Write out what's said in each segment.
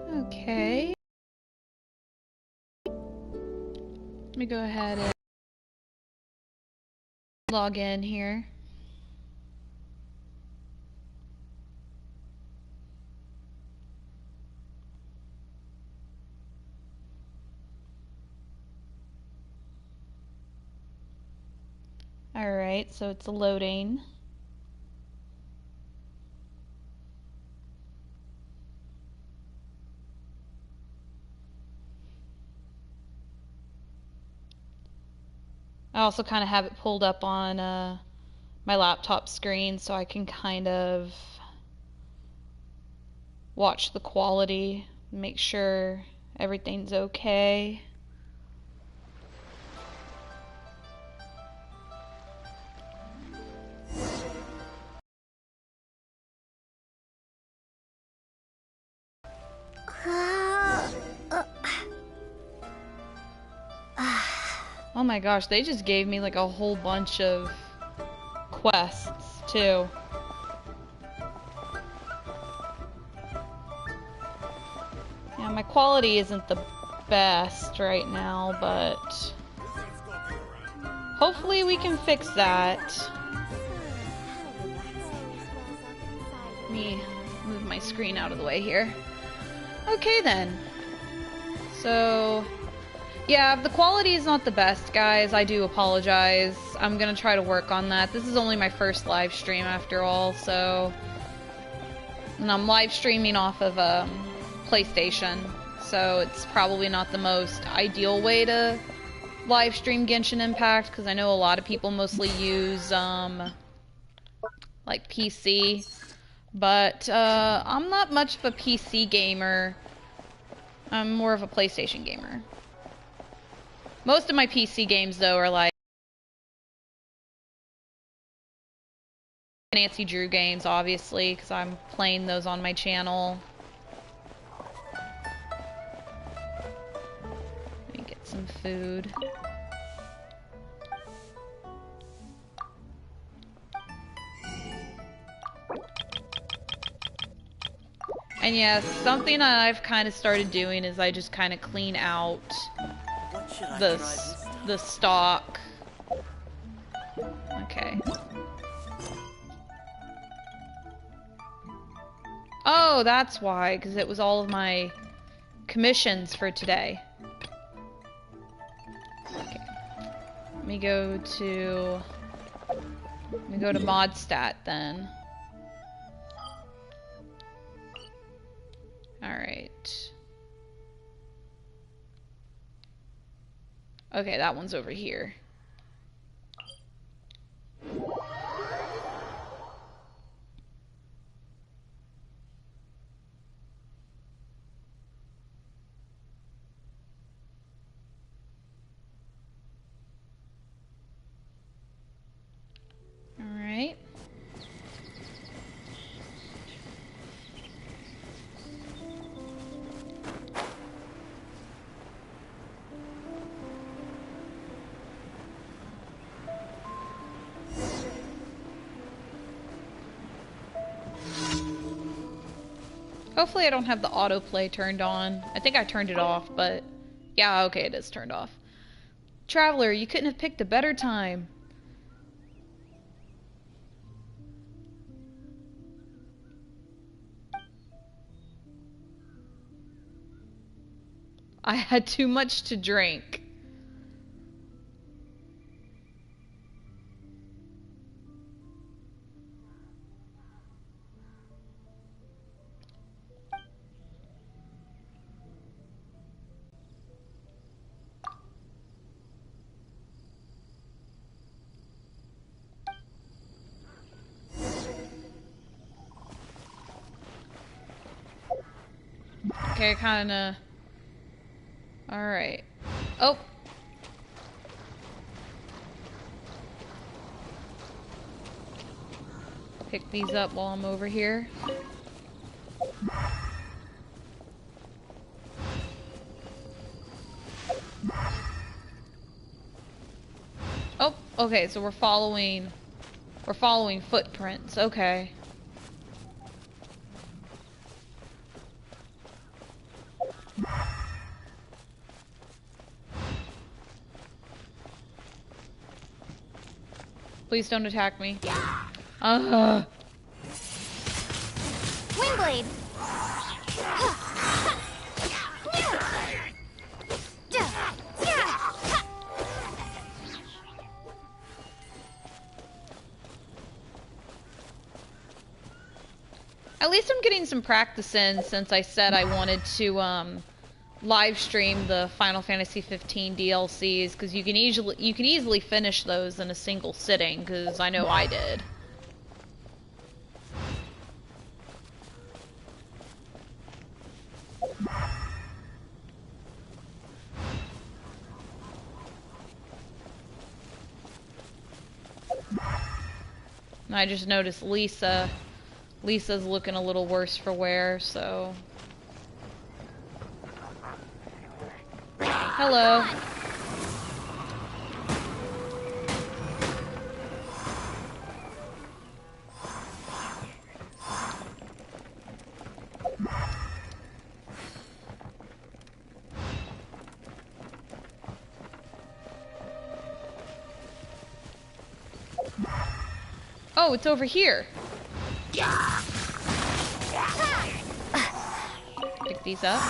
Okay. Let me go ahead and log in here. Alright, so it's loading. I also kind of have it pulled up on my laptop screen so I can kind of watch the quality, make sure everything's okay. Oh my gosh, they just gave me like a whole bunch of quests too. Yeah, my quality isn't the best right now, but hopefully we can fix that. Let me move my screen out of the way here. Okay then. So, yeah, if the quality is not the best, guys, I do apologize. I'm gonna try to work on that. This is only my first live stream after all, so... And I'm live streaming off of PlayStation, so it's probably not the most ideal way to live stream Genshin Impact, because I know a lot of people mostly use, like, PC. But, I'm not much of a PC gamer. I'm more of a PlayStation gamer. Most of my PC games, though, are like Nancy Drew games, obviously, because I'm playing those on my channel. Let me get some food. And yeah, something that I've kind of started doing is I just kind of clean out the stock. Okay. Oh, that's why, because it was all of my commissions for today. Okay. Let me go to Modstat then. Alright. Okay, that one's over here. Alright. Hopefully I don't have the autoplay turned on. I think I turned it off, but... Yeah, okay, it is turned off. Traveler, you couldn't have picked a better time. I had too much to drink. Okay, kinda... Alright. Oh! Pick these up while I'm over here. Oh, okay, so we're following footprints, okay. Please don't attack me. Windblade. At least I'm getting some practice in since I said I wanted to live stream the Final Fantasy 15 DLCs because you can easily finish those in a single sitting because I know I did. And I just noticed Lisa's looking a little worse for wear, so... Hello. Oh, it's over here. Pick these up.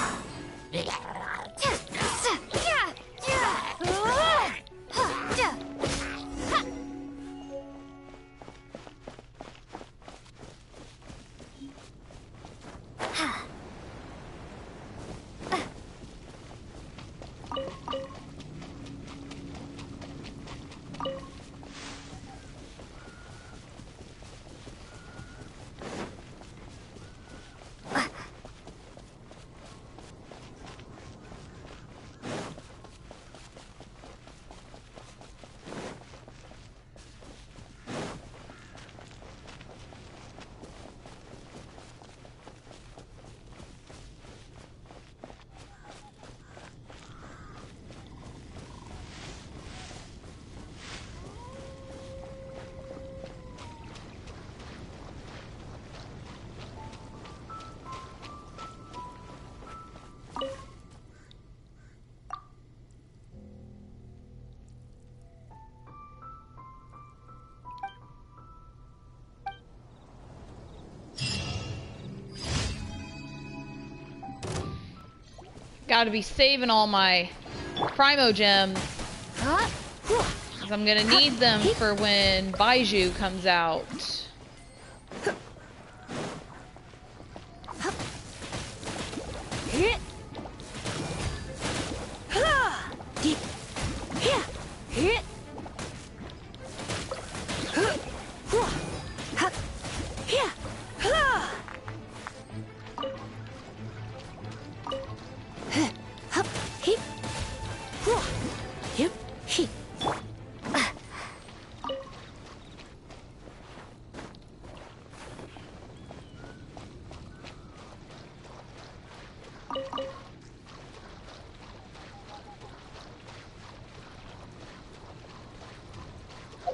Gotta be saving all my Primo Gems. Because I'm gonna need them for when Baiju comes out.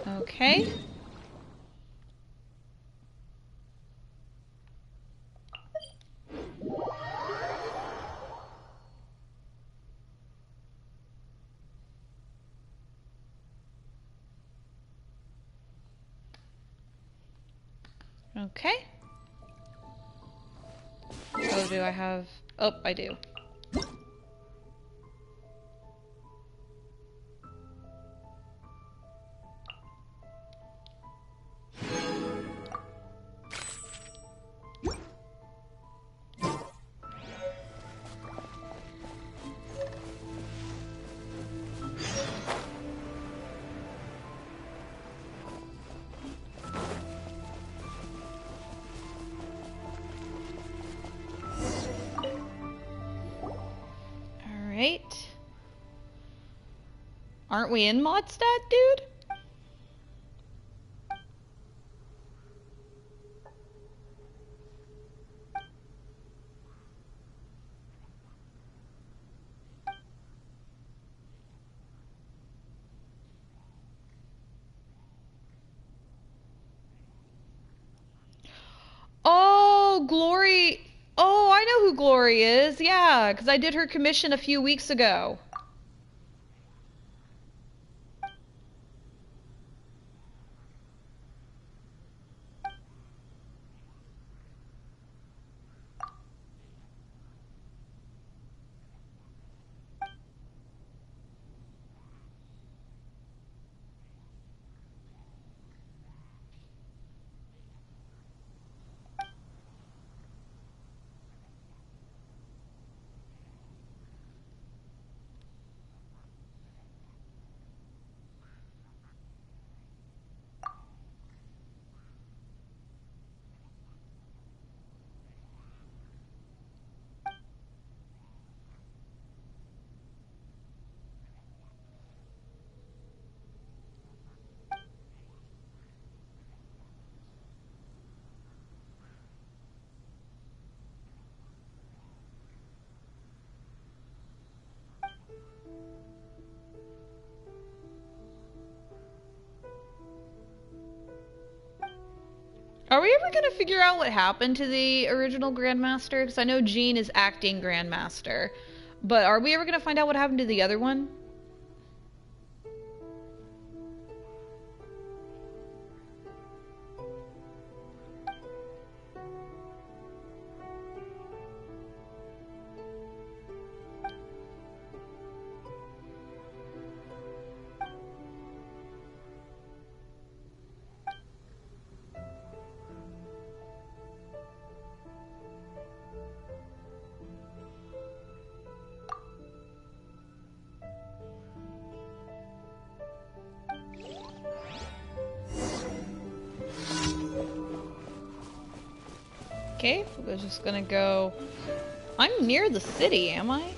Okay. Okay. Oh, do I have... Oh, I do. Alright. Aren't we in Modstat, dude? Oh, Glory. Oh, I know who Glory is. Yeah, because I did her commission a few weeks ago. Are we ever gonna figure out what happened to the original Grandmaster? Because I know Jean is acting Grandmaster. But are we ever gonna find out what happened to the other one? Okay, we're just gonna go... I'm near the city, am I?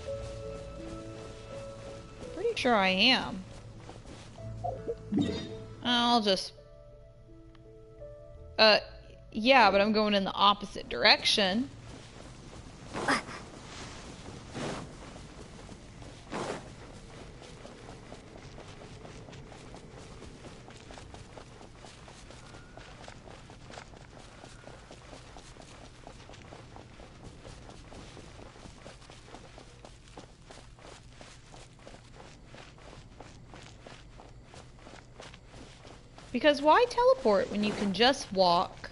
Pretty sure I am. I'll just... yeah, but I'm going in the opposite direction. Because why teleport when you can just walk?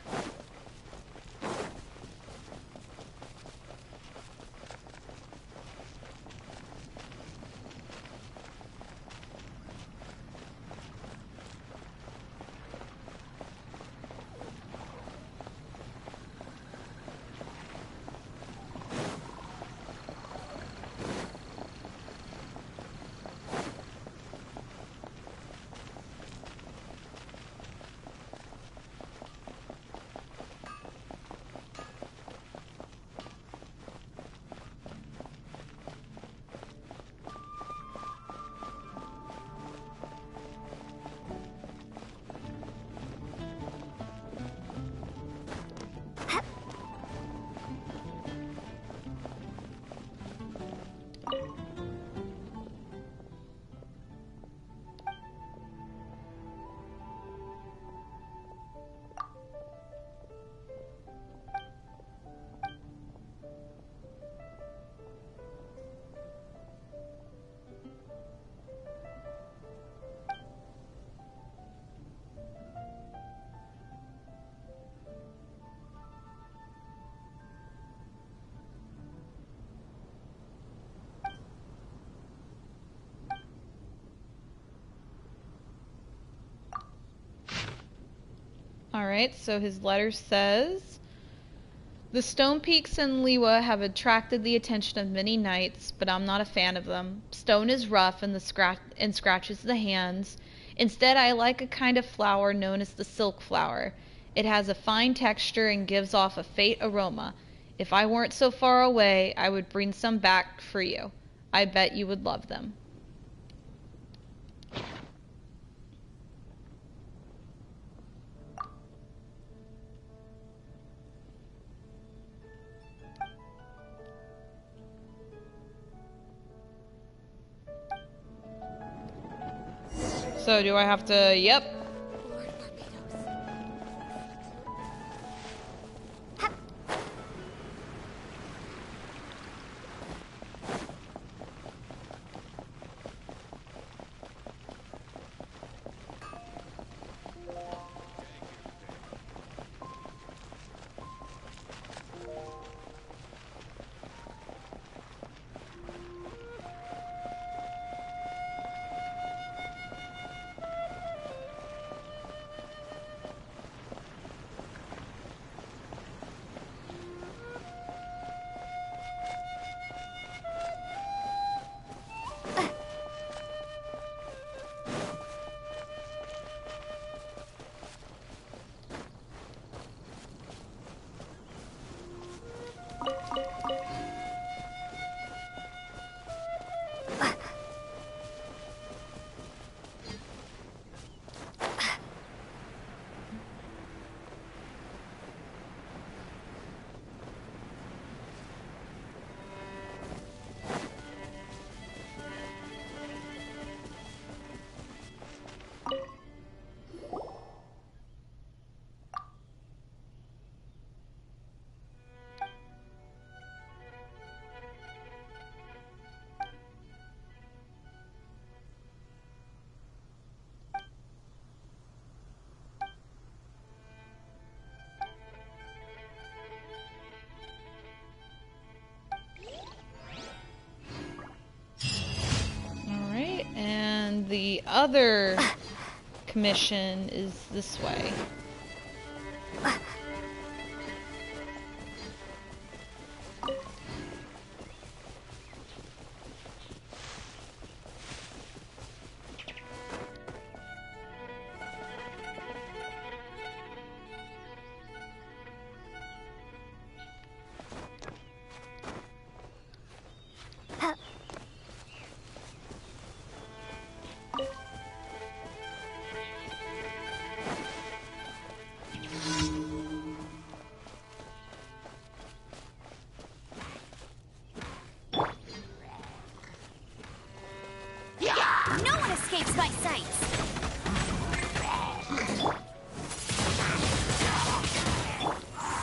Alright, so his letter says, the stone peaks in Liwa have attracted the attention of many knights, but I'm not a fan of them. Stone is rough and scratches the hands. Instead, I like a kind of flower known as the silk flower. It has a fine texture and gives off a faint aroma. If I weren't so far away, I would bring some back for you. I bet you would love them. So do I have to... Yep. other commission is this way.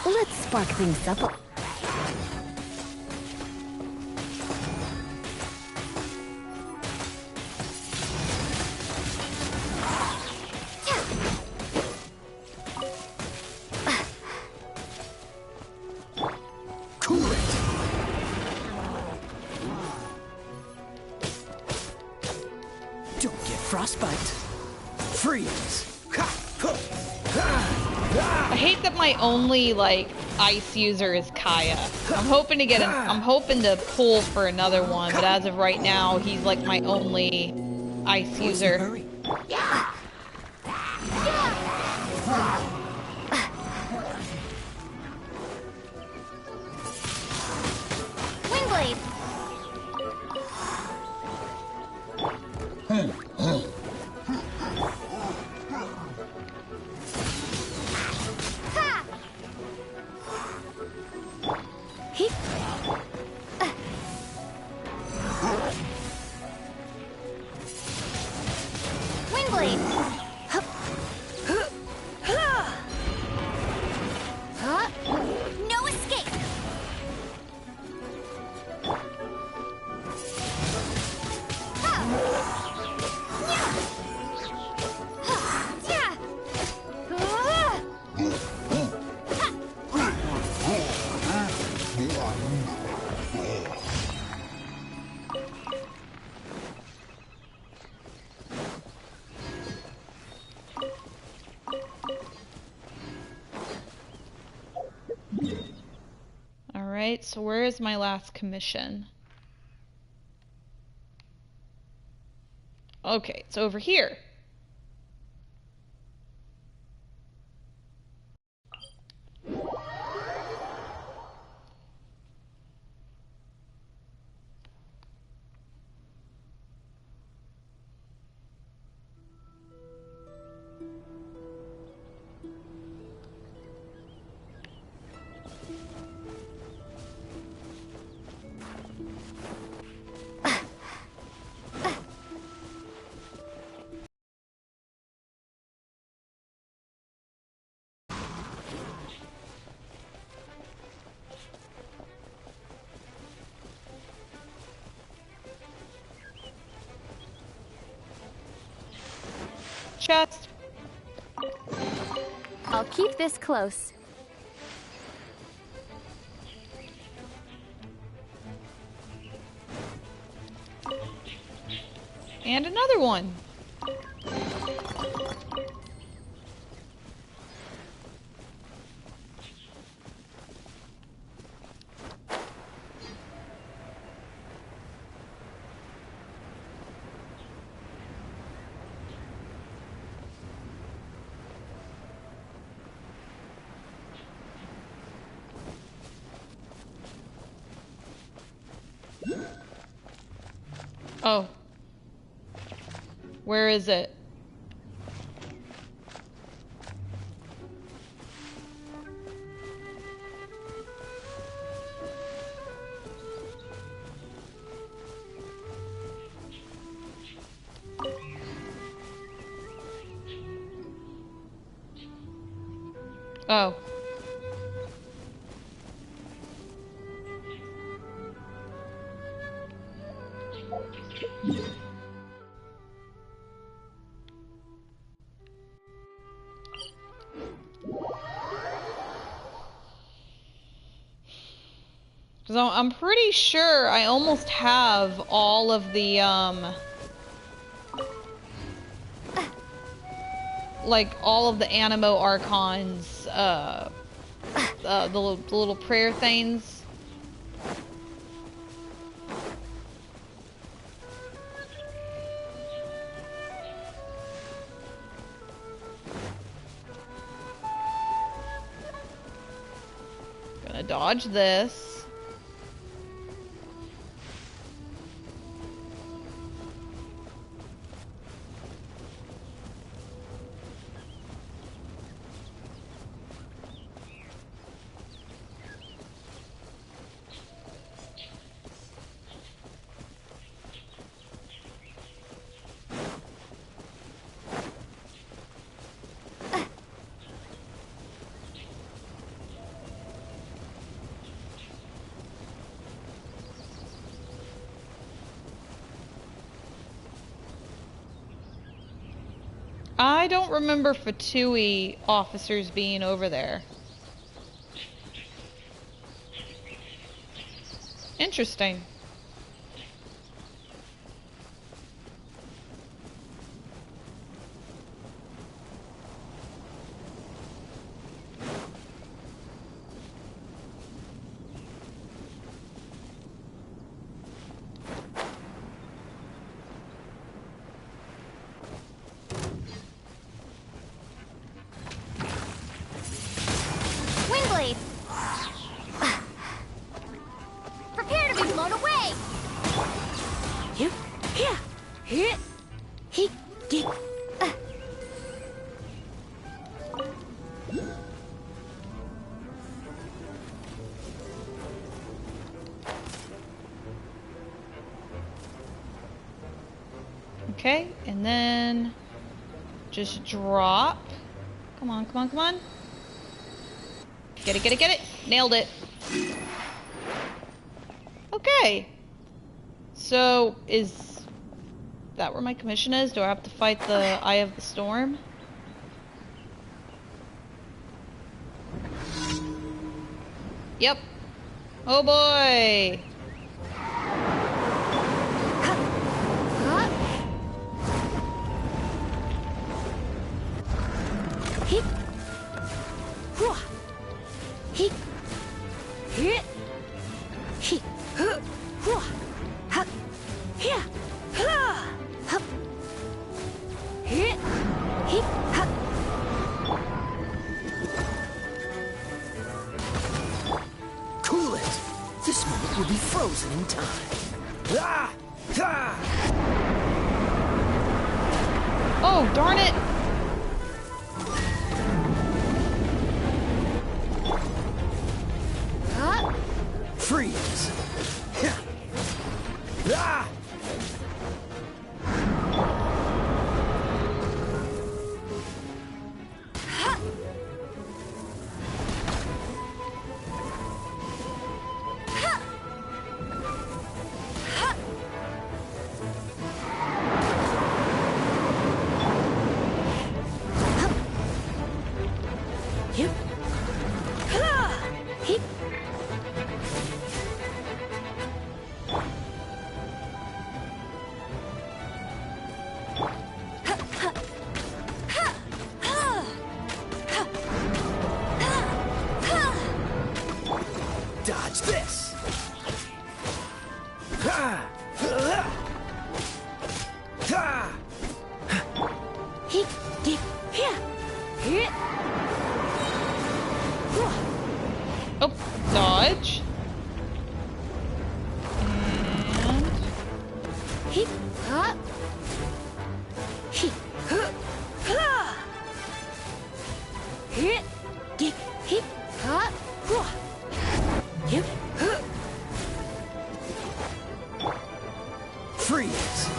Let's spark things up. Cool it. Don't get frostbite. Freeze. I hate that my only, like, ice user is Kaya. I'm hoping to get I'm hoping to pull for another one, but as of right now, he's like my only ice user. Hurry. Wingblade! No escape! Alright, so where is my last commission? Okay, it's over here. Chest. I'll keep this close. And another one. Oh. Where is it? Oh. So I'm pretty sure I almost have all of the like all of the Animo Archons, the little prayer things. Gonna dodge this. I don't remember Fatui officers being over there. Interesting. Windblade! Prepare to be blown away! Here, here, here, he, did. Okay, and then just drop. Come on, come on, come on. Get it, get it, get it! Nailed it. Okay. So, is that where my commission is? Do I have to fight the Eye of the Storm? Yep. Oh boy! He, whoa, he, here, he, whoa, ha, here, ha, ha, here, he, ha. Cool it. This moment will be frozen in time. Ah, ah. Oh, darn it! Freeze! Ah! Yep. Hip. Dodge this. Hip, dip, here, here. Oh, dodge. And Hip, up. Hip, ha. Hip, dip, hip, up. Yep. Freeze.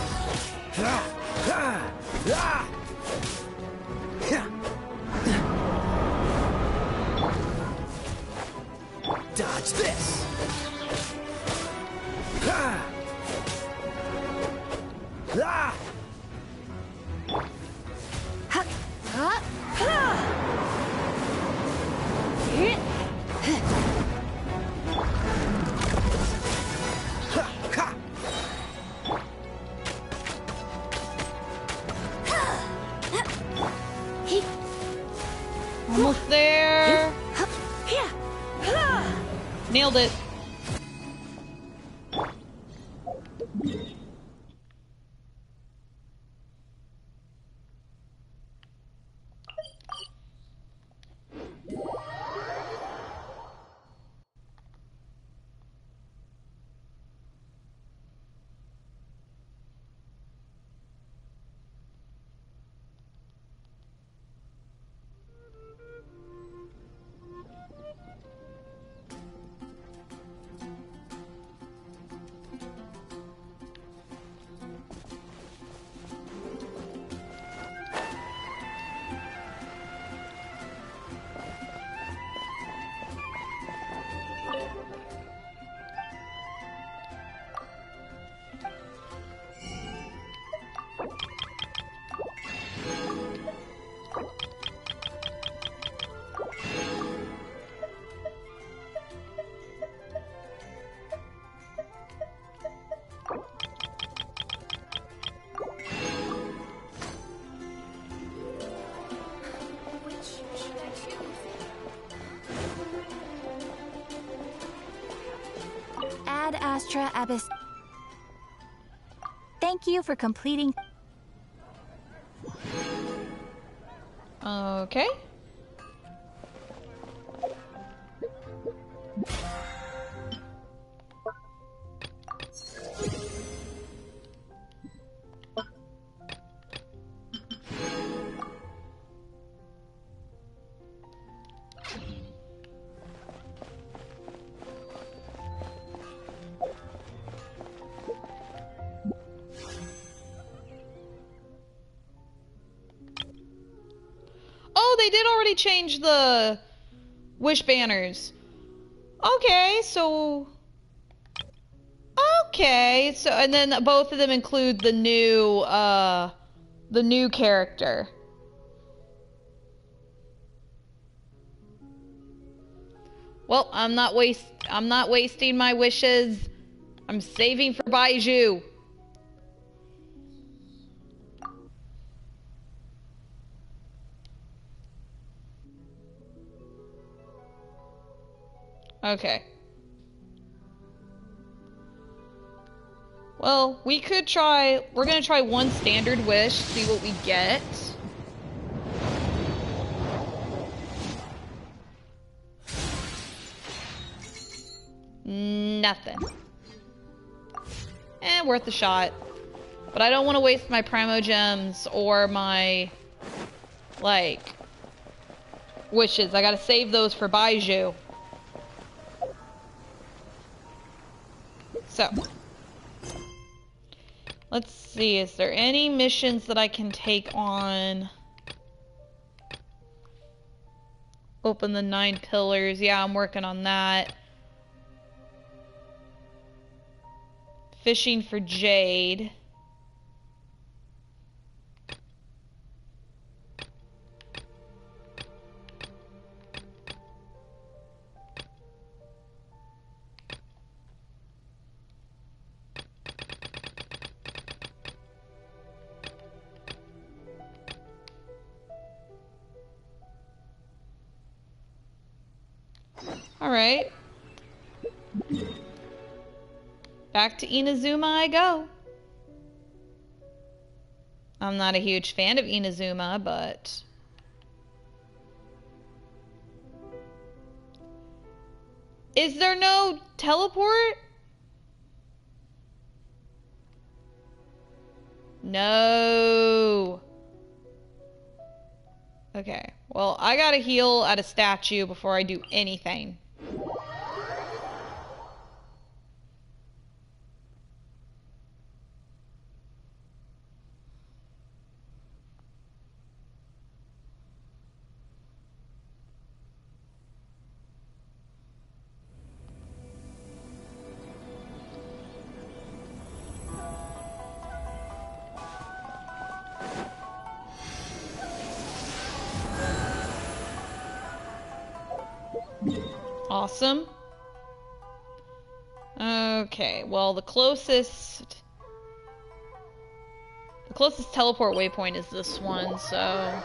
Dodge this. Ad Astra Abyss. Thank you for completing. Okay. Oh, they did already change the wish banners. Okay, so... Okay, so, and then both of them include the new character. Well, I'm not wasting my wishes. I'm saving for Baiju. Okay. Well, we're gonna try one standard wish, see what we get. Nothing. Worth a shot. But I don't want to waste my Primo Gems or my, like, wishes. I gotta save those for Baiju. So. Let's see, is there any missions that I can take on? Open the 9 pillars. Yeah, I'm working on that. Fishing for Jade. Alright. Back to Inazuma I go. I'm not a huge fan of Inazuma, but... Is there no teleport? No. Okay. Well, I gotta heal at a statue before I do anything. Awesome. Okay, well, the closest teleport waypoint is this one, so...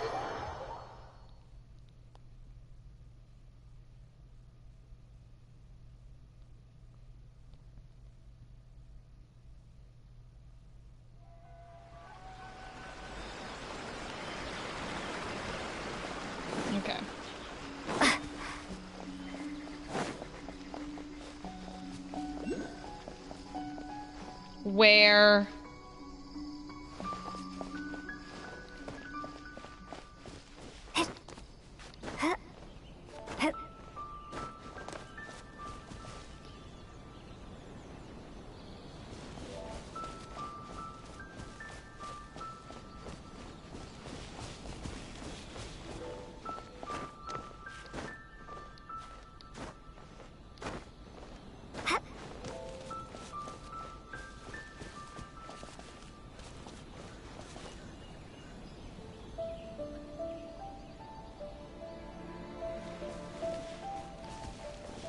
Okay. Where?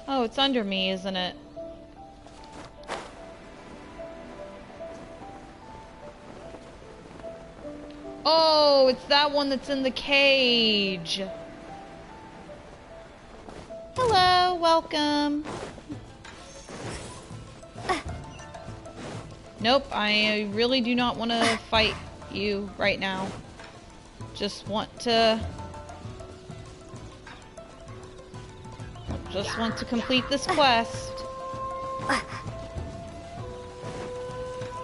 Oh, it's under me, isn't it? Oh, it's that one that's in the cage. Hello, welcome. Nope, I really do not want to fight you right now. Just want to complete this quest.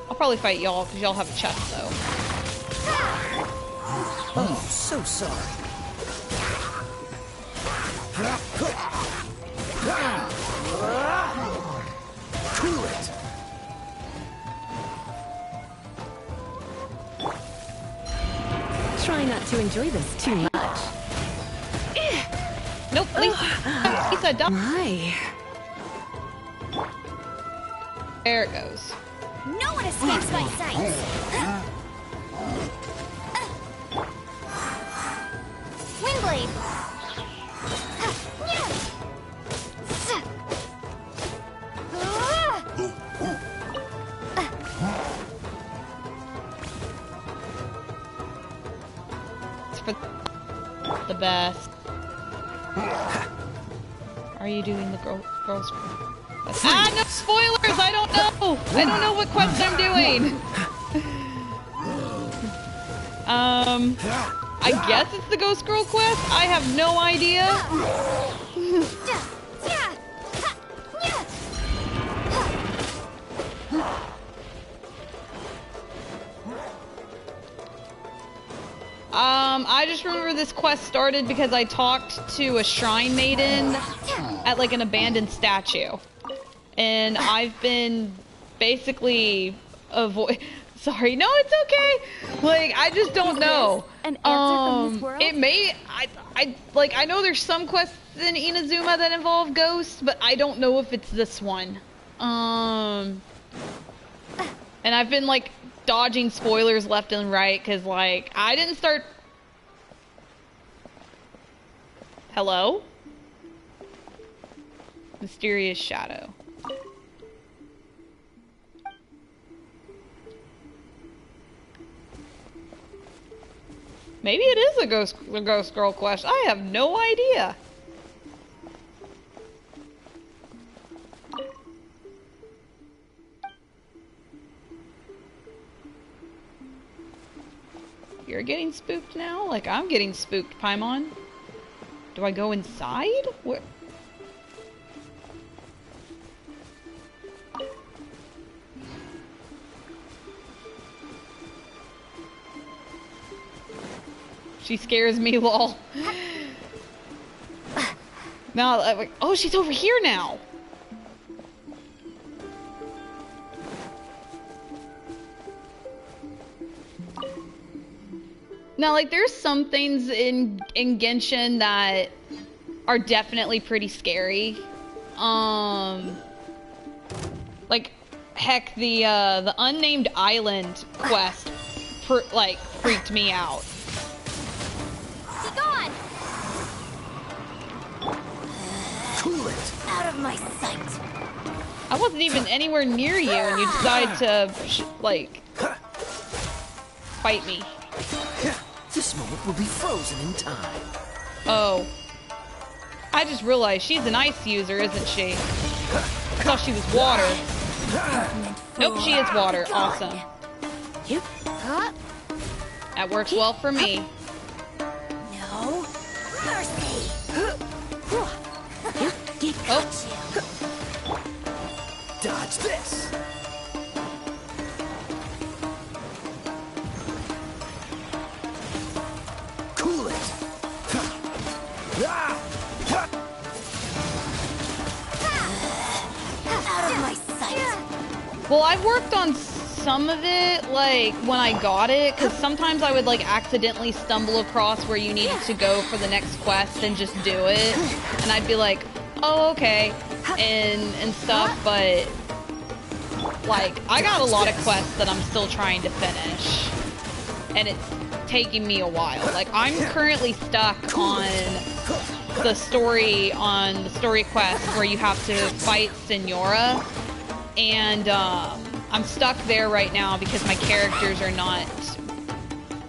I'll probably fight y'all because y'all have a chest though. Oh, so sorry. Cool it. Try not to enjoy this too much. Nope, Lisa, done. My. There it goes. No one escapes my sight. Windblade. It's for the best. Are you doing the girls? Ah, no spoilers! I don't know! I don't know what quest I'm doing! I guess it's the Ghost Girl quest? I have no idea. I just remember this quest started because I talked to a shrine maiden at like an abandoned statue. And I've been basically sorry, no, it's okay. Like, I just don't know. An answer from this world? It may, I know there's some quests in Inazuma that involve ghosts, but I don't know if it's this one. And I've been like dodging spoilers left and right because like I didn't start. Hello? Mysterious shadow. Maybe it is a ghost girl quest. I have no idea. You're getting spooked now? Like I'm getting spooked, Paimon. Do I go inside? Where? She scares me, lol. Now, like, oh, she's over here now. Now, like, there's some things in Genshin that are definitely pretty scary. Like, heck, the unnamed island quest, freaked me out. Be gone! Cool it. Out of my sight. I wasn't even anywhere near you, and you decided to, fight me. This moment will be frozen in time. Oh. I just realized she's an ice user, isn't she? I thought she was water. Nope, she is water. Awesome. That works well for me. No mercy. Oh. Dodge this. Cool it. Out of my sight. Well, I've worked on some of it, like, when I got it, because sometimes I would, like, accidentally stumble across where you needed to go for the next quest and just do it. And I'd be like, oh, okay, and stuff, but, like, I got a lot of quests that I'm still trying to finish. And it's taking me a while. Like, I'm currently stuck on the story quest where you have to fight Senora, and I'm stuck there right now because my characters are not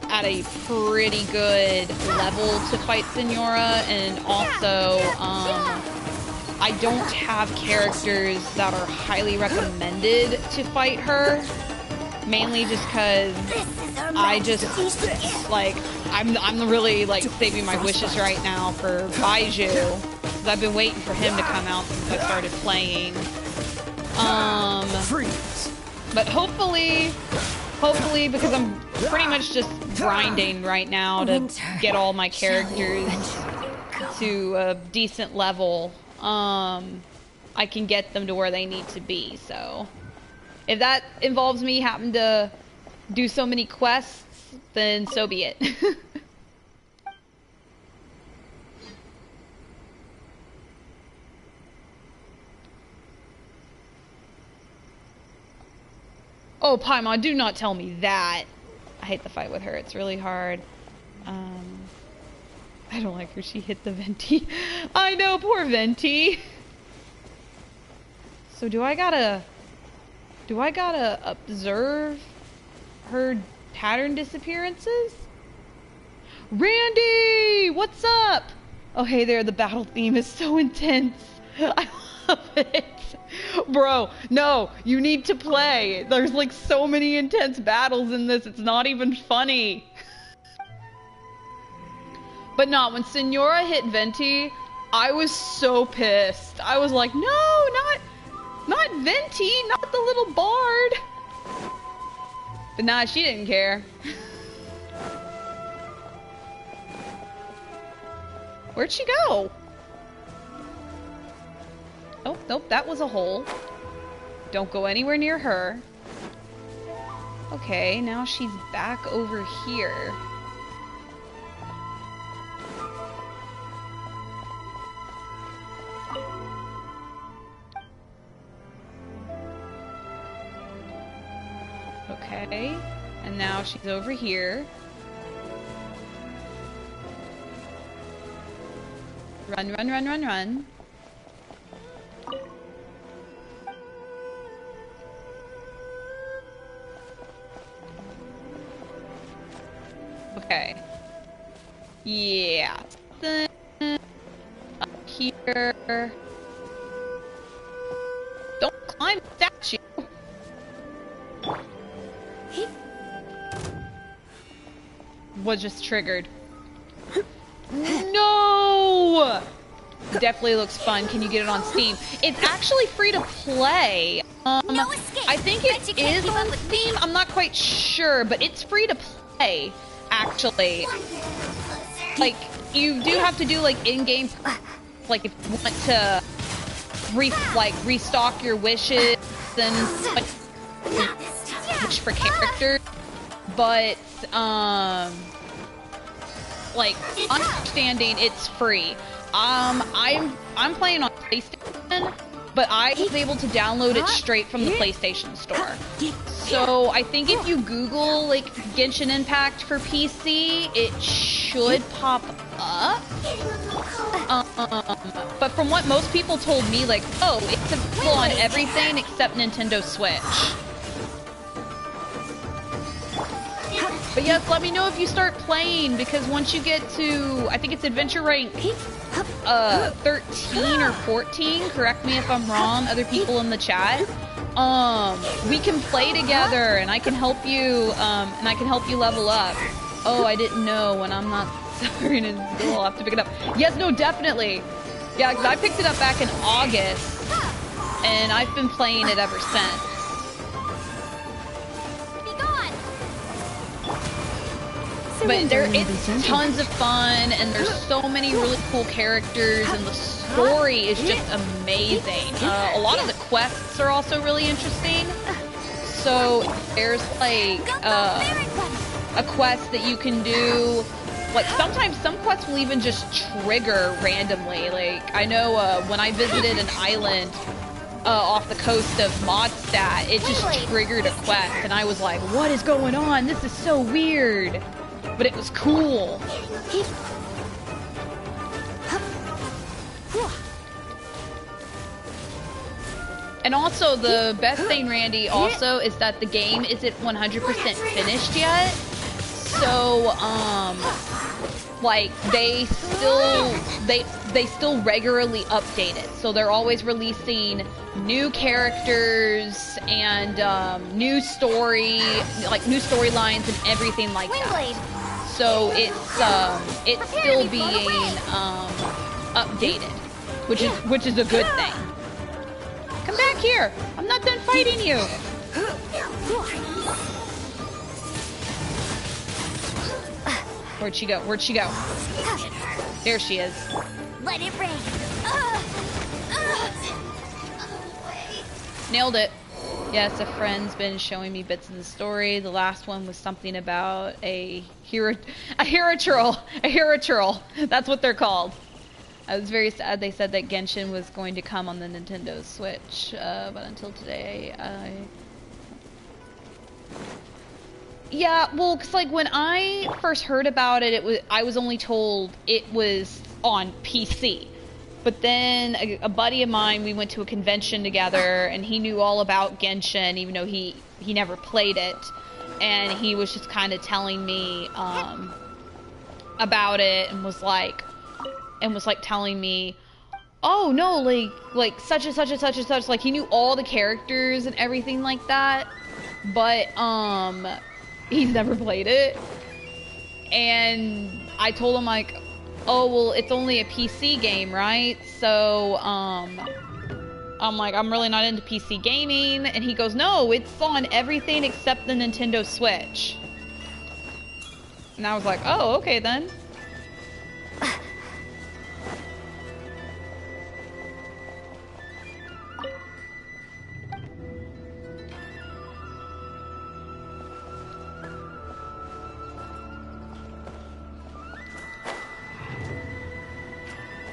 at a pretty good level to fight Senora, and also I don't have characters that are highly recommended to fight her, Mainly just because I just, like, I'm really, like, saving my wishes right now for Baiju. Because I've been waiting for him to come out since I started playing. Freeze. But hopefully, because I'm pretty much just grinding right now to get all my characters to a decent level, I can get them to where they need to be, so. If that involves me having to do so many quests, then so be it. Oh, Paimon, do not tell me that. I hate the fight with her. It's really hard. I don't like her. She hit the Venti. I know, poor Venti. So do I gotta observe her pattern disappearances? Randy! What's up? Oh, hey there. The battle theme is so intense. I love it. Bro, no, you need to play. There's like so many intense battles in this. It's not even funny. But no, when Senora hit Venti, I was so pissed. I was like, no, not Venti, not the little bard. But nah, she didn't care. Where'd she go? Oh, nope, that was a hole. Don't go anywhere near her. Okay, now she's back over here. Okay, and now she's over here. Run, run, run, run, run. Okay. Yeah. Then up here. Don't climb the statue. Was just triggered. No! Definitely looks fun. Can you get it on Steam? It's actually free to play. No escape. I think it is on Steam. I'm not quite sure, but it's free to play. Actually, like you do have to do like in-game, like if you want to restock your wishes and like wish for characters, but like understanding it's free. I'm playing on PlayStation, but I was able to download it straight from the PlayStation Store. So I think if you Google like Genshin Impact for PC, it should pop up. But from what most people told me, like, oh, it's available on everything except Nintendo Switch. But yes, let me know if you start playing, because once you get to, I think it's adventure rank 13 or 14, correct me if I'm wrong, other people in the chat, we can play together and I can help you, level up. Oh, I didn't know. When I'm not starting in school, I'll have to pick it up. Yes, no, definitely. Yeah, because I picked it up back in August, and I've been playing it ever since. But it's tons of fun, and there's so many really cool characters, and the story is just amazing. A lot of the quests are also really interesting. So there's like a quest that you can do. Like sometimes some quests will even just trigger randomly. Like I know when I visited an island off the coast of Mondstadt, it just triggered a quest, and I was like, "What is going on? This is so weird." But it was cool. And also, the best thing, Randy, also, is that the game isn't 100% finished yet. So, like, they they still regularly update it. So they're always releasing new characters and new story, like new storylines and everything like that. So it's still being updated, which is a good thing. Come back here! I'm not done fighting you! Where'd she go? Where'd she go? There she is. Let it rain. Nailed it. Yes, a friend's been showing me bits of the story. The last one was something about a hero troll. That's what they're called. I was very sad they said that Genshin was going to come on the Nintendo Switch, but until today, yeah, well, cause like when I first heard about it, I was only told it was on PC. But then a buddy of mine, we went to a convention together, and he knew all about Genshin, even though he never played it, and he was just kind of telling me about it, and was like telling me, oh no, like such and such and such and such, like he knew all the characters and everything like that, but he's never played it. And I told him like, oh well, it's only a PC game, right? So I'm like, I'm really not into PC gaming. And he goes, no, it's on everything except the Nintendo Switch. And I was like, oh, okay then.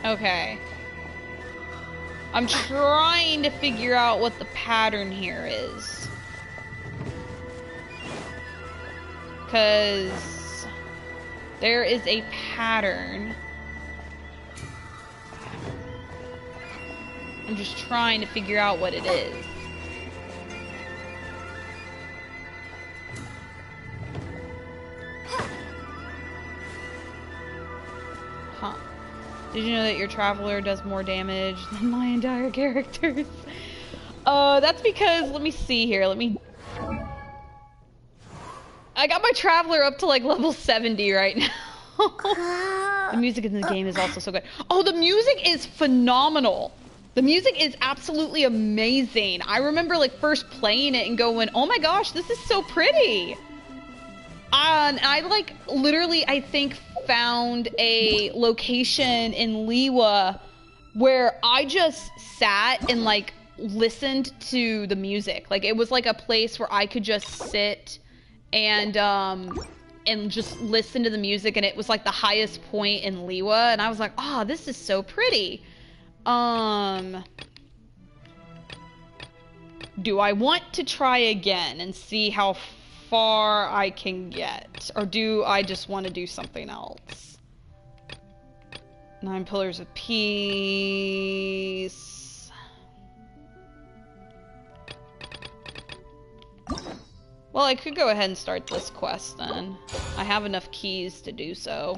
Okay. I'm trying to figure out what the pattern here is. Because there is a pattern. I'm just trying to figure out what it is. Huh. Did you know that your traveler does more damage than my entire characters? That's because, let me see here, I got my traveler up to like level 70 right now. The music in the game is also so good. Oh, the music is phenomenal. The music is absolutely amazing. I remember like first playing it and going, oh my gosh, this is so pretty. And I like literally, I think, found a location in Liwa where I just sat and like listened to the music. Like it was like a place where I could just sit and just listen to the music, and it was like the highest point in Liwa, and I was like, oh, this is so pretty. Do I want to try again and see how far I can get, or do I just want to do something else? 9 Pillars of Peace. Well, I could go ahead and start this quest then. I have enough keys to do so.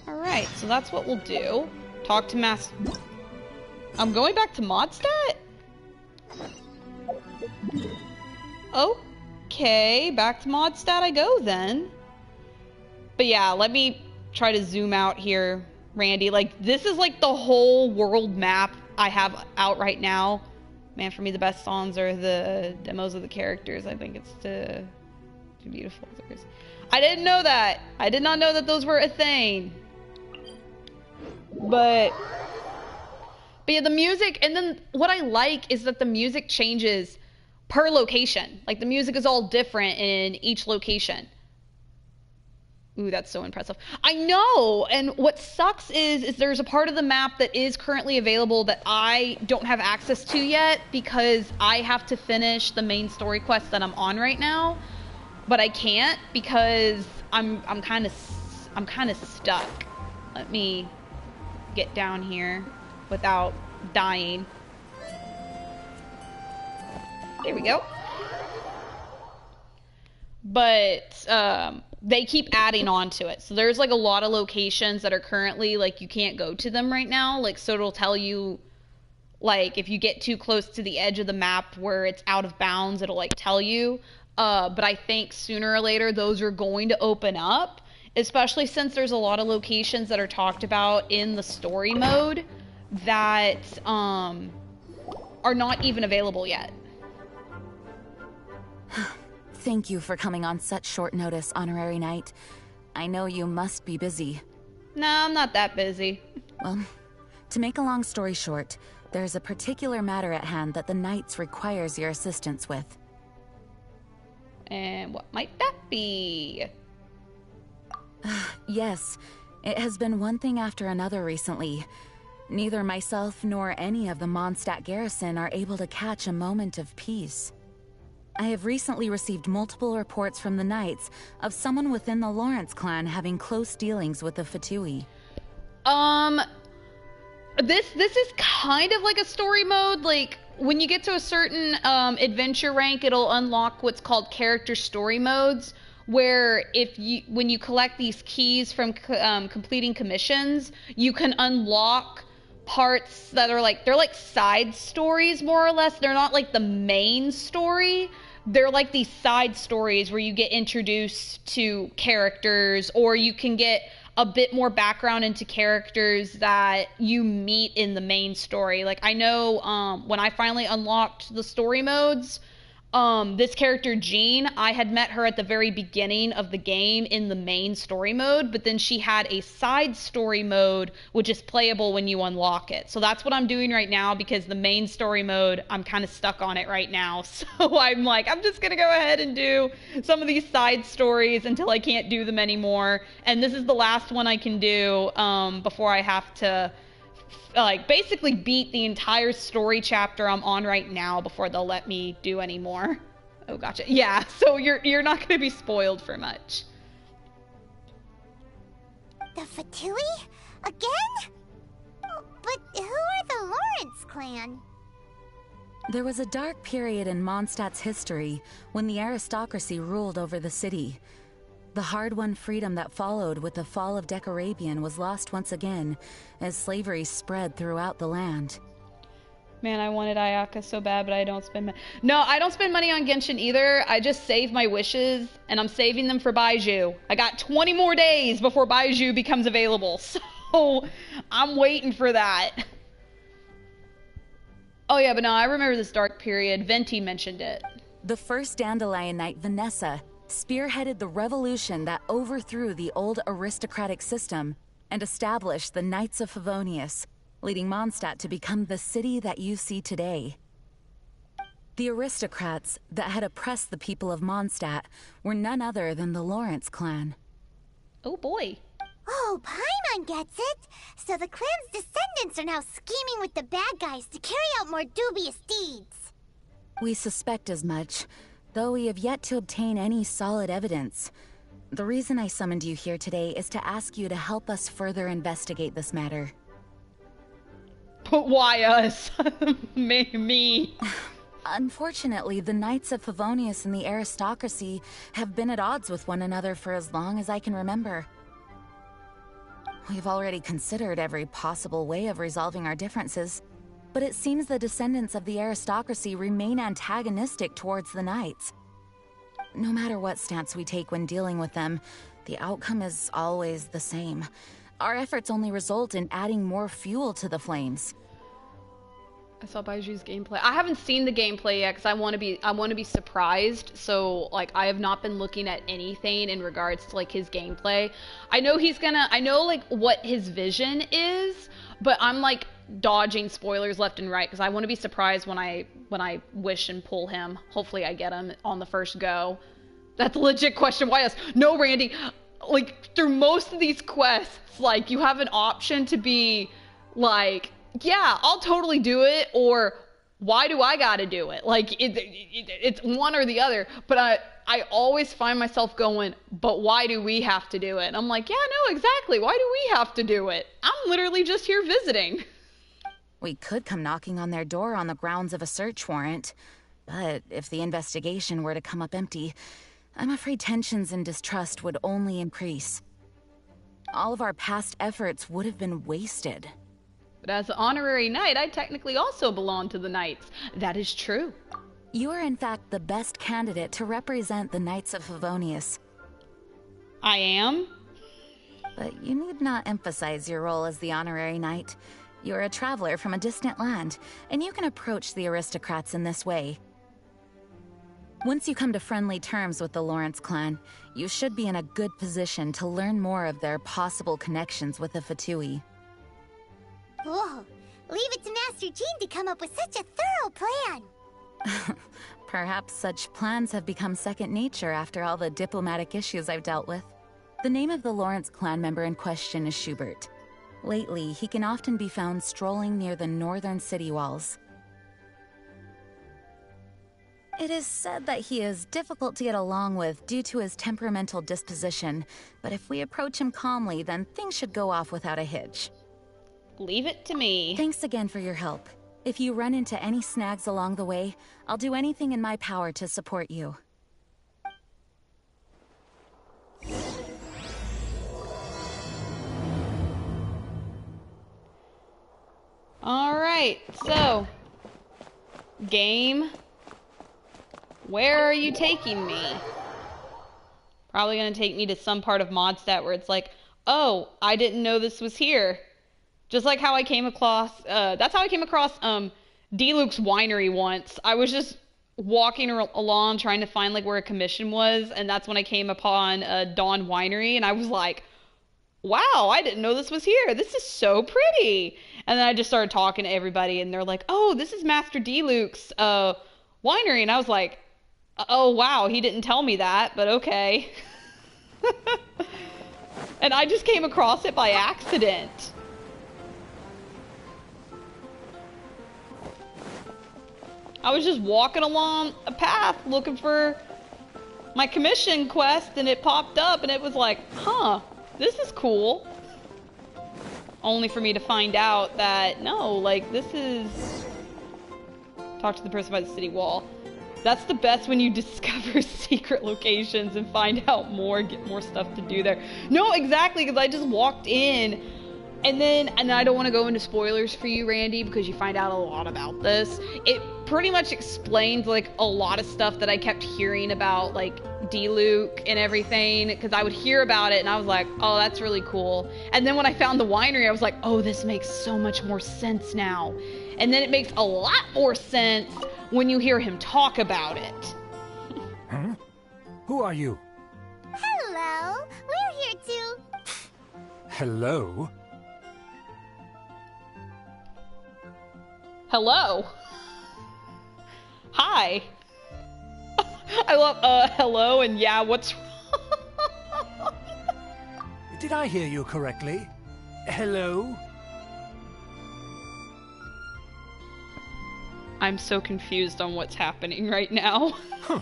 Alright, so that's what we'll do. Talk to Master... I'm going back to Modstat? Okay, back to Modstat I go then. But yeah, let me try to zoom out here, Randy. Like, this is like the whole world map I have out right now. Man, for me, the best songs are the demos of the characters. I think it's too beautiful. I didn't know that. I did not know that those were a thing. But yeah, the music, and then what I like is that the music changes per location. Like, the music is all different in each location. Ooh, that's so impressive. I know, and what sucks is there's a part of the map that is currently available that I don't have access to yet because I have to finish the main story quest that I'm on right now, but I can't because I'm kind of stuck. Let me get down here without dying. There we go. But they keep adding on to it. So there's like a lot of locations that are currently like you can't go to them right now. Like, so it'll tell you like if you get too close to the edge of the map where it's out of bounds, it'll like tell you. But I think sooner or later those are going to open up, especially since there's a lot of locations that are talked about in the story mode that are not even available yet. Thank you for coming on such short notice, Honorary Knight. I know you must be busy. No, I'm not that busy. Well, to make a long story short, there's a particular matter at hand that the Knights requires your assistance with. And what might that be? Yes, it has been one thing after another recently. Neither myself nor any of the Mondstadt garrison are able to catch a moment of peace. I have recently received multiple reports from the Knights of someone within the Lawrence clan having close dealings with the Fatui. This is kind of like a story mode. Like, when you get to a certain adventure rank, it'll unlock what's called character story modes, where when you collect these keys from completing commissions, you can unlock parts that are like, they're like side stories more or less. They're not like the main story. They're like these side stories where you get introduced to characters, or you can get a bit more background into characters that you meet in the main story. Like, I know when I finally unlocked the story modes, this character Jean, I had met her at the very beginning of the game in the main story mode, but then she had a side story mode which is playable when you unlock it. So that's what I'm doing right now, because the main story mode, I'm kind of stuck on it right now. So I'm like, I'm just gonna go ahead and do some of these side stories until I can't do them anymore. And this is the last one I can do before I have to like basically beat the entire story chapter I'm on right now before they'll let me do any more. Oh, gotcha. Yeah, so you're not going to be spoiled for much. The Fatui? Again? But who are the Lawrence clan? There was a dark period in Mondstadt's history when the aristocracy ruled over the city. The hard-won freedom that followed with the fall of Decarabian was lost once again, as slavery spread throughout the land. Man, I wanted Ayaka so bad, but I don't spend No, I don't spend money on Genshin either. I just save my wishes, and I'm saving them for Baiju. I got 20 more days before Baiju becomes available, so I'm waiting for that. Oh yeah, but no, I remember this dark period. Venti mentioned it. The first Dandelion Knight, Vanessa, spearheaded the revolution that overthrew the old aristocratic system and established the Knights of Favonius, leading Mondstadt to become the city that you see today. The aristocrats that had oppressed the people of Mondstadt were none other than the Lawrence clan. Oh boy. Oh, Paimon gets it! So the clan's descendants are now scheming with the bad guys to carry out more dubious deeds. We suspect as much, though we have yet to obtain any solid evidence. The reason I summoned you here today is to ask you to help us further investigate this matter. But why us? Me. Unfortunately, the Knights of Favonius and the aristocracy have been at odds with one another for as long as I can remember. We've already considered every possible way of resolving our differences, but it seems the descendants of the aristocracy remain antagonistic towards the Knights. No matter what stance we take when dealing with them, the outcome is always the same. Our efforts only result in adding more fuel to the flames. I saw Baiju's gameplay. I haven't seen the gameplay yet because I want to be surprised. So like I have not been looking at anything in regards to like his gameplay. I know I know like what his vision is, but I'm like dodging spoilers left and right because I want to be surprised when I wish and pull him. Hopefully I get him on the first go. That's a legit question. Why us? No, Randy. Like through most of these quests, like you have an option to be like, yeah, I'll totally do it, or why do I gotta do it? Like it's one or the other. But I always find myself going, but why do we have to do it? And I'm like, yeah, no, exactly. Why do we have to do it? I'm literally just here visiting. We could come knocking on their door on the grounds of a search warrant, but if the investigation were to come up empty, I'm afraid tensions and distrust would only increase. All of our past efforts would have been wasted. But as an honorary knight, I technically also belong to the Knights. That is true. You are in fact the best candidate to represent the Knights of Favonius. I am? But you need not emphasize your role as the honorary knight. You're a traveler from a distant land, and you can approach the aristocrats in this way. Once you come to friendly terms with the Lawrence clan, you should be in a good position to learn more of their possible connections with the Fatui. Whoa, leave it to Master Jean to come up with such a thorough plan. Perhaps such plans have become second nature after all the diplomatic issues I've dealt with. The name of the Lawrence clan member in question is Schubert. Lately, he can often be found strolling near the northern city walls. It is said that he is difficult to get along with due to his temperamental disposition, but if we approach him calmly, then things should go off without a hitch. Leave it to me. Thanks again for your help. If you run into any snags along the way, I'll do anything in my power to support you. Alright, so... game... where are you taking me? Probably gonna take me to some part of Mondstadt where it's like, oh, I didn't know this was here. Just like how I came across, that's how I came across, D-Luke's winery once. I was just walking along trying to find like where a commission was, and that's when I came upon Dawn Winery, and I was like, wow, I didn't know this was here. This is so pretty. And then I just started talking to everybody, and they're like, oh, this is Master D-Luke's winery. And I was like, oh, wow, he didn't tell me that, but okay. And I just came across it by accident. I was just walking along a path looking for my commission quest, and it popped up, and it was like, huh, this is cool. Only for me to find out that, no, like, this is... Talk to the person by the city wall. That's the best when you discover secret locations and find out more, get more stuff to do there. No, exactly, because I just walked in, and I don't want to go into spoilers for you, Randy, because you find out a lot about this. It pretty much explains, like, a lot of stuff that I kept hearing about, like, D-Luke and everything, because I would hear about it, and I was like, oh, that's really cool. And then when I found the winery, I was like, oh, this makes so much more sense now. And then it makes a lot more sense when you hear him talk about it. Huh? Who are you? Hello, we're here too. Hello? Hello. Hi. I love, hello and yeah, what's wrong? Did I hear you correctly? Hello? I'm so confused on what's happening right now. Huh.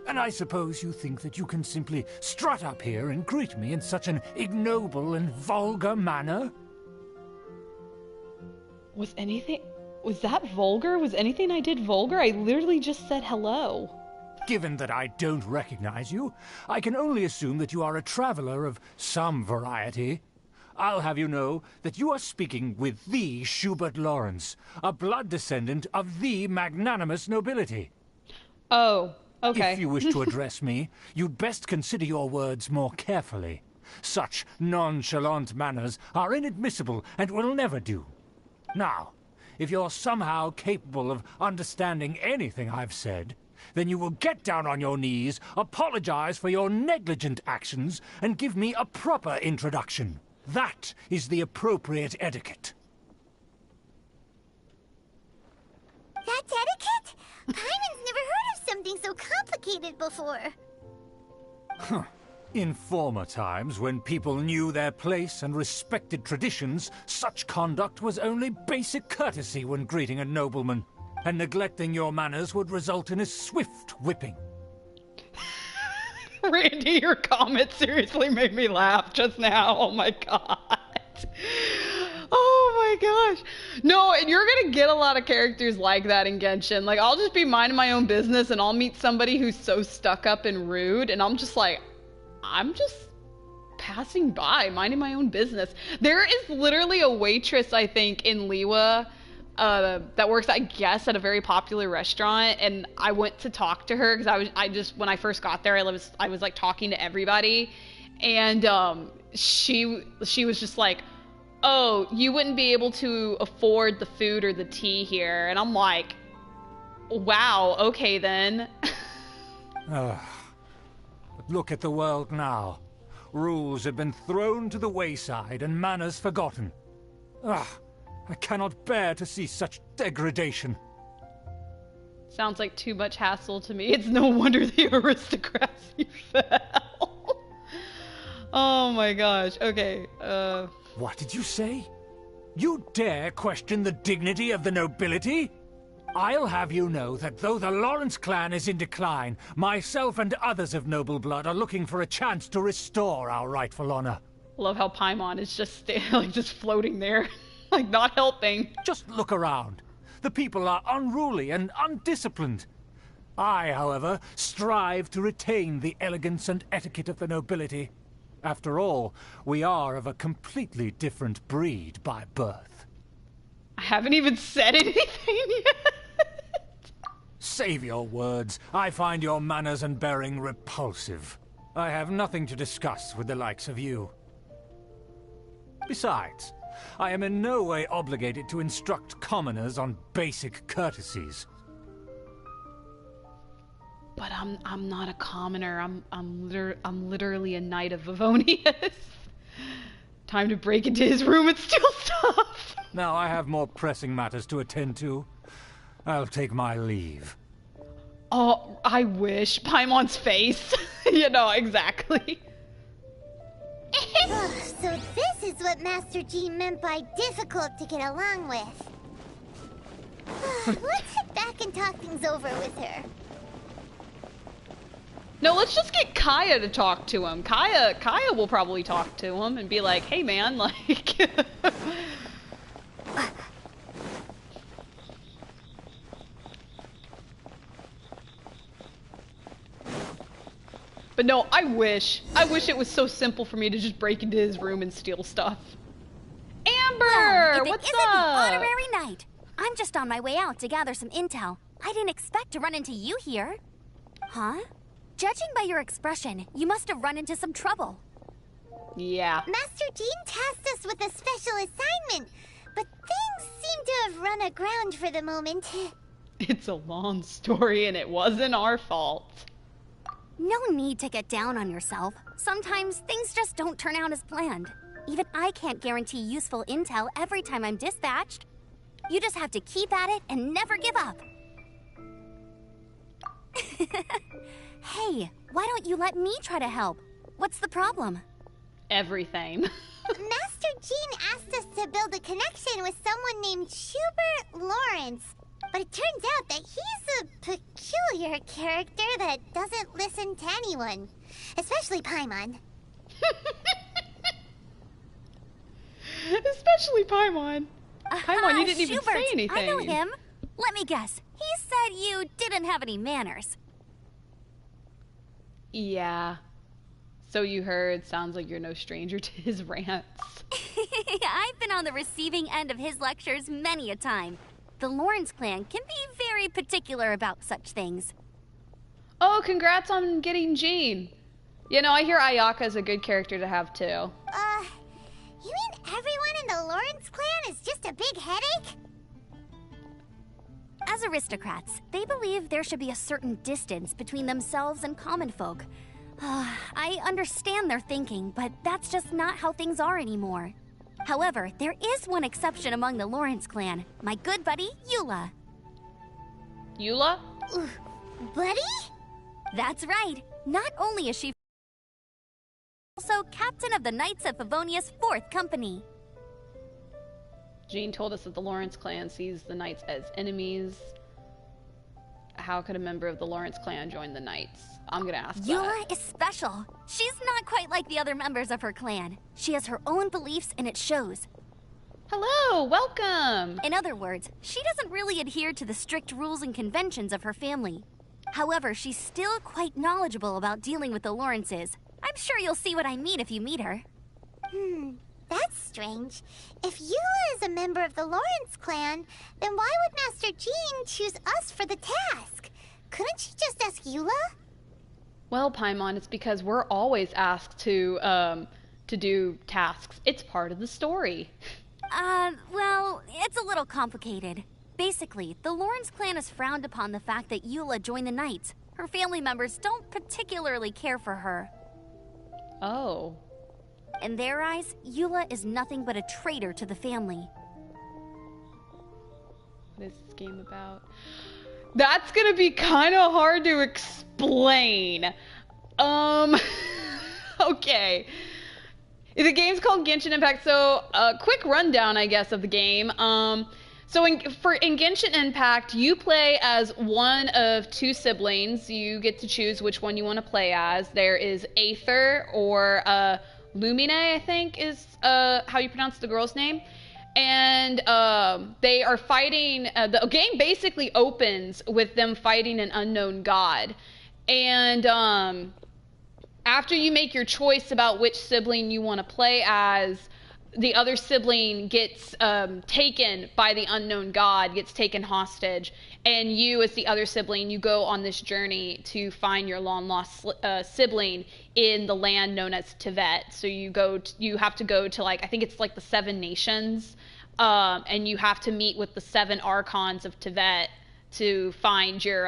And I suppose you think that you can simply strut up here and greet me in such an ignoble and vulgar manner? Was that vulgar? Was anything I did vulgar? I literally just said hello. Given that I don't recognize you, I can only assume that you are a traveler of some variety. I'll have you know that you are speaking with the Schubert Lawrence, a blood descendant of the magnanimous nobility. Oh, okay. If you wish to address me, you'd best consider your words more carefully. Such nonchalant manners are inadmissible and will never do. Now, if you're somehow capable of understanding anything I've said, then you will get down on your knees, apologize for your negligent actions, and give me a proper introduction. That is the appropriate etiquette. That's etiquette? Paimon's never heard of something so complicated before. Huh. In former times, when people knew their place and respected traditions, such conduct was only basic courtesy when greeting a nobleman, and neglecting your manners would result in a swift whipping. Randy, your comment seriously made me laugh just now. Oh my god. Oh my gosh. No, and you're gonna get a lot of characters like that in Genshin. Like, I'll just be minding my own business and I'll meet somebody who's so stuck up and rude, and I'm just like, I'm just passing by, minding my own business. There is literally a waitress, I think, in Liwa that works, I guess, at a very popular restaurant, and I went to talk to her because I just, when I first got there, I was like talking to everybody, and she was just like, oh, you wouldn't be able to afford the food or the tea here. And I'm like, wow, okay then. But look at the world now. Rules have been thrown to the wayside and manners forgotten. I cannot bear to see such degradation. Sounds like too much hassle to me. It's no wonder the aristocracy fell. Oh my gosh, okay, What did you say? You dare question the dignity of the nobility? I'll have you know that though the Lawrence clan is in decline, myself and others of noble blood are looking for a chance to restore our rightful honor. Love how Paimon is just just floating there, like not helping. Just look around. The people are unruly and undisciplined. I, however, strive to retain the elegance and etiquette of the nobility. After all, we are of a completely different breed by birth. I haven't even said anything yet. Save your words. I find your manners and bearing repulsive. I have nothing to discuss with the likes of you. Besides, I am in no way obligated to instruct commoners on basic courtesies. But I'm not a commoner. I'm literally a knight of Favonius. Time to break into his room and steal stuff. Now I have more pressing matters to attend to. I'll take my leave. Oh, I wish. Paimon's face. You know, exactly. So this is what Master Jean meant by difficult to get along with. Let's head back and talk things over with her. No, let's just get Kaya to talk to him. Kaya will probably talk to him and be like, hey man, like... But no, I wish it was so simple for me to just break into his room and steal stuff. Amber, what's up? The honorary knight. I'm just on my way out to gather some intel. I didn't expect to run into you here. Huh? Judging by your expression, you must have run into some trouble. Yeah. Master Jean tasked us with a special assignment, but things seem to have run aground for the moment. It's a long story and it wasn't our fault. No need to get down on yourself. Sometimes things just don't turn out as planned. Even I can't guarantee useful intel every time I'm dispatched. You just have to keep at it and never give up. Hey, why don't you let me try to help? What's the problem? Everything. Master Jean asked us to build a connection with someone named Schubert Lawrence. But it turns out that he's a peculiar character that doesn't listen to anyone. Especially Paimon. Especially Paimon. Paimon, you didn't even Schubert, say anything. I know him. Let me guess. He said you didn't have any manners. Yeah. So you heard. Sounds like you're no stranger to his rants. I've been on the receiving end of his lectures many a time. The Lawrence clan can be very particular about such things. Oh, congrats on getting Jean. You know, I hear Ayaka's a good character to have too. You mean everyone in the Lawrence clan is just a big headache? As aristocrats, they believe there should be a certain distance between themselves and common folk. I understand their thinking, but that's just not how things are anymore. However, there is one exception among the Lawrence clan, my good buddy, Eula. Eula? Buddy? That's right. Not only is she also captain of the Knights of Favonius 4th Company. Jean told us that the Lawrence clan sees the Knights as enemies. How could a member of the Lawrence clan join the Knights? I'm gonna ask Eula is special. She's not quite like the other members of her clan. She has her own beliefs and it shows. Hello, welcome! In other words, she doesn't really adhere to the strict rules and conventions of her family. However, she's still quite knowledgeable about dealing with the Lawrences. I'm sure you'll see what I mean if you meet her. That's strange. If Eula is a member of the Lawrence clan, then why would Master Jean choose us for the task? Couldn't she just ask Eula? Well, Paimon, it's because we're always asked to do tasks. It's part of the story. Well, it's a little complicated. Basically, the Lawrence clan has frowned upon the fact that Eula joined the Knights. Her family members don't particularly care for her. Oh. In their eyes, Eula is nothing but a traitor to the family. What is this game about? That's gonna be kind of hard to explain. Okay. The game's called Genshin Impact, so a quick rundown, I guess, of the game. So in Genshin Impact, you play as one of two siblings. You get to choose which one you want to play as. There is Aether or Lumine, I think is how you pronounce the girl's name. And they are fighting. The game basically opens with them fighting an unknown god. And after you make your choice about which sibling you want to play as, the other sibling gets taken by the unknown god, gets taken hostage, and you, as the other sibling, you go on this journey to find your long-lost sibling in the land known as Tibet. So you have to go to, like, I think it's like the 7 nations, and you have to meet with the 7 archons of Tibet to find your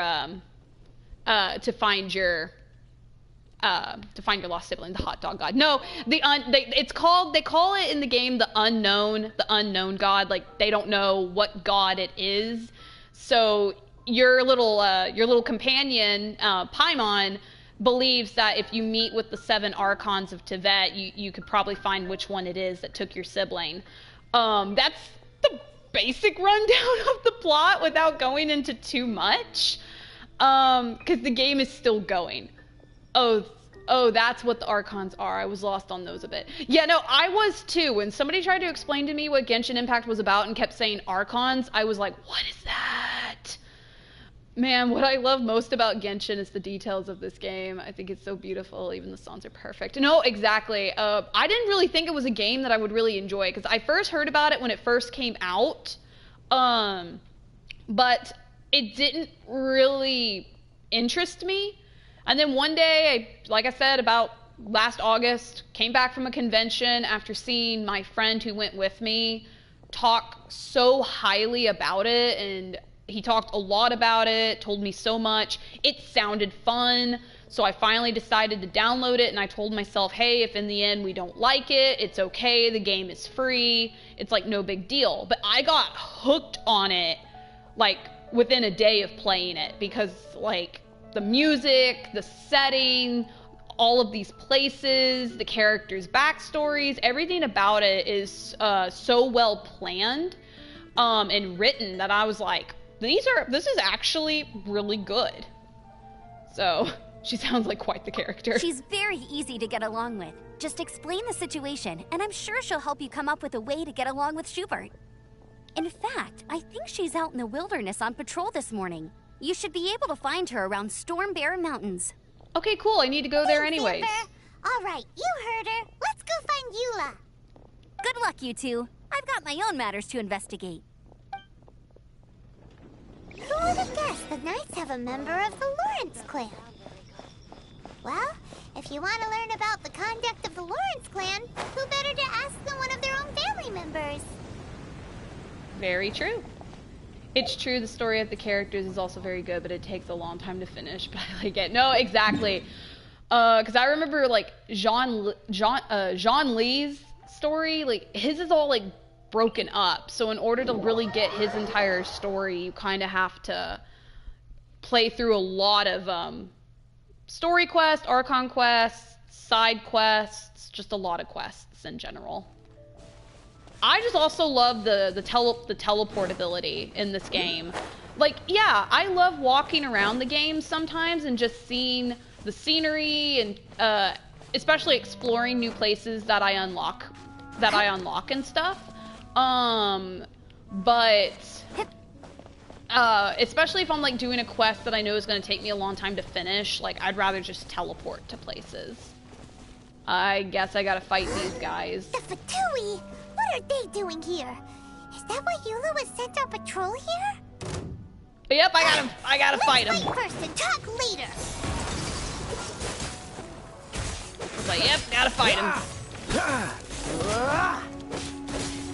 lost sibling, the hot dog god. No, they call it in the game the unknown god. Like, they don't know what god it is. So your little companion, Paimon, believes that if you meet with the 7 archons of Tibet, you could probably find which one it is that took your sibling. That's the basic rundown of the plot without going into too much, because the game is still going. Oh, that's what the Archons are. I was lost on those a bit. Yeah, no, I was too. When somebody tried to explain to me what Genshin Impact was about and kept saying Archons, I was like, what is that? Man, what I love most about Genshin is the details of this game. I think it's so beautiful. Even the songs are perfect. No, exactly. I didn't really think it was a game that I would really enjoy, because I first heard about it when it first came out. But it didn't really interest me. And then one day, like I said, about last August, came back from a convention after seeing my friend who went with me talk so highly about it, and he talked a lot about it, told me so much. It sounded fun, so I finally decided to download it, and I told myself, hey, if in the end we don't like it, it's okay, the game is free, it's like no big deal. But I got hooked on it, like, within a day of playing it, because, like, the music, the setting, all of these places, the characters' backstories, everything about it is so well planned and written that I was like, this is actually really good. So she sounds like quite the character. She's very easy to get along with. Just explain the situation, and I'm sure she'll help you come up with a way to get along with Schubert. In fact, I think she's out in the wilderness on patrol this morning. You should be able to find her around Storm Bear Mountains. Okay, cool. I need to go there anyways. All right, you heard her. Let's go find Eula. Good luck, you two. I've got my own matters to investigate. Who would have guessed the Knights have a member of the Lawrence clan? Well, if you want to learn about the conduct of the Lawrence clan, who better to ask than one of their own family members? Very true. It's true, the story of the characters is also very good, but it takes a long time to finish, but I like it. No, exactly. Because I remember, like, Jean Lee's story, like, his is all, like, broken up. So in order to really get his entire story, you kind of have to play through a lot of story quests, Archon quests, side quests, just a lot of quests in general. I just also love the teleportability in this game. Like, yeah, I love walking around the game sometimes and just seeing the scenery and especially exploring new places that I unlock and stuff. But especially if I'm like doing a quest that I know is going to take me a long time to finish, like I'd rather just teleport to places. I guess I gotta fight these guys. The Fatui! What are they doing here? Is that why Eula was sent on patrol here? Yep, I gotta fight him. Fight first and talk later. It's like, yep, gotta fight him.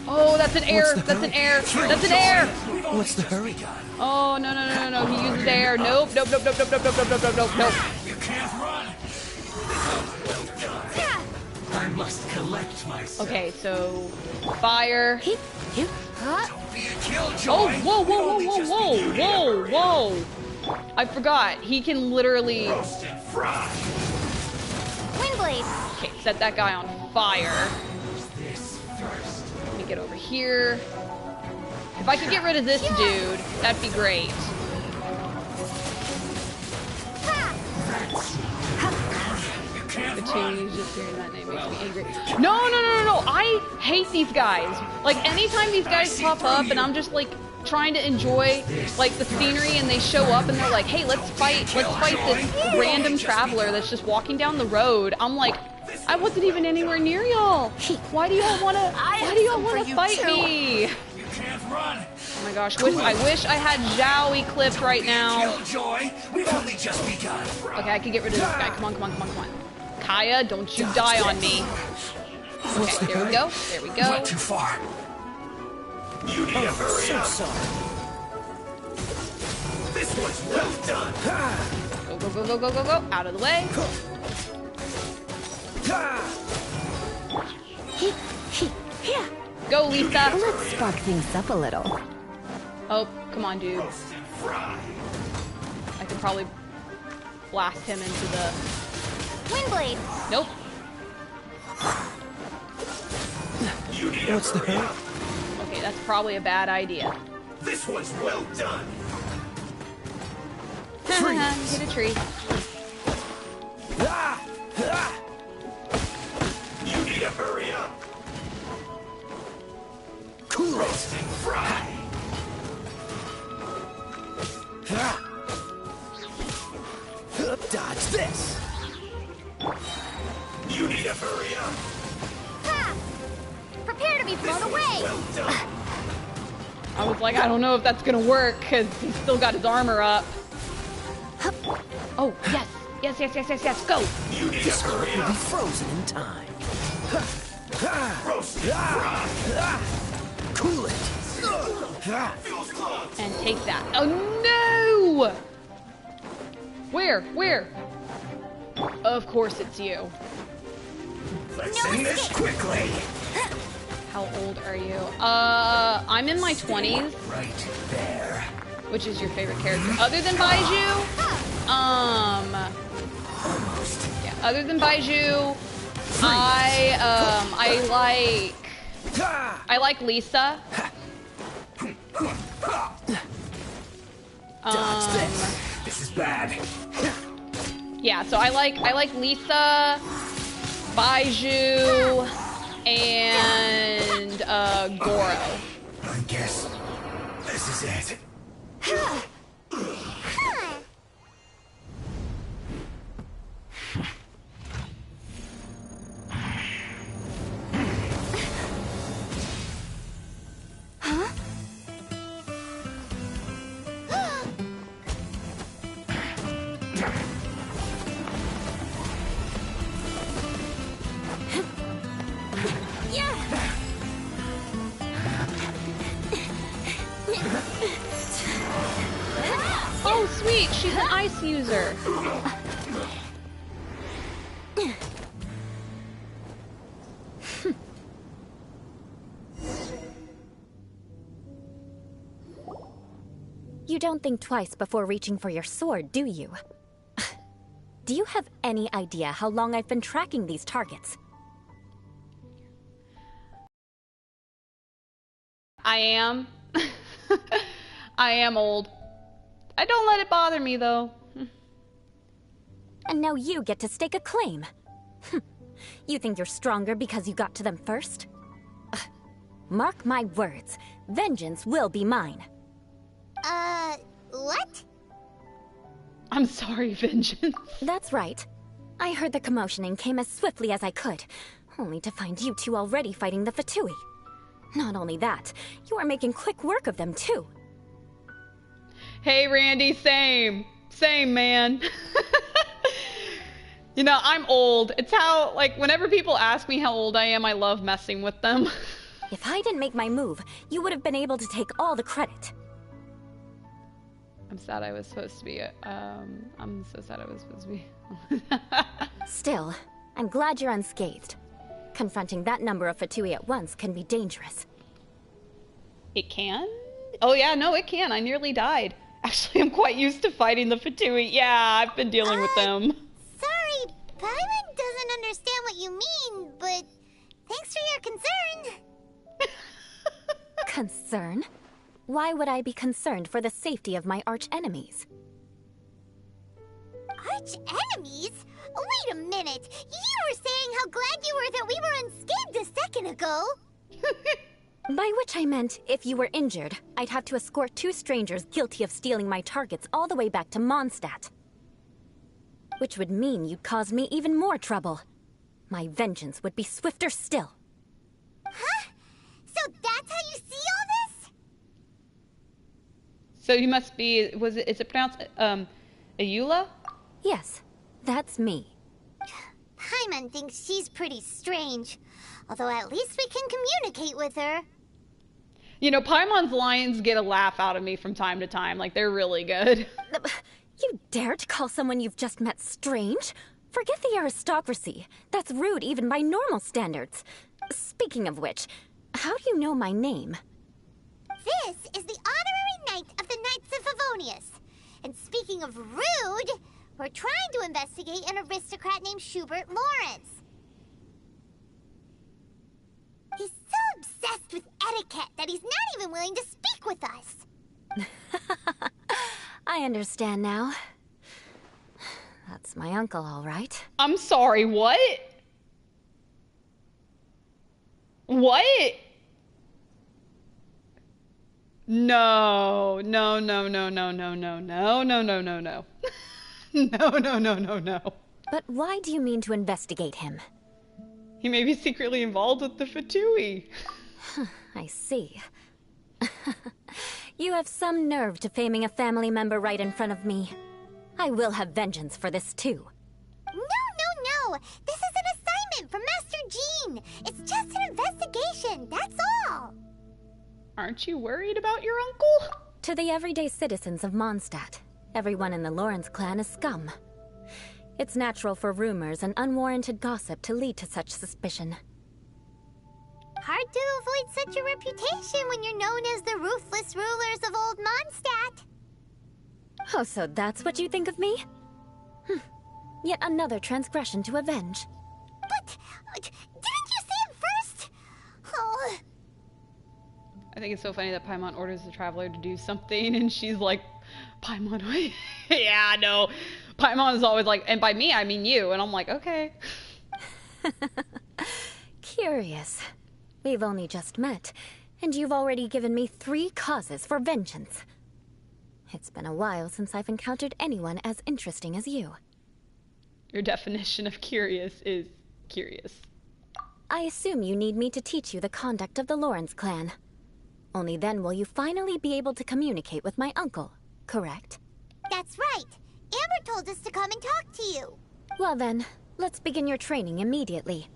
Oh, that's an air. That's an air. That's an air. What's the hurry? Oh, no, no, no, no, no. He uses air. Nope, nope, nope, nope, nope, nope, nope, nope, nope, nope, nope. You can't run. I must collect myself. Okay, so fire. Don't be a killjoy. Oh, whoa, whoa, whoa, whoa, whoa, whoa, whoa. I forgot. He can literally... Roasted fry. Windblade! Okay, set that guy on fire. This first. Let me get over here. If I could get rid of this dude, that'd be great. Fatui, just hearing that name makes me angry. No, no, no, no, no. I hate these guys. Like, anytime these guys pop up and I'm just, like, trying to enjoy, like, the scenery and they show up and they're like, hey, let's fight this random traveler that's just walking down the road. I'm like, I wasn't even anywhere near y'all. Why do y'all wanna fight me? You can't run. Oh my gosh, I wish I had Zhao equipped right now. Killjoy, we've only just begun. Okay, I can get rid of this guy. Come on, come on, come on, come on. Kaya, don't you die on me. Okay, there we go. There we go. Went too far. You need to hurry up. Sorry. This one's well done. Go, go, go, go, go, go, go. Out of the way. Go, Lisa. Let's spark things up a little. Oh, come on, dude. Roasted fry. I could probably blast him into the... Windblade! Nope. You need to hurry up. Okay, that's probably a bad idea. This one's well done. Hit a tree. You need to hurry up. Roasted fry. Dodge this. You need to hurry up. Ha! Prepare to be blown away! Well done. I was like, I don't know if that's gonna work, because he's still got his armor up. Oh, yes. Yes, yes, yes, yes, yes. Go. You need to hurry Will be up. frozen in time. Roasted fry. Cool it. Feels close. And take that. Oh, no! Where? Where? Of course it's you. Let's end this quickly. How old are you? I'm in my 20s. Right there. Which is your favorite character? Other than Baiju? Yeah, other than Baiju, I like Lisa. Dodge this. This is bad. Yeah, so I like Lisa, Baiju, and Goro. I guess this is it. Oh, sweet, she's an ice user. You don't think twice before reaching for your sword, do you? Do you have any idea how long I've been tracking these targets? I am. I am old. I don't let it bother me, though. And now you get to stake a claim. You think you're stronger because you got to them first? Mark my words, vengeance will be mine. What? I'm sorry, Vengeance. That's right. I heard the commotion and came as swiftly as I could, only to find you two already fighting the Fatui. Not only that, you are making quick work of them too. Hey, Randy, same. Same, man. You know, I'm old. It's how, like, whenever people ask me how old I am, I love messing with them. If I didn't make my move, you would have been able to take all the credit. I'm sad I was supposed to be, I'm so sad I was supposed to be. Still, I'm glad you're unscathed. Confronting that number of Fatui at once can be dangerous. It can? Oh yeah, no, it can. I nearly died. Actually, I'm quite used to fighting the Fatui. Yeah, I've been dealing with them. Sorry, Paimon doesn't understand what you mean, but thanks for your concern. Concern? Why would I be concerned for the safety of my arch-enemies? Arch-enemies? Wait a minute! You were saying how glad you were that we were unscathed a second ago! By which I meant, if you were injured, I'd have to escort two strangers guilty of stealing my targets all the way back to Mondstadt. Which would mean you'd cause me even more trouble. My vengeance would be swifter still. Huh? So that's how you see all this? So you must be, is it pronounced, Ayula? Yes, that's me. Paimon thinks she's pretty strange. Although at least we can communicate with her. You know, Paimon's lines get a laugh out of me from time to time. Like, they're really good. You dare to call someone you've just met strange? Forget the aristocracy. That's rude even by normal standards. Speaking of which, how do you know my name? This is the honorary knight of the Knights of Favonius. And speaking of rude, we're trying to investigate an aristocrat named Schubert Lawrence. He's so obsessed with etiquette that he's not even willing to speak with us. I understand now. That's my uncle, all right. I'm sorry, what? What? No, no, no, no, no, no, no, no, no, no, no, no. No, no, no, no, no. But why do you mean to investigate him? He may be secretly involved with the Fatui. I see. You have some nerve to faming a family member right in front of me. I will have vengeance for this too. No. This is an assignment from Master Jean. It's just an investigation, that's all. Aren't you worried about your uncle? To the everyday citizens of Mondstadt, everyone in the Lawrence clan is scum. It's natural for rumors and unwarranted gossip to lead to such suspicion. Hard to avoid such a reputation when you're known as the ruthless rulers of Old Mondstadt. Oh, so that's what you think of me? Yet another transgression to avenge. But, didn't you say it first? Oh. I think it's so funny that Paimon orders the traveler to do something and she's like, Paimon, yeah, no. Paimon is always like, and by me, I mean you. And I'm like, okay. Curious. We've only just met, and you've already given me 3 causes for vengeance. It's been a while since I've encountered anyone as interesting as you. Your definition of curious is curious. I assume you need me to teach you the conduct of the Lawrence clan. Only then will you finally be able to communicate with my uncle, correct? That's right. Amber told us to come and talk to you. Well then, let's begin your training immediately.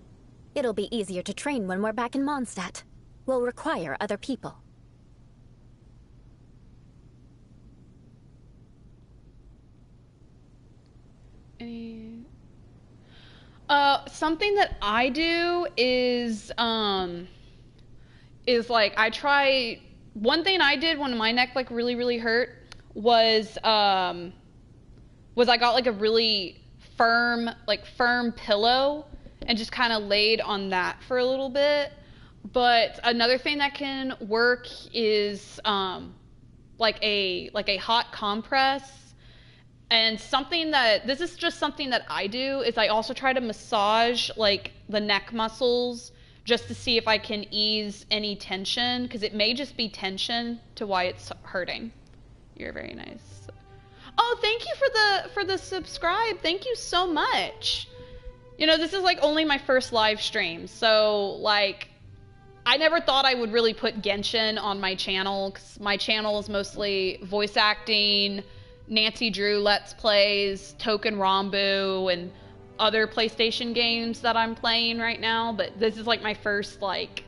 It'll be easier to train when we're back in Mondstadt. We'll require other people. Something that I do is like I try. One thing I did when my neck like really hurt was I got like a really firm pillow and just kind of laid on that for a little bit. But another thing that can work is like a hot compress. And this is just something that I do is I also try to massage like the neck muscles just to see if I can ease any tension, because it may just be tension to why it's hurting. You're very nice. Oh, thank you for the subscribe. Thank you so much. You know, this is like only my first live stream, so like I never thought I would really put Genshin on my channel, because my channel is mostly voice acting, Nancy Drew Let's Plays, Token Rambu, and other PlayStation games that I'm playing right now, but this is like my first like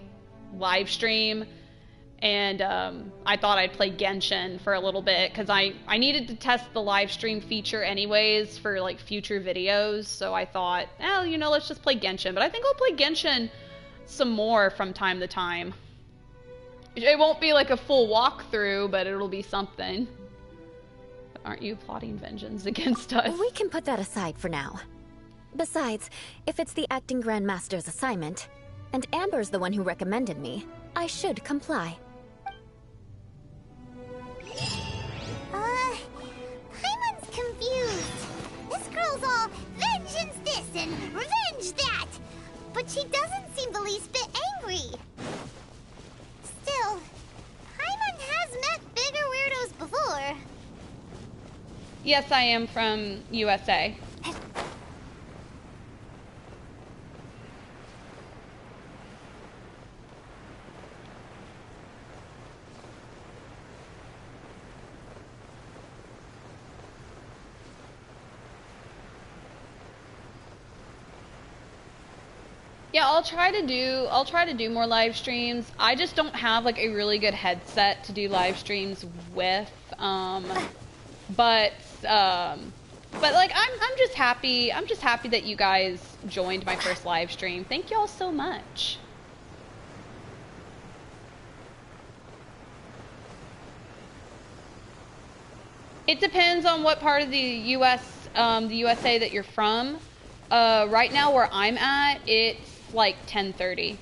live stream, and I thought I'd play Genshin for a little bit because I needed to test the live stream feature anyways for like future videos, so I thought, oh, you know, let's just play Genshin. But I think I'll play Genshin some more from time to time. It won't be like a full walkthrough, but it'll be something. But aren't you plotting vengeance against us? We can put that aside for now. Besides, if it's the acting Grandmaster's assignment, and Amber's the one who recommended me, I should comply. Paimon's confused. This girl's all vengeance this and revenge that, but she doesn't seem the least bit angry. Still, Paimon has met bigger weirdos before. Yes, I am from USA. Yeah, I'll try to do more live streams. I just don't have like a really good headset to do live streams with. But like I'm just happy that you guys joined my first live stream. Thank y'all so much. It depends on what part of the USA that you're from. Right now where I'm at, it's like 10:30.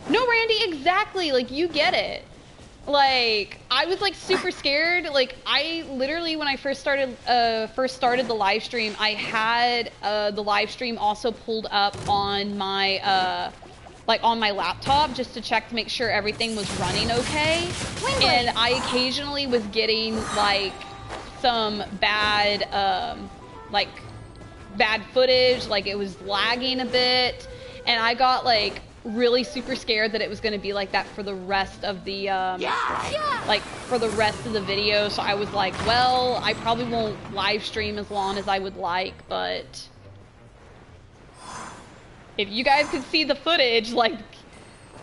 No, Randy, exactly. Like, you get it. Like, I was like super scared. Like, I literally, when I first started the live stream, I had the live stream also pulled up on my like on my laptop just to check to make sure everything was running okay. And I occasionally was getting like some bad bad footage, like it was lagging a bit, and I got like really super scared that it was going to be like that for the rest of the like for the rest of the video. So I was like, well, I probably won't live stream as long as I would like, but if you guys could see the footage, like,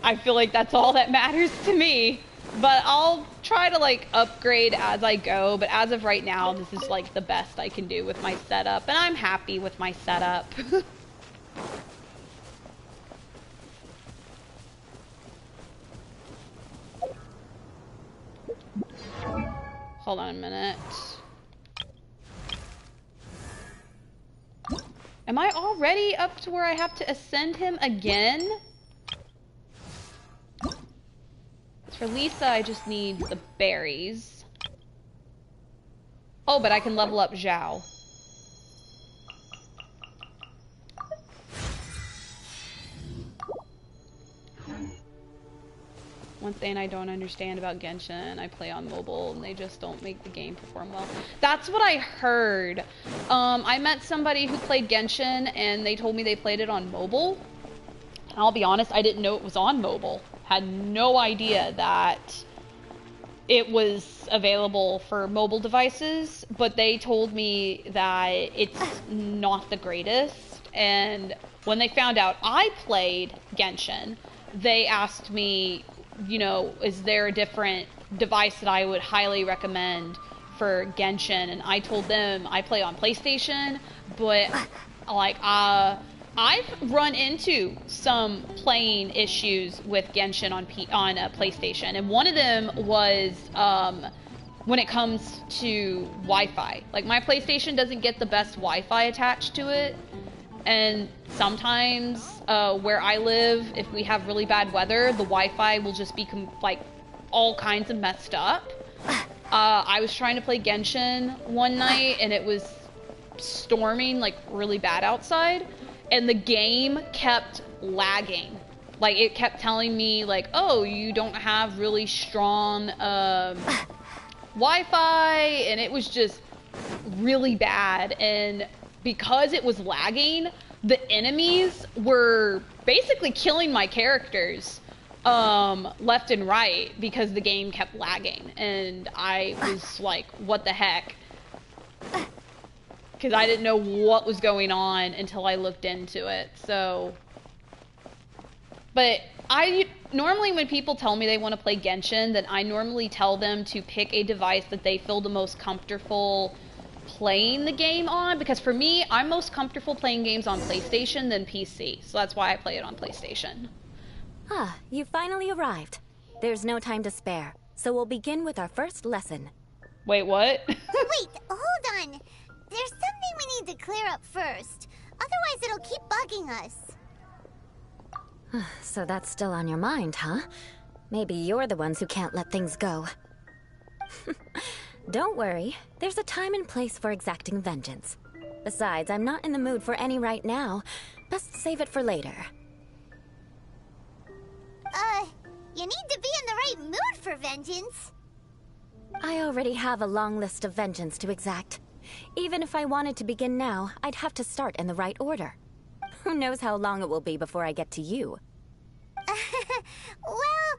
I feel like that's all that matters to me. But I'll try to like upgrade as I go, but as of right now, this is like the best I can do with my setup, and I'm happy with my setup. Hold on a minute. Am I already up to where I have to ascend him again? For Lisa, I just need the berries. Oh, but I can level up Zhao. One thing I don't understand about Genshin, I play on mobile and they just don't make the game perform well. That's what I heard. I met somebody who played Genshin and they told me they played it on mobile. And I'll be honest, I didn't know it was on mobile. Had no idea that it was available for mobile devices, but they told me that it's not the greatest. And when they found out I played Genshin, they asked me, you know, is there a different device that I would highly recommend for Genshin? And I told them I play on PlayStation, but like I've run into some playing issues with Genshin on PlayStation, and one of them was when it comes to Wi-Fi. Like, my PlayStation doesn't get the best Wi-Fi attached to it, and sometimes where I live, if we have really bad weather, the Wi-Fi will just be like all kinds of messed up. I was trying to play Genshin one night, and it was storming like really bad outside. and the game kept lagging. Like, it kept telling me, like, oh, you don't have really strong Wi-Fi, and it was just really bad. And because it was lagging, the enemies were basically killing my characters left and right because the game kept lagging. And I was like, what the heck? Because I didn't know what was going on until I looked into it. So, but normally when people tell me they want to play Genshin, then I normally tell them to pick a device that they feel the most comfortable playing the game on, because for me, I'm most comfortable playing games on PlayStation than PC, so that's why I play it on PlayStation. Ah, you finally arrived. There's no time to spare, so we'll begin with our first lesson. Wait, what? Wait, hold on. There's something we need to clear up first. Otherwise, it'll keep bugging us. So that's still on your mind, huh? Maybe you're the ones who can't let things go. Don't worry, there's a time and place for exacting vengeance. Besides, I'm not in the mood for any right now. Best save it for later. You need to be in the right mood for vengeance. I already have a long list of vengeance to exact. Even if I wanted to begin now, I'd have to start in the right order. Who knows how long it will be before I get to you? Well,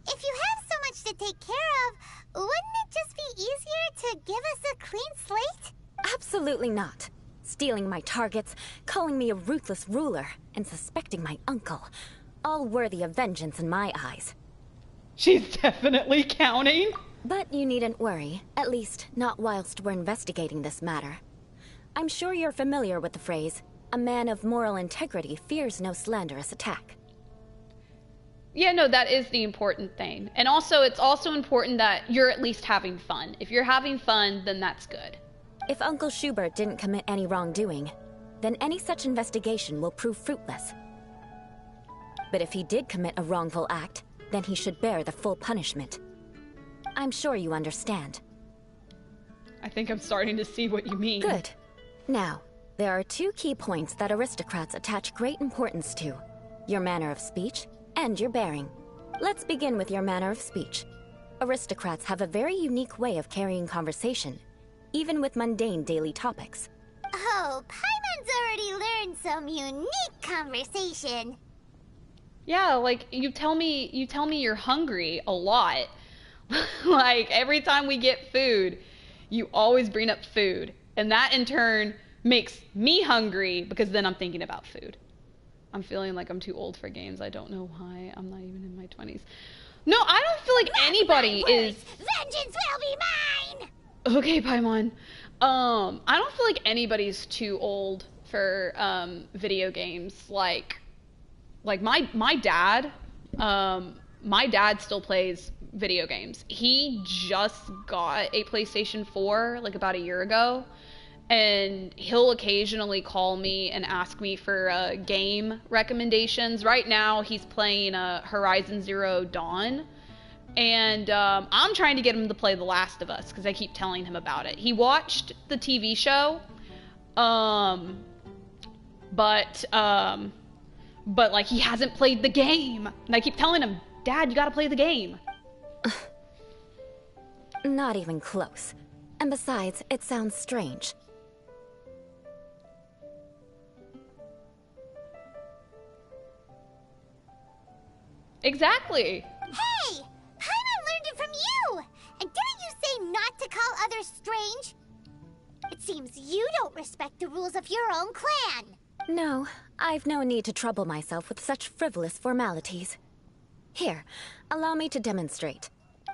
if you have so much to take care of, wouldn't it just be easier to give us a clean slate? Absolutely not. Stealing my targets, calling me a ruthless ruler, and suspecting my uncle. All worthy of vengeance in my eyes. She's definitely counting. But you needn't worry, at least not whilst we're investigating this matter. I'm sure you're familiar with the phrase, a man of moral integrity fears no slanderous attack. Yeah, no, that is the important thing. And also, it's also important that you're at least having fun. If you're having fun, then that's good. If Uncle Schubert didn't commit any wrongdoing, then any such investigation will prove fruitless. But if he did commit a wrongful act, then he should bear the full punishment. I'm sure you understand. I think I'm starting to see what you mean. Good. Now, there are two key points that aristocrats attach great importance to. Your manner of speech and your bearing. Let's begin with your manner of speech. Aristocrats have a very unique way of carrying conversation, even with mundane daily topics. Oh, Paimon's already learned some unique conversation. Yeah, like, you tell me you're hungry a lot. Like, every time we get food, you always bring up food. And that, in turn, makes me hungry, because then I'm thinking about food. I'm feeling like I'm too old for games. I don't know why. I'm not even in my 20s. No, I don't feel like anybody is... Vengeance will be mine! Okay, Paimon. I don't feel like anybody's too old for video games. Like my dad still plays video games. He just got a PlayStation 4 like about a year ago, and he'll occasionally call me and ask me for game recommendations. Right now he's playing Horizon Zero Dawn, and I'm trying to get him to play The Last of Us because I keep telling him about it. He watched the TV show, but like, he hasn't played the game, and I keep telling him, Dad, you gotta play the game. Not even close. And besides, it sounds strange. Exactly. Hey! Paimon learned it from you! And didn't you say not to call others strange? It seems you don't respect the rules of your own clan. No, I've no need to trouble myself with such frivolous formalities. Here, allow me to demonstrate.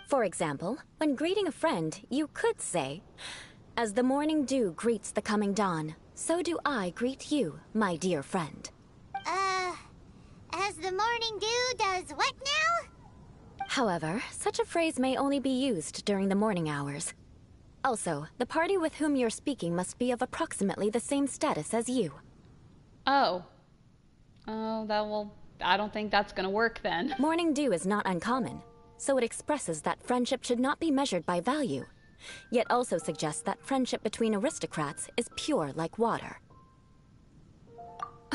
For example, when greeting a friend, you could say, "As the morning dew greets the coming dawn, so do I greet you, my dear friend." As the morning dew does what now? However, such a phrase may only be used during the morning hours. Also, the party with whom you're speaking must be of approximately the same status as you. Oh, I don't think that's gonna work then. Morning dew is not uncommon, so it expresses that friendship should not be measured by value, yet also suggests that friendship between aristocrats is pure like water.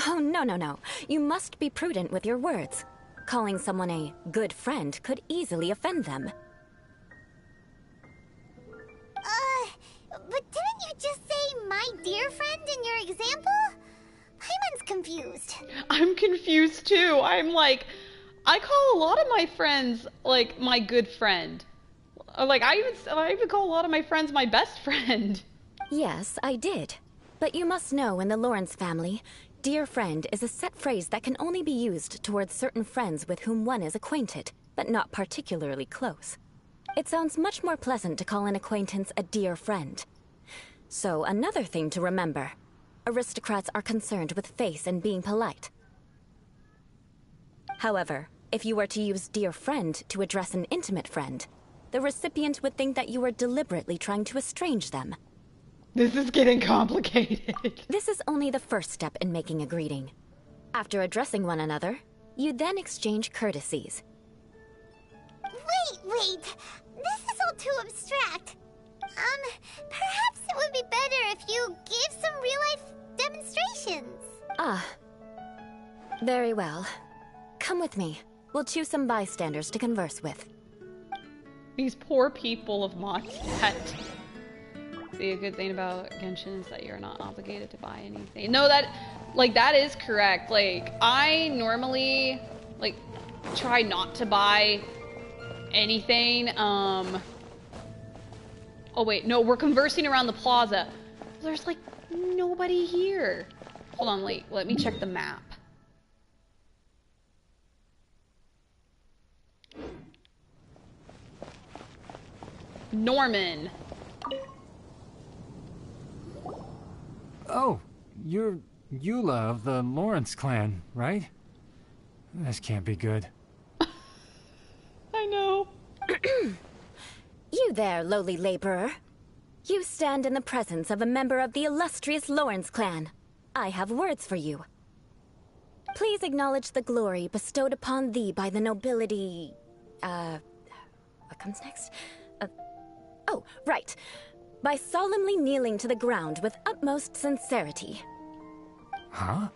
Oh, no, no, no. You must be prudent with your words. Calling someone a good friend could easily offend them. But didn't you just say my dear friend in your example? Paimon's confused. I'm confused too. I'm like, I call a lot of my friends like my good friend. Like I even call a lot of my friends my best friend. Yes, I did. But you must know in the Lawrence family, dear friend is a set phrase that can only be used towards certain friends with whom one is acquainted, but not particularly close. It sounds much more pleasant to call an acquaintance a dear friend. So, another thing to remember. Aristocrats are concerned with face and being polite. However, if you were to use dear friend to address an intimate friend, the recipient would think that you were deliberately trying to estrange them. This is getting complicated. This is only the first step in making a greeting. After addressing one another, you then exchange courtesies. Wait. This is all too abstract. Perhaps it would be better if you gave some real-life demonstrations. Ah. Very well. Come with me. We'll choose some bystanders to converse with. These poor people of Mondstadt. See, a good thing about Genshin is that you're not obligated to buy anything. No, that is correct. Like, I normally, like, try not to buy anything. Oh wait, no, we're conversing around the plaza. There's like nobody here. Hold on, wait, let me check the map. Norman. Oh, you're Eula of the Lawrence clan, right? This can't be good. I know. You there, lowly laborer. You stand in the presence of a member of the illustrious Lawrence clan. I have words for you. Please acknowledge the glory bestowed upon thee by the nobility... what comes next? Oh, right. By solemnly kneeling to the ground with utmost sincerity. Huh?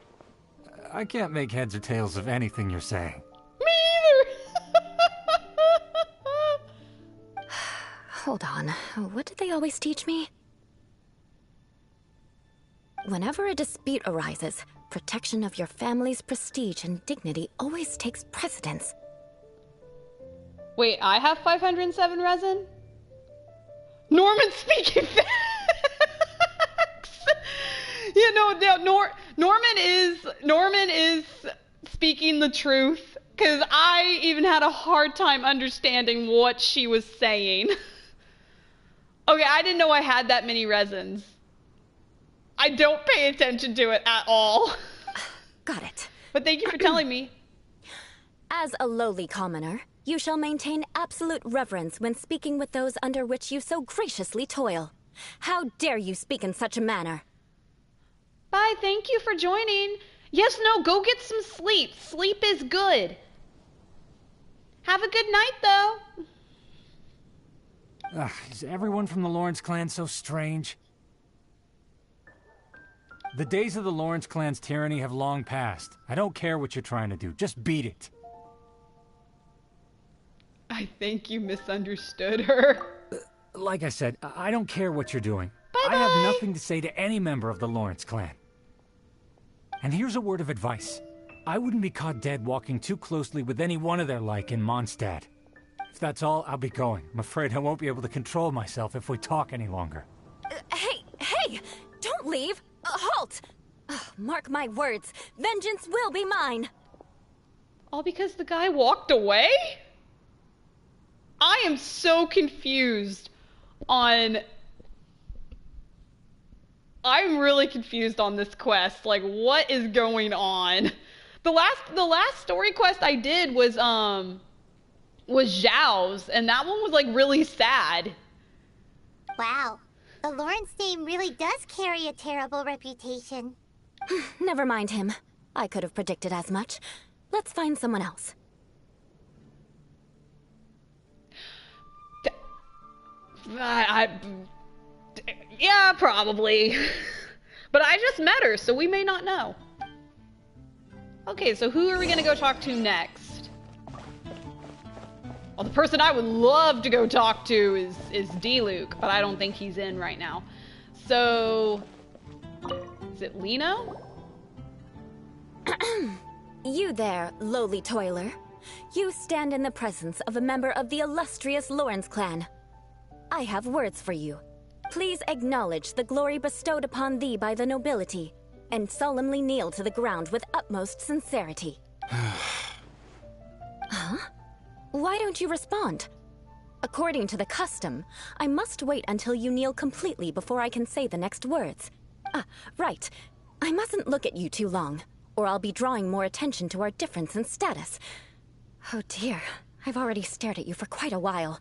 I can't make heads or tails of anything you're saying. Me either! Hold on. What did they always teach me? Whenever a dispute arises, protection of your family's prestige and dignity always takes precedence. Wait, I have 507 resin? Norman's speaking facts! Yeah, no, Norman is speaking the truth. Because I even had a hard time understanding what she was saying. Okay, I didn't know I had that many resins. I don't pay attention to it at all. Got it. But thank you for telling me. As a lowly commoner, you shall maintain absolute reverence when speaking with those under which you so graciously toil. How dare you speak in such a manner? Bye, thank you for joining. Yes, no, go get some sleep. Sleep is good. Have a good night, though. Ugh, is everyone from the Lawrence clan so strange? The days of the Lawrence clan's tyranny have long passed. I don't care what you're trying to do. Just beat it. I think you misunderstood her. Like I said, I don't care what you're doing. Bye-bye. I have nothing to say to any member of the Lawrence clan. And here's a word of advice. I wouldn't be caught dead walking too closely with any one of their like in Mondstadt. If that's all, I'll be going. I'm afraid I won't be able to control myself if we talk any longer. Hey! Don't leave! Halt! Mark my words, vengeance will be mine! All because the guy walked away? I am so confused on... I'm really confused on this quest. Like, what is going on? The last story quest I did was Zhao's, and that one was like really sad. Wow. The Lawrence name really does carry a terrible reputation. Never mind him. I could have predicted as much. Let's find someone else. Yeah, probably. But I just met her, so we may not know. Okay, so who are we gonna go talk to next? Well, the person I would love to go talk to is D-Luke, but I don't think he's in right now. So, is it Lino? You there, lowly toiler. You stand in the presence of a member of the illustrious Lawrence clan. I have words for you. Please acknowledge the glory bestowed upon thee by the nobility, and solemnly kneel to the ground with utmost sincerity. Huh? Why don't you respond? According to the custom, I must wait until you kneel completely before I can say the next words. Right. I mustn't look at you too long, or I'll be drawing more attention to our difference in status. Oh dear, I've already stared at you for quite a while.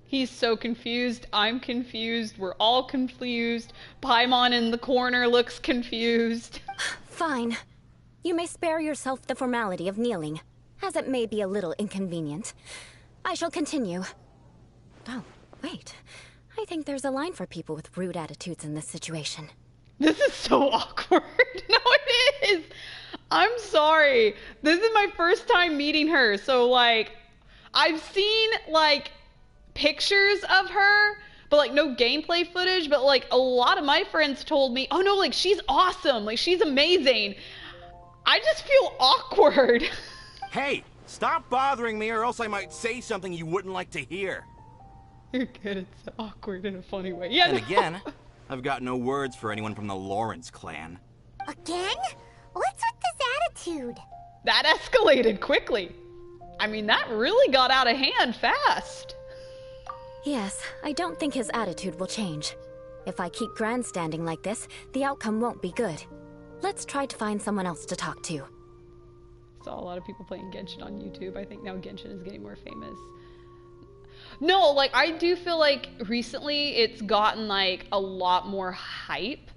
He's so confused. I'm confused. We're all confused. Paimon in the corner looks confused. Fine. You may spare yourself the formality of kneeling, as it may be a little inconvenient. I shall continue. Oh, wait. I think there's a line for people with rude attitudes in this situation. This is so awkward. No, it is. I'm sorry. This is my first time meeting her. So, like, I've seen, like, pictures of her, but, like, no gameplay footage. But, like, a lot of my friends told me, oh, no, like, she's awesome. Like, she's amazing. I just feel awkward. Hey, stop bothering me or else I might say something you wouldn't like to hear. You're good. It's awkward in a funny way. Yeah. And again, I've got no words for anyone from the Lawrence clan. Again? What's with this attitude? That escalated quickly. I mean, that really got out of hand fast. Yes, I don't think his attitude will change. If I keep grandstanding like this, the outcome won't be good. Let's try to find someone else to talk to. Saw a lot of people playing Genshin on YouTube. I think now Genshin is getting more famous. No, like, I do feel like recently it's gotten, like, a lot more hype.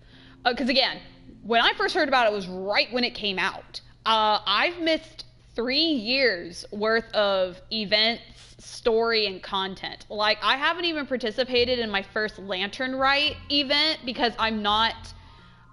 Because, again, when I first heard about it was right when it came out. I've missed 3 years worth of events, story, and content. Like, I haven't even participated in my first Lantern Rite event because I'm not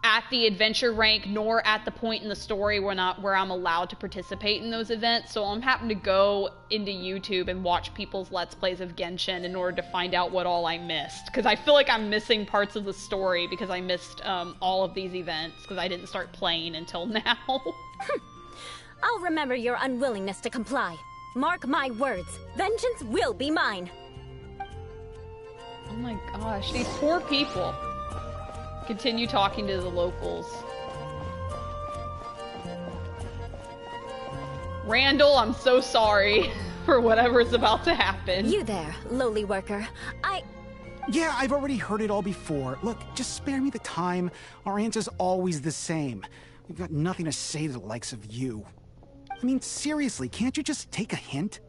at the adventure rank nor at the point in the story where I'm allowed to participate in those events. So I'm having to go into YouTube and watch people's Let's Plays of Genshin in order to find out what all I missed. Because I feel like I'm missing parts of the story because I missed all of these events because I didn't start playing until now. I'll remember your unwillingness to comply. Mark my words, vengeance will be mine. Oh my gosh, these poor people. Continue talking to the locals. Randall, I'm so sorry for whatever is about to happen. You there, lowly worker. Yeah, I've already heard it all before. Look, just spare me the time. Our answer's always the same. We've got nothing to say to the likes of you. I mean, seriously, can't you just take a hint?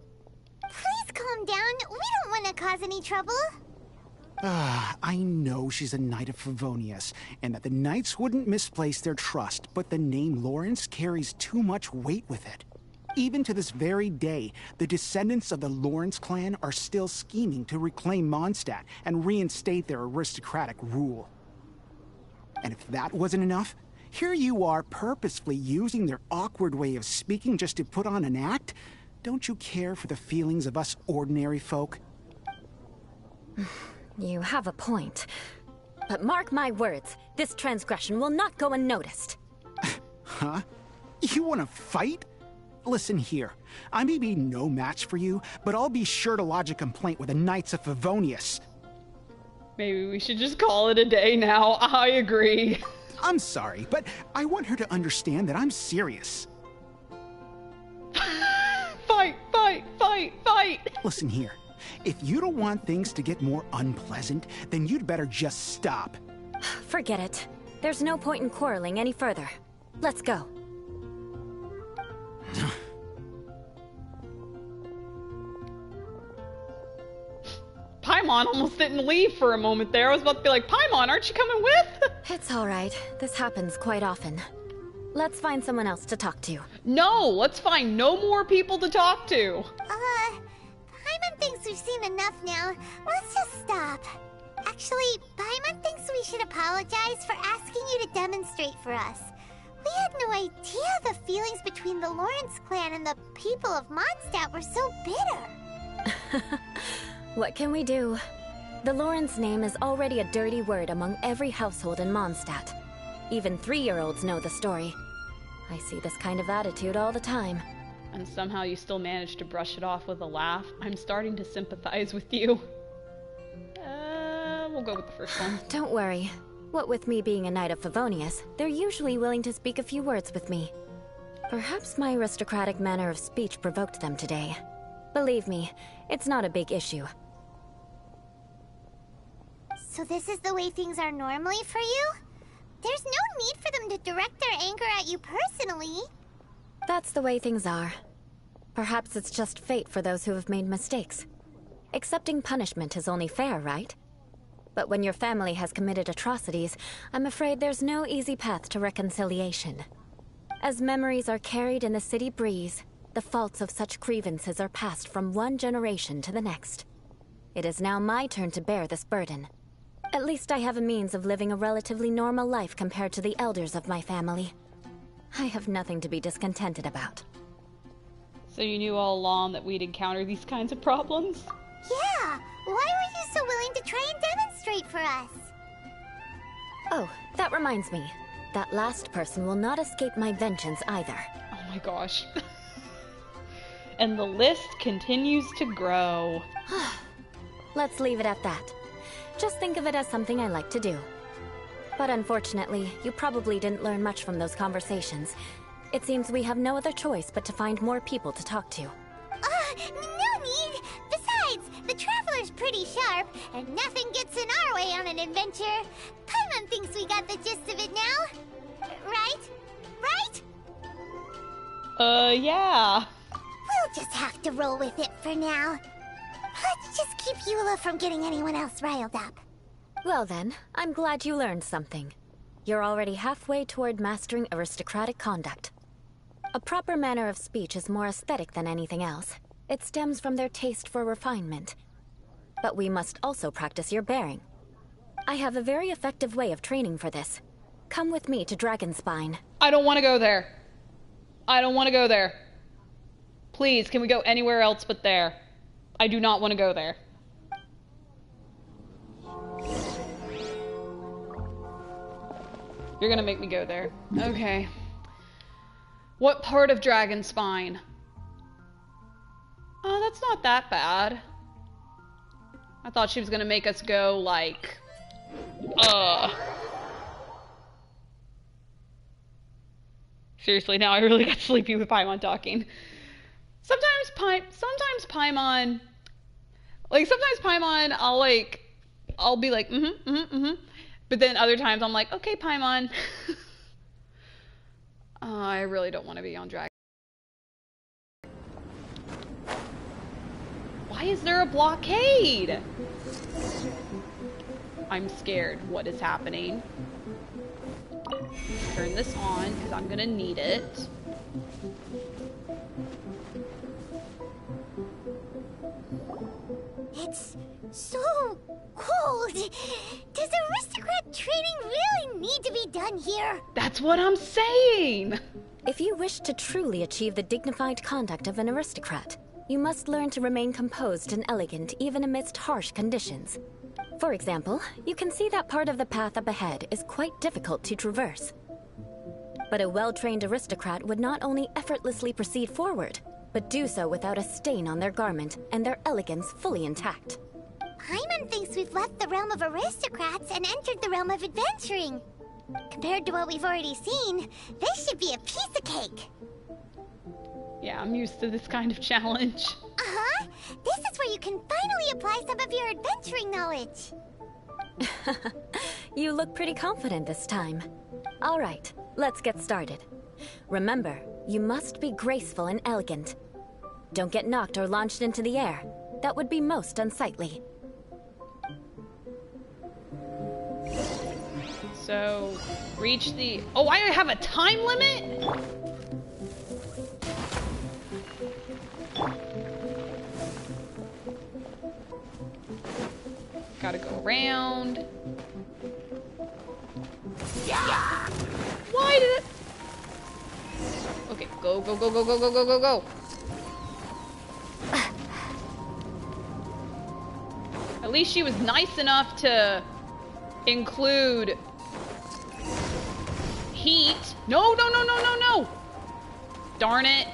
Please calm down. We don't want to cause any trouble. I know she's a Knight of Favonius, and that the Knights wouldn't misplace their trust, but the name Lawrence carries too much weight with it. Even to this very day, the descendants of the Lawrence clan are still scheming to reclaim Mondstadt and reinstate their aristocratic rule. And if that wasn't enough, here you are purposefully using their awkward way of speaking just to put on an act? Don't you care for the feelings of us ordinary folk? You have a point. But mark my words, this transgression will not go unnoticed. Huh? You want to fight? Listen here, I may be no match for you, but I'll be sure to lodge a complaint with the Knights of Favonius. Maybe we should just call it a day now. I agree. I'm sorry, but I want her to understand that I'm serious. Fight, fight, fight, fight! Listen here. If you don't want things to get more unpleasant, then you'd better just stop. Forget it. There's no point in quarreling any further. Let's go. Paimon almost didn't leave for a moment there. I was about to be like, Paimon, aren't you coming with? It's all right. This happens quite often. Let's find someone else to talk to. No, let's find no more people to talk to. Paimon thinks we've seen enough now. Let's just stop. Actually, Paimon thinks we should apologize for asking you to demonstrate for us. We had no idea the feelings between the Lawrence clan and the people of Mondstadt were so bitter. What can we do? The Lawrence name is already a dirty word among every household in Mondstadt. Even 3-year-olds know the story. I see this kind of attitude all the time. And somehow you still manage to brush it off with a laugh. I'm starting to sympathize with you. We'll go with the first one. Don't worry. What with me being a Knight of Favonius, they're usually willing to speak a few words with me. Perhaps my aristocratic manner of speech provoked them today. Believe me, it's not a big issue. So this is the way things are normally for you? There's no need for them to direct their anger at you personally. That's the way things are. Perhaps it's just fate for those who have made mistakes. Accepting punishment is only fair, right? But when your family has committed atrocities, I'm afraid there's no easy path to reconciliation. As memories are carried in the city breeze, the faults of such grievances are passed from one generation to the next. It is now my turn to bear this burden. At least I have a means of living a relatively normal life compared to the elders of my family. I have nothing to be discontented about. So you knew all along that we'd encounter these kinds of problems? Yeah! Why were you so willing to try and demonstrate for us? Oh, that reminds me. That last person will not escape my vengeance either. Oh my gosh. And the list continues to grow. Let's leave it at that. Just think of it as something I like to do. But unfortunately, you probably didn't learn much from those conversations. It seems we have no other choice but to find more people to talk to. No need! Besides, the Traveler's pretty sharp, and nothing gets in our way on an adventure. Paimon thinks we got the gist of it now. Right? Right? Yeah. We'll just have to roll with it for now. Let's just keep Eula from getting anyone else riled up. Well then, I'm glad you learned something. You're already halfway toward mastering aristocratic conduct. A proper manner of speech is more aesthetic than anything else. It stems from their taste for refinement. But we must also practice your bearing. I have a very effective way of training for this. Come with me to Dragonspine. I don't want to go there. I don't want to go there. Please, can we go anywhere else but there? I do not want to go there. You're gonna make me go there. Okay. What part of Dragonspine? Oh, that's not that bad. I thought she was gonna make us go, like... Seriously, now I really got sleepy with Paimon talking. Sometimes Paimon... Like, sometimes Paimon, I'll be like, But then other times I'm like, okay, Paimon. I really don't want to be on Dragon. Why is there a blockade? I'm scared. What is happening? Turn this on, because I'm gonna need it. It's so cold. Does aristocrat training really need to be done here? That's what I'm saying! If you wish to truly achieve the dignified conduct of an aristocrat, you must learn to remain composed and elegant even amidst harsh conditions. For example, you can see that part of the path up ahead is quite difficult to traverse. But a well-trained aristocrat would not only effortlessly proceed forward, but do so without a stain on their garment and their elegance fully intact. Paimon thinks we've left the realm of aristocrats and entered the realm of adventuring. Compared to what we've already seen, this should be a piece of cake. Yeah, I'm used to this kind of challenge. Uh-huh. This is where you can finally apply some of your adventuring knowledge. You look pretty confident this time. All right, let's get started. Remember, you must be graceful and elegant. Don't get knocked or launched into the air. That would be most unsightly. So, reach the... Oh, I have a time limit? Gotta go around. Why did it? Okay, go, go, go, go, go, go, go, go, go. At least she was nice enough to include heat. No, no, no, no, no, no. Darn it.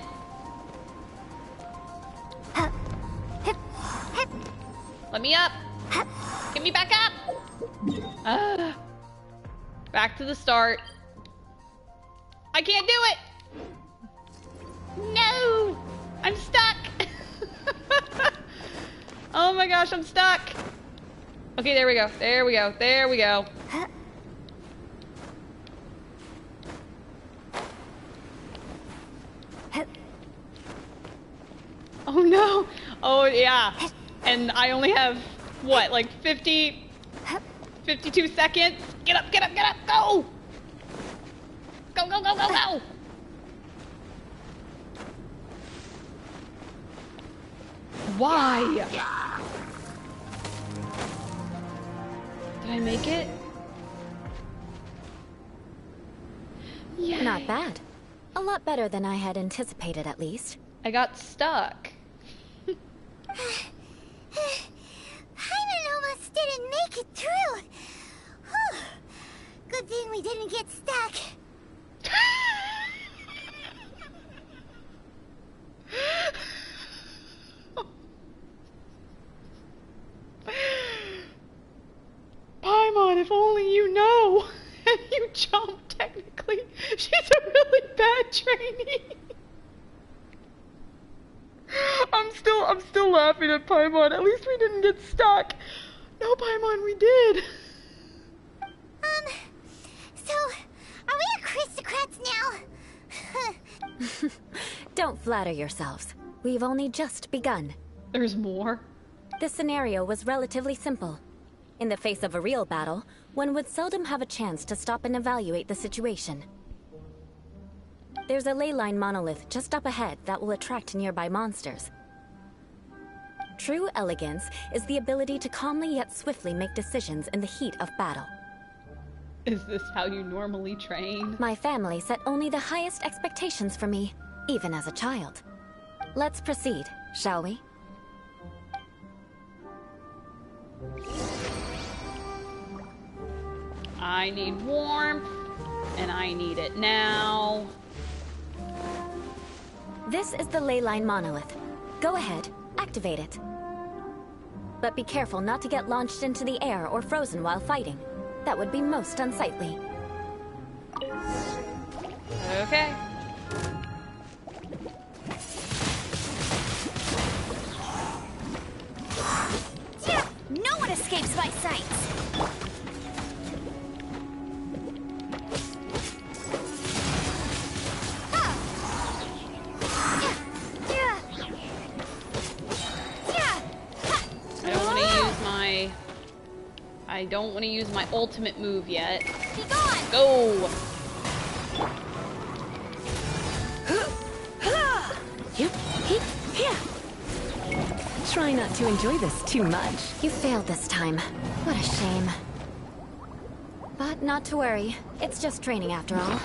Let me up. Get me back up. Back to the start. I can't do it. No, I'm stuck. Oh my gosh, I'm stuck. Okay, there we go. There we go. There we go. Oh no. Oh yeah. And I only have, what, like 52 seconds? Get up, get up, get up, go! Go, go, go, go, go! Why? Did I make it? Yay. Not bad. A lot better than I had anticipated, at least. I got stuck. Paimon almost didn't make it through. Whew. Good thing we didn't get stuck. Paimon, if only you know. You jumped, technically. She's a really bad trainee. I'm still laughing at Paimon. At least we didn't get stuck. No, Paimon, we did. So, are we aristocrats now? Don't flatter yourselves. We've only just begun. There's more? This scenario was relatively simple. In the face of a real battle, one would seldom have a chance to stop and evaluate the situation. There's a ley line monolith just up ahead that will attract nearby monsters. True elegance is the ability to calmly yet swiftly make decisions in the heat of battle. Is this how you normally train? My family set only the highest expectations for me, even as a child. Let's proceed, shall we? I need warmth, and I need it now. This is the ley line monolith. Go ahead, activate it. But be careful not to get launched into the air or frozen while fighting. That would be most unsightly. Okay. No one escapes my sights! I don't want to use my ultimate move yet. Be gone! Go! Try not to enjoy this too much. You failed this time. What a shame. But not to worry. It's just training after all.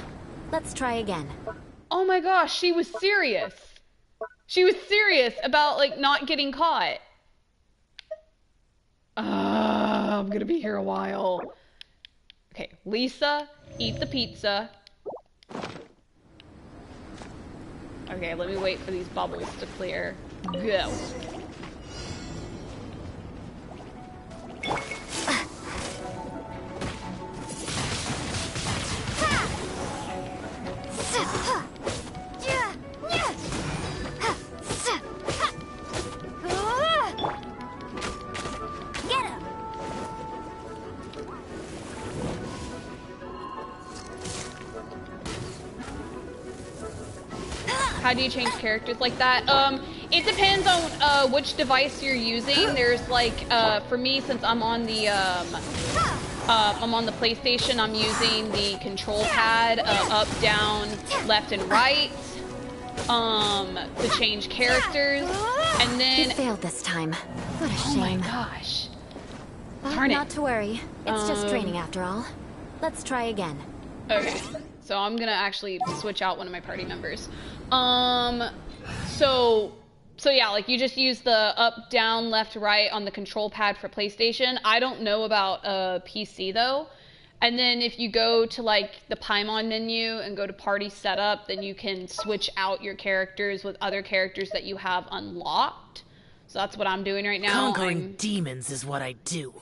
Let's try again. Oh my gosh, she was serious. She was serious about, like, not getting caught. I'm gonna be here a while. Okay, Lisa, eat the pizza. Okay, let me wait for these bubbles to clear. Go. How do you change characters like that? It depends on which device you're using. There's like, for me, since I'm on the PlayStation, I'm using the control pad, up, down, left, and right, to change characters. And then you failed this time. What a shame. Oh my gosh. But Darn it. not to worry. It's just training after all. Let's try again. Okay, so I'm gonna actually switch out one of my party members. So yeah, like you just use the up, down, left, right on the control pad for PlayStation. I don't know about PC though. And then if you go to like the Paimon menu and go to party setup, then you can switch out your characters with other characters that you have unlocked. So that's what I'm doing right now. Conquering demons is what I do.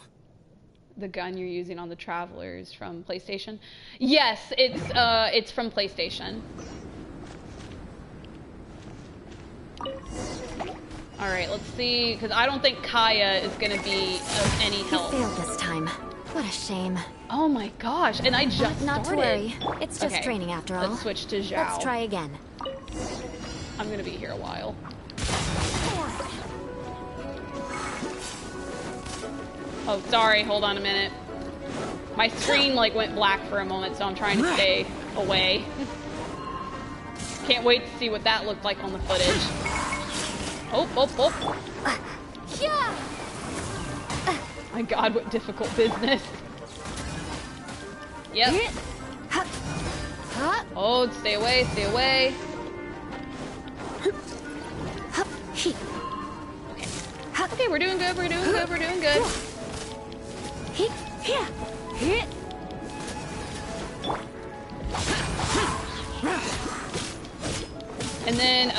The gun you're using on the Travelers from PlayStation? Yes, it's from PlayStation. All right, let's see, because I don't think Kaya is going to be of any help. You failed this time. What a shame. Oh my gosh, and I just Not started. to worry. It's just training after all. Let's switch to Zhao. Let's try again. I'm going to be here a while. Oh, sorry, hold on a minute. My screen like went black for a moment, so I'm trying to stay away. Can't wait to see what that looked like on the footage. Oh. My god, what difficult business. Yep. Oh, stay away, stay away. Okay, we're doing good, we're doing good, we're doing good. And then,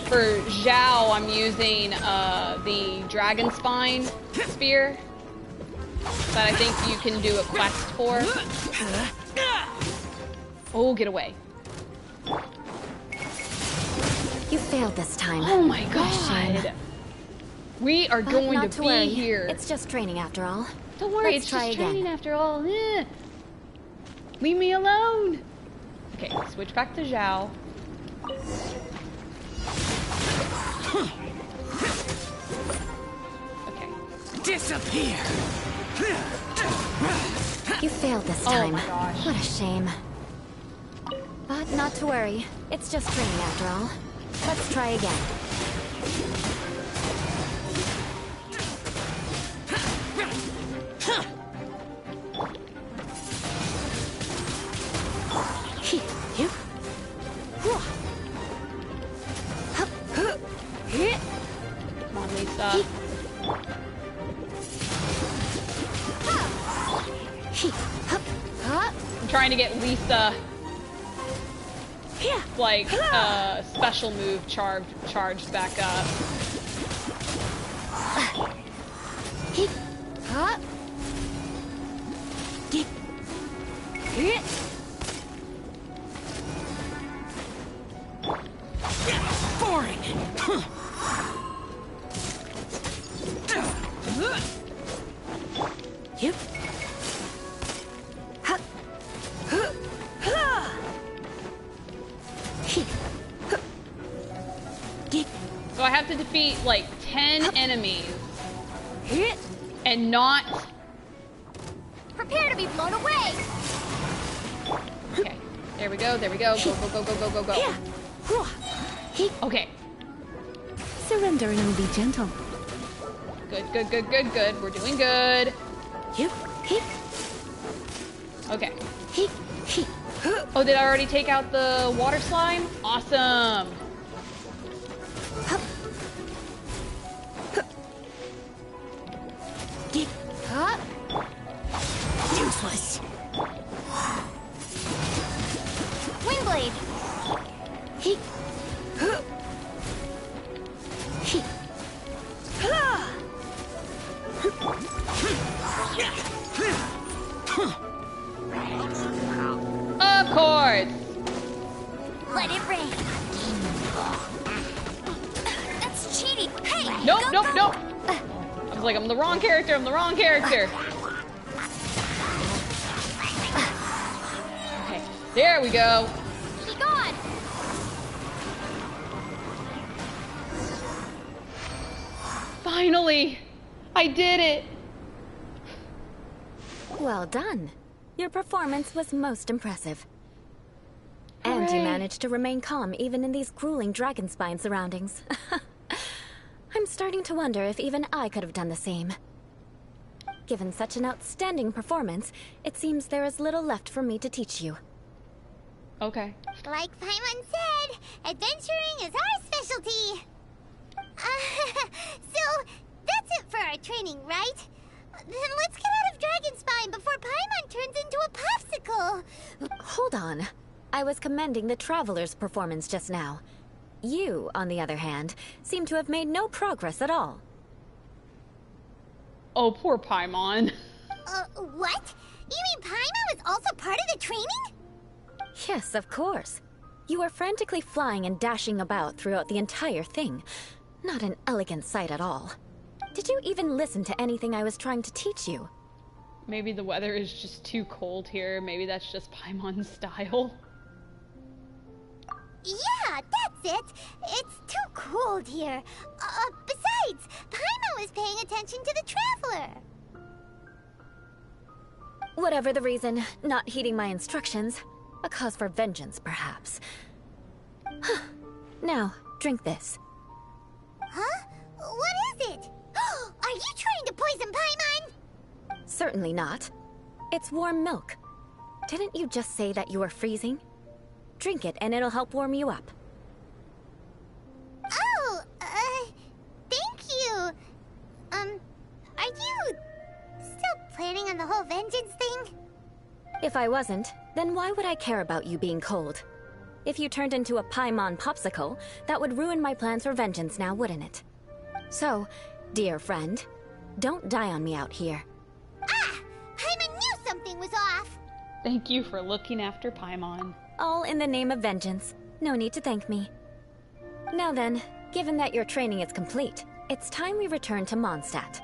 for Zhao, I'm using the Dragon Spine Spear that I think you can do a quest for. Oh, get away. You failed this time. Oh my god. We are going Not to to be worry. here. It's just training after all. Don't worry, Let's it's try just again. training after all. Leave me alone. Okay, switch back to Zhao. Okay. Disappear. You failed this time. Oh my gosh. What a shame. But not to worry. It's just training after all. Let's try again. Come on, Lisa. I'm trying to get Lisa like special move charged back up. Boring. Yep. So I have to defeat like 10 enemies and not. Prepare to be blown away! Okay, there we go, there we go. Go, go, go, go, go, go, go. Okay, Surrender and be gentle. good, good, good, good, good. We're doing good. Okay. Oh, did I already take out the water slime? Awesome. Useless. Windblade! Of course. Let it rain! That's cheating! Hey! Nope, go, nope, go. nope. I was like, I'm the wrong character, I'm the wrong character. Okay, there we go. Be gone! Finally, I did it. Well done. Your performance was most impressive. And you Hooray. managed to remain calm even in these grueling dragon spine surroundings. I'm starting to wonder if even I could have done the same. given such an outstanding performance, it seems there is little left for me to teach you. Okay. Like Paimon said, adventuring is our specialty. So, that's it for our training, right? Then let's get out of Dragonspine before Paimon turns into a popsicle. Hold on. I was commending the Traveler's performance just now. You, on the other hand, seem to have made no progress at all. Oh, poor Paimon. What? You mean Paimon was also part of the training? Yes, of course. You were frantically flying and dashing about throughout the entire thing. Not an elegant sight at all. Did you even listen to anything I was trying to teach you? Maybe the weather is just too cold here. Maybe that's just Paimon's style. Yeah, that's it. It's too cold here. Besides, Paimon was paying attention to the Traveler. Whatever the reason, not heeding my instructions. A cause for vengeance, perhaps. Now, drink this. Huh? What is it? Are you trying to poison Paimon? Certainly not. It's warm milk. Didn't you just say that you were freezing? Drink it and it'll help warm you up. Oh, thank you. Are you still planning on the whole vengeance thing? If I wasn't, then why would I care about you being cold? If you turned into a Paimon popsicle, that would ruin my plans for vengeance now, wouldn't it? So, dear friend, don't die on me out here. Ah! Paimon knew something was off! Thank you for looking after Paimon. All in the name of vengeance. No need to thank me. Now then, given that your training is complete, it's time we return to Mondstadt.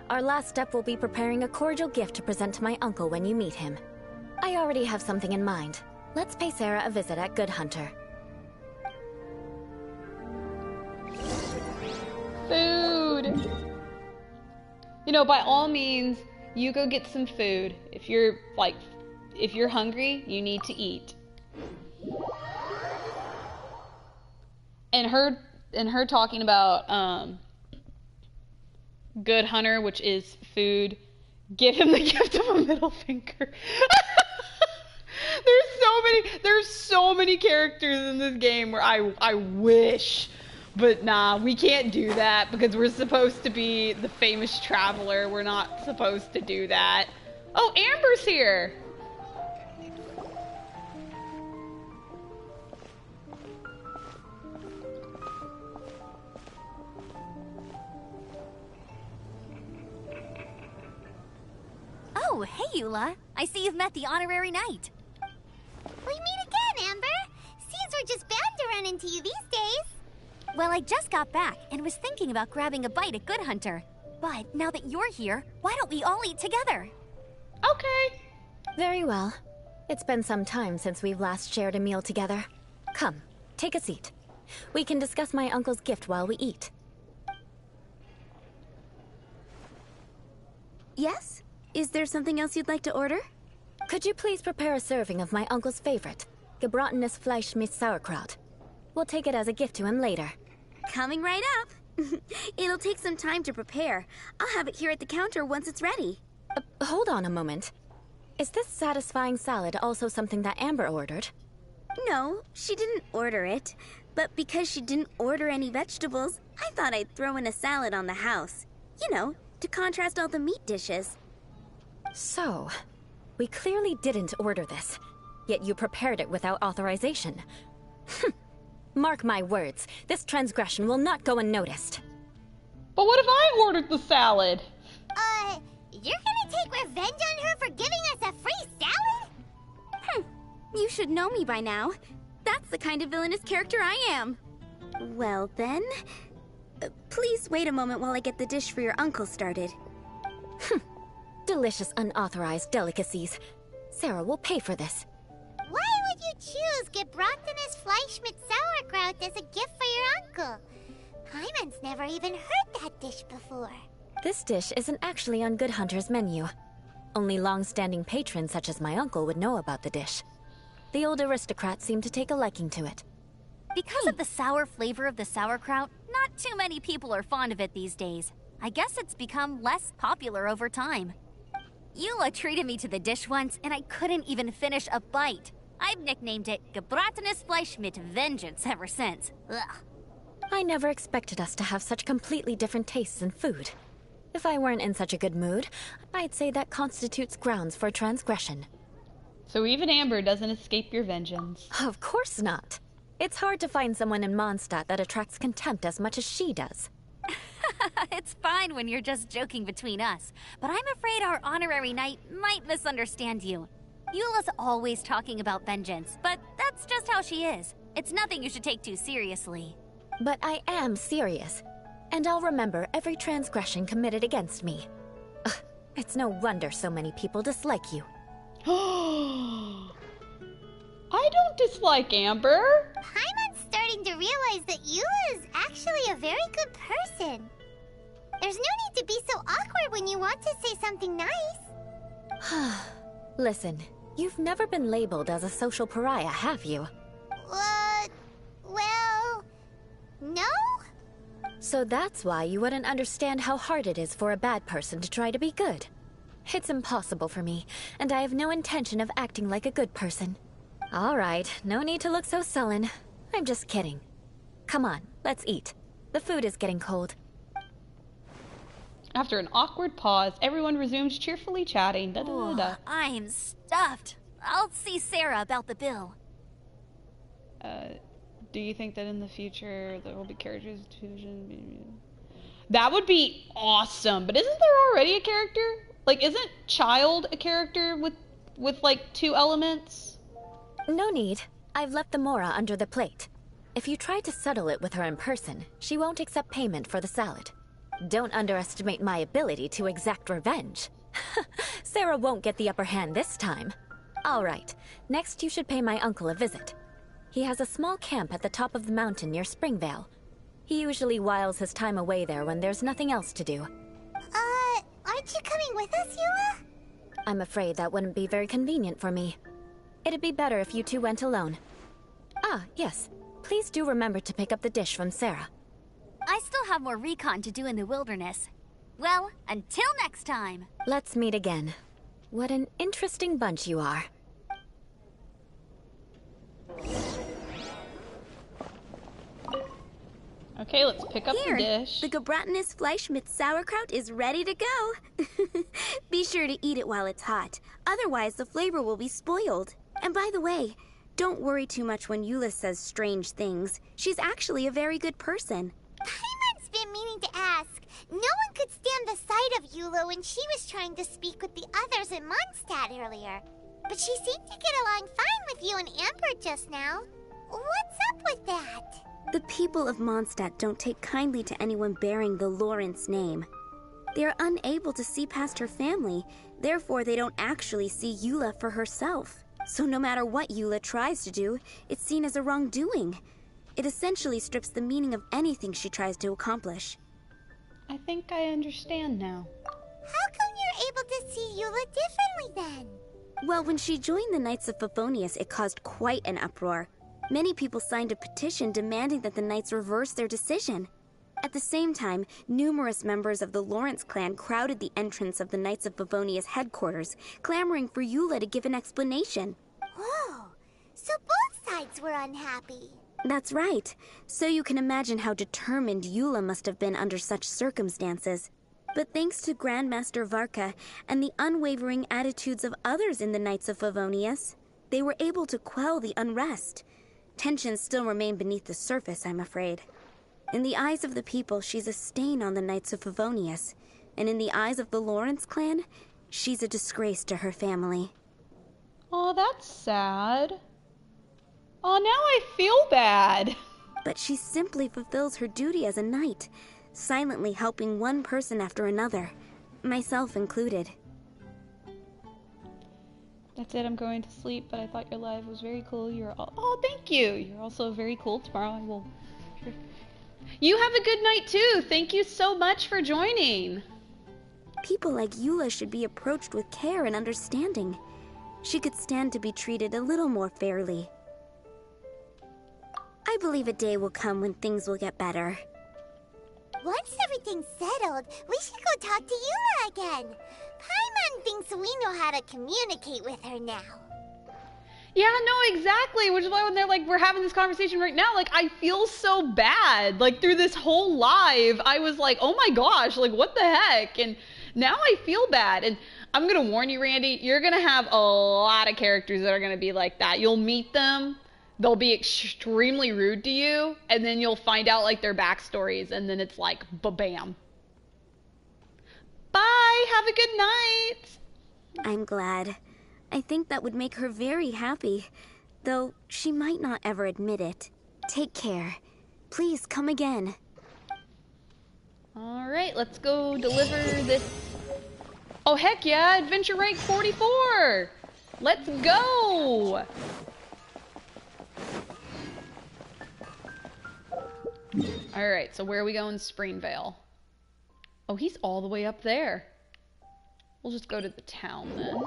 Our last step will be preparing a cordial gift to present to my uncle when you meet him. I already have something in mind. Let's pay Sarah a visit at Good Hunter. Food! You know, by all means, you go get some food. If you're hungry, you need to eat. And her talking about Good Hunter, which is food, give him the gift of a middle finger. There's so many characters in this game where I wish, but nah, we can't do that because we're supposed to be the famous traveler. We're not supposed to do that. Oh, Amber's here. Oh, hey, Eula. I see you've met the honorary knight. We meet again, Amber. Seems we're just bound to run into you these days. Well, I just got back and was thinking about grabbing a bite at Good Hunter. But now that you're here, why don't we all eat together? Okay. Very well. It's been some time since we've last shared a meal together. Come, take a seat. We can discuss my uncle's gift while we eat. Yes? Is there something else you'd like to order? Could you please prepare a serving of my uncle's favorite, gebratenes Fleisch mit Sauerkraut? We'll take it as a gift to him later. Coming right up. It'll take some time to prepare. I'll have it here at the counter once it's ready. Hold on a moment. Is this satisfying salad also something that Amber ordered? No, she didn't order it. But because she didn't order any vegetables, I thought I'd throw in a salad on the house. You know, to contrast all the meat dishes. So, we clearly didn't order this, yet you prepared it without authorization. Mark my words, this transgression will not go unnoticed. But what if I ordered the salad? You're gonna take revenge on her for giving us a free salad? You should know me by now. That's the kind of villainous character I am. Well then, please wait a moment while I get the dish for your uncle started. Delicious unauthorized delicacies. Sarah will pay for this. Why would you choose gebratenes Fleisch mit Sauerkraut as a gift for your uncle? Paimon's never even heard that dish before. This dish isn't actually on Good Hunter's menu. Only long-standing patrons such as my uncle would know about the dish. The old aristocrats seem to take a liking to it. Because of the sour flavor of the sauerkraut, not too many people are fond of it these days. I guess it's become less popular over time. Eula treated me to the dish once, and I couldn't even finish a bite. I've nicknamed it Gebratenes Fleisch mit Vengeance ever since. Ugh. I never expected us to have such completely different tastes in food. If I weren't in such a good mood, I'd say that constitutes grounds for transgression. So even Amber doesn't escape your vengeance. Of course not. It's hard to find someone in Mondstadt that attracts contempt as much as she does. It's fine when you're just joking between us, but I'm afraid our honorary knight might misunderstand you. Eula's always talking about vengeance, but that's just how she is. It's nothing you should take too seriously. But I am serious, and I'll remember every transgression committed against me. Ugh, it's no wonder so many people dislike you. I don't dislike Amber. Paimon's starting to realize that Eula is actually a very good person. There's no need to be so awkward when you want to say something nice. Listen, you've never been labeled as a social pariah, have you? Well, no? So that's why you wouldn't understand how hard it is for a bad person to try to be good. It's impossible for me, and I have no intention of acting like a good person. All right, no need to look so sullen. I'm just kidding. Come on, let's eat. The food is getting cold. After an awkward pause, everyone resumes cheerfully chatting. Da, da, da, da. I'm stuffed. I'll see Sarah about the bill. Do you think that in the future there will be characters? That would be awesome. But isn't there already a character? Like, isn't Child a character with like 2 elements? No need. I've left the Mora under the plate. If you try to settle it with her in person, she won't accept payment for the salad. Don't underestimate my ability to exact revenge. Sarah won't get the upper hand this time. All right, next you should pay my uncle a visit. He has a small camp at the top of the mountain near Springvale. He usually whiles his time away there when there's nothing else to do. Aren't you coming with us, Eula? I'm afraid that wouldn't be very convenient for me. It'd be better if you two went alone. Ah, yes. Please do remember to pick up the dish from Sarah. I still have more recon to do in the wilderness. Well, until next time. Let's meet again. What an interesting bunch you are. Okay, let's pick up the dish. The Gebratenes Fleisch mit Sauerkraut is ready to go. Be sure to eat it while it's hot. Otherwise, the flavor will be spoiled. And by the way, don't worry too much when Eula says strange things. She's actually a very good person. Paimon's been meaning to ask. No one could stand the sight of Eula when she was trying to speak with the others in Mondstadt earlier. But she seemed to get along fine with you and Amber just now. What's up with that? The people of Mondstadt don't take kindly to anyone bearing the Lawrence name. They are unable to see past her family, therefore they don't actually see Eula for herself. So no matter what Eula tries to do, it's seen as a wrongdoing. It essentially strips the meaning of anything she tries to accomplish. I think I understand now. How come you're able to see Eula differently then? Well, when she joined the Knights of Favonius, it caused quite an uproar. Many people signed a petition demanding that the Knights reverse their decision. At the same time, numerous members of the Lawrence clan crowded the entrance of the Knights of Favonius headquarters, clamoring for Eula to give an explanation. Whoa, so both sides were unhappy. That's right. So you can imagine how determined Eula must have been under such circumstances. But thanks to Grandmaster Varka and the unwavering attitudes of others in the Knights of Favonius, they were able to quell the unrest. Tensions still remain beneath the surface, I'm afraid. In the eyes of the people, she's a stain on the Knights of Favonius. And in the eyes of the Lawrence clan, she's a disgrace to her family. Oh, that's sad. Oh, now I feel bad. But she simply fulfills her duty as a knight, silently helping one person after another, myself included. That's it, I'm going to sleep, but I thought your live was very cool. Oh, thank you. You're also very cool. Tomorrow I will... You have a good night too. Thank you so much for joining. People like Eula should be approached with care and understanding. She could stand to be treated a little more fairly. I believe a day will come when things will get better. Once everything's settled, we should go talk to Eula again. Paimon thinks we know how to communicate with her now. Yeah, no, exactly. Which is why when they're like, we're having this conversation right now, like, I feel so bad. Like, through this whole live, I was like, oh my gosh, like, what the heck? And now I feel bad. And I'm going to warn you, Randy, you're going to have a lot of characters that are going to be like that. You'll meet them, they'll be extremely rude to you, and then you'll find out, like, their backstories, and then it's like, ba-bam. Bye, have a good night. I'm glad. I think that would make her very happy, though she might not ever admit it. Take care. Please come again. All right, let's go deliver this. Oh, heck yeah, adventure rank 44. Let's go. All right, so where are we going? Springvale. Oh, he's all the way up there. We'll just go to the town then.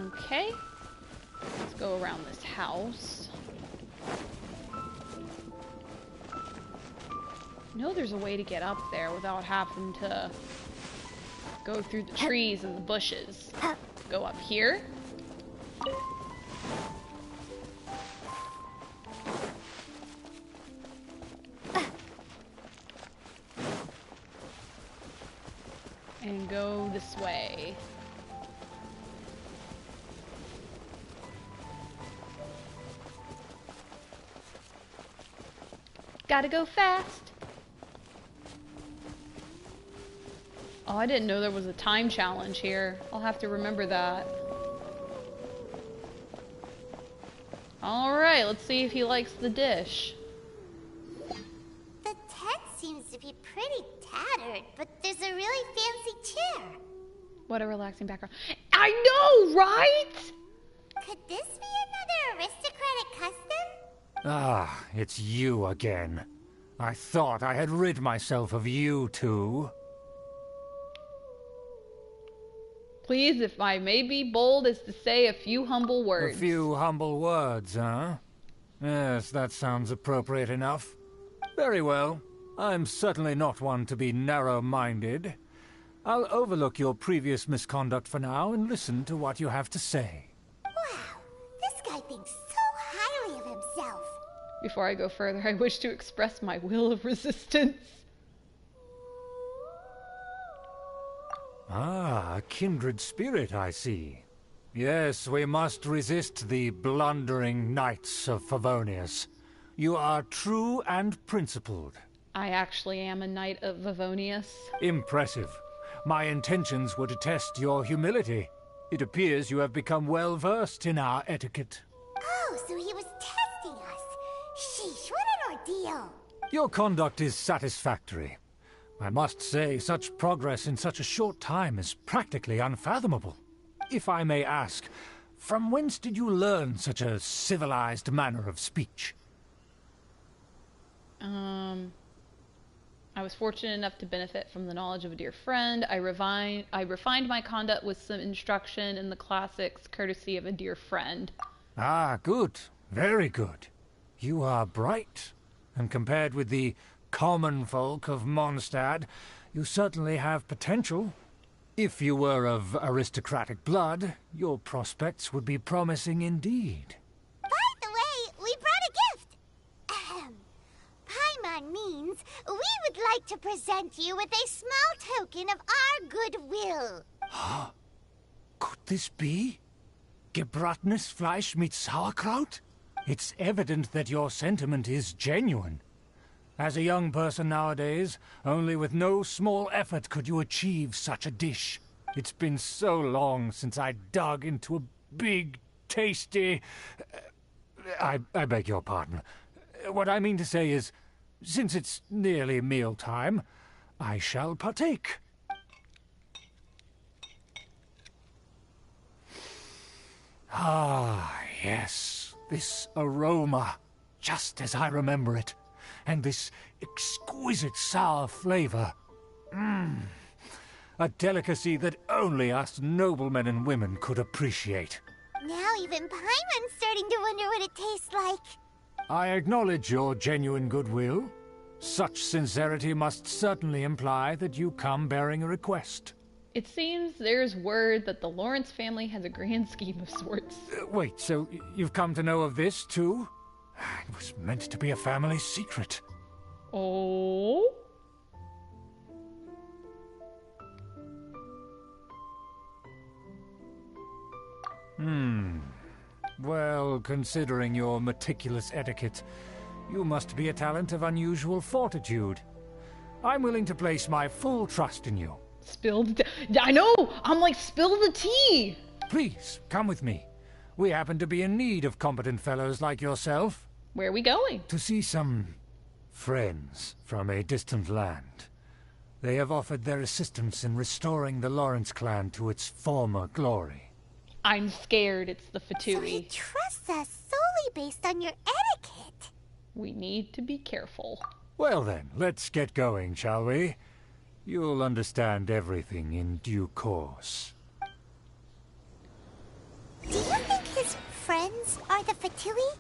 Okay, let's go around this house. I know there's a way to get up there without having to go through the trees and the bushes. Go up here. And go this way. Gotta go fast. Oh, I didn't know there was a time challenge here. I'll have to remember that. Alright, let's see if he likes the dish. The tent seems to be pretty tattered, but there's a really fancy chair. What a relaxing background. I know, right? Could this be another aristocratic custom? Ah, it's you again. I thought I had rid myself of you two. Please, if I may be bold as to say a few humble words. A few humble words, huh? Yes, that sounds appropriate enough. Very well. I'm certainly not one to be narrow-minded. I'll overlook your previous misconduct for now and listen to what you have to say. Wow, this guy thinks so highly of himself. Before I go further, I wish to express my will of resistance. Ah, a kindred spirit, I see. Yes, we must resist the blundering knights of Favonius. You are true and principled. I actually am a knight of Favonius. Impressive. My intentions were to test your humility. It appears you have become well versed in our etiquette. Oh, so he was testing us. Sheesh, what an ordeal. Your conduct is satisfactory. I must say, such progress in such a short time is practically unfathomable. If I may ask, from whence did you learn such a civilized manner of speech? I was fortunate enough to benefit from the knowledge of a dear friend. I refined my conduct with some instruction in the classics, courtesy of a dear friend. Ah, good. Very good. You are bright, and compared with the common folk of Mondstadt, you certainly have potential. If you were of aristocratic blood, your prospects would be promising indeed. By the way, we brought a gift. Ahem. Paimon means we would like to present you with a small token of our goodwill. Huh? Could this be? Gebratenes Fleisch mit Sauerkraut? It's evident that your sentiment is genuine. As a young person nowadays, only with no small effort could you achieve such a dish. It's been so long since I dug into a big, tasty... I beg your pardon. What I mean to say is, since it's nearly mealtime, I shall partake. Ah, yes. This aroma, just as I remember it. And this exquisite sour flavor. A delicacy that only us noblemen and women could appreciate. Now even Paimon's starting to wonder what it tastes like. I acknowledge your genuine goodwill. Such sincerity must certainly imply that you come bearing a request. It seems there's word that the Lawrence family has a grand scheme of sorts. Wait, so you've come to know of this, too? It was meant to be a family secret. Oh? Well, considering your meticulous etiquette, you must be a talent of unusual fortitude. I'm willing to place my full trust in you. Spill the tea. I know! I'm like, spill the tea! Please, come with me. We happen to be in need of competent fellows like yourself. Where are we going? To see some friends from a distant land. They have offered their assistance in restoring the Lawrence clan to its former glory. I'm scared it's the So Fatui. he trusts us solely based on your etiquette. We need to be careful. Well then, let's get going, shall we? You'll understand everything in due course. Do you think his friends are the Fatui?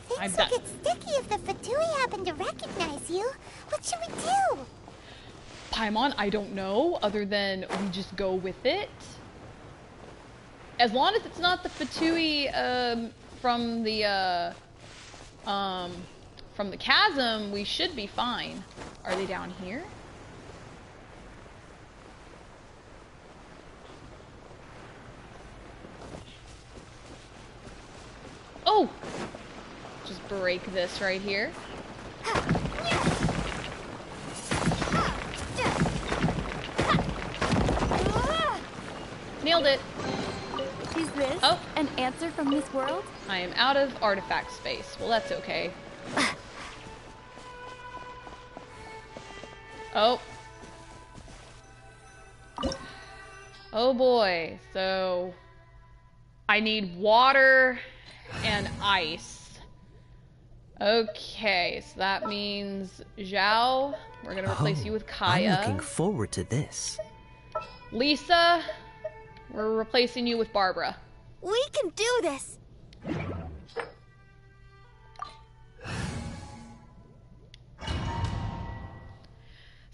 Things will get sticky if the Fatui happen to recognize you. What should we do? Paimon, I don't know, other than we just go with it. As long as it's not the Fatui from the chasm, we should be fine. Are they down here? Oh! Just break this right here. Nailed it. Is this an answer from this world? I am out of artifact space. Well, that's okay. Oh. Oh boy. So I need water and ice. Okay, so that means Zhao, we're gonna replace you with Kaya. I'm looking forward to this. Lisa, we're replacing you with Barbara. We can do this.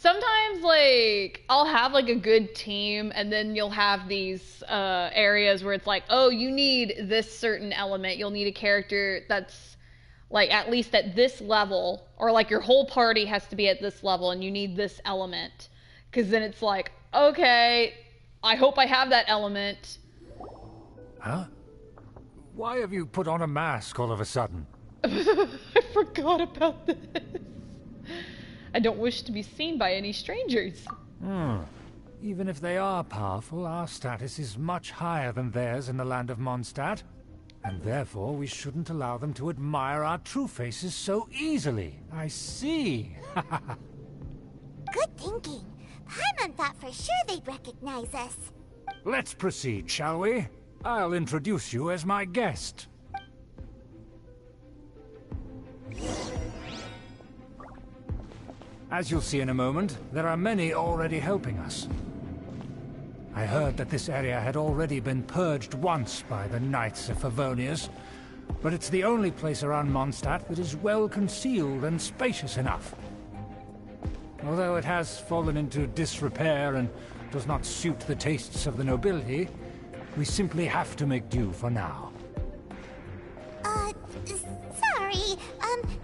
Sometimes, like, I'll have, like, a good team, and then you'll have these areas where it's like, oh, you need this certain element. You'll need a character that's, like, at least at this level, or, like, your whole party has to be at this level, and you need this element. Because then it's like, okay, I hope I have that element. Huh? Why have you put on a mask all of a sudden? I forgot about this. I don't wish to be seen by any strangers. Even if they are powerful, our status is much higher than theirs in the land of Mondstadt. And therefore we shouldn't allow them to admire our true faces so easily. I see. Good thinking. Paimon thought for sure they'd recognize us. Let's proceed, shall we? I'll introduce you as my guest. As you'll see in a moment, there are many already helping us. I heard that this area had already been purged once by the Knights of Favonius, but it's the only place around Mondstadt that is well concealed and spacious enough. Although it has fallen into disrepair and does not suit the tastes of the nobility, we simply have to make do for now. Sorry,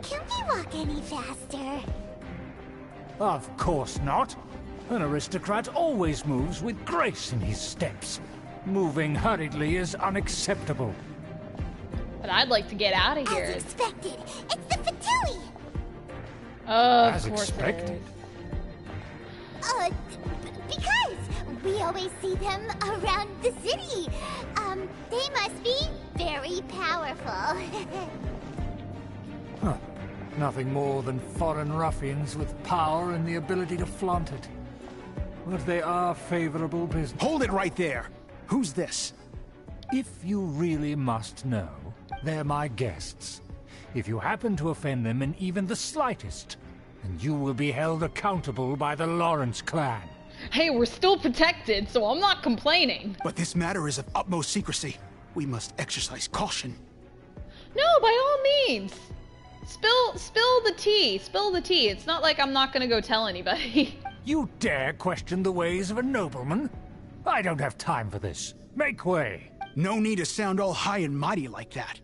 can we walk any faster? Of course not. An aristocrat always moves with grace in his steps. Moving hurriedly is unacceptable. But I'd like to get out of here. As expected, it's the Fatui! As expected. Because we always see them around the city. They must be very powerful. Huh. Nothing more than foreign ruffians with power and the ability to flaunt it. But they are favorable business. Hold it right there! Who's this? If you really must know, they're my guests. If you happen to offend them in even the slightest, then you will be held accountable by the Lawrence clan. Hey, we're still protected, so I'm not complaining. But this matter is of utmost secrecy. We must exercise caution. No, by all means. Spill the tea. Spill the tea. It's not like I'm not gonna go tell anybody. You dare question the ways of a nobleman? I don't have time for this. Make way. No need to sound all high and mighty like that.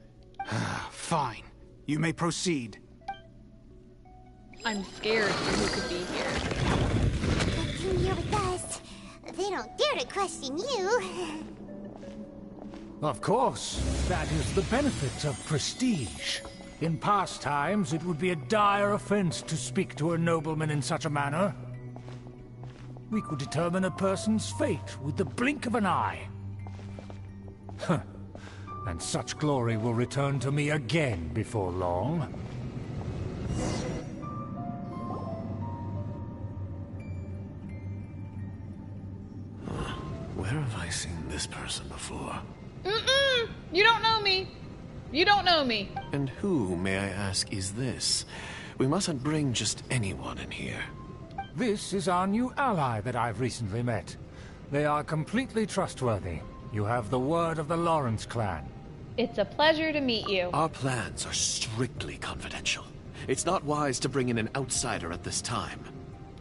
Fine. You may proceed. I'm scared for who could be here. Come here with us. They don't dare to question you. Of course, that is the benefit of prestige. In past times, it would be a dire offense to speak to a nobleman in such a manner. We could determine a person's fate with the blink of an eye. Huh. And such glory will return to me again before long. Where have I seen this person before? Mm-mm! You don't know me. You don't know me. And who, may I ask, is this? We mustn't bring just anyone in here. This is our new ally that I've recently met. They are completely trustworthy. You have the word of the Lawrence clan. It's a pleasure to meet you. Our plans are strictly confidential. It's not wise to bring in an outsider at this time.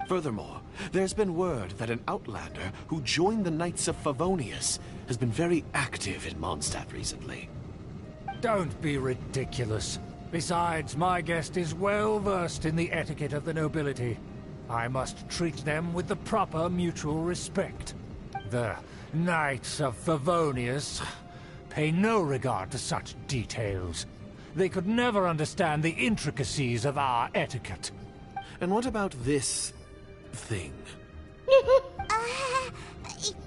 Furthermore, there's been word that an outlander who joined the Knights of Favonius has been very active in Mondstadt recently. Don't be ridiculous. Besides, my guest is well versed in the etiquette of the nobility. I must treat them with the proper mutual respect. The Knights of Favonius pay no regard to such details. They could never understand the intricacies of our etiquette. And what about this thing? You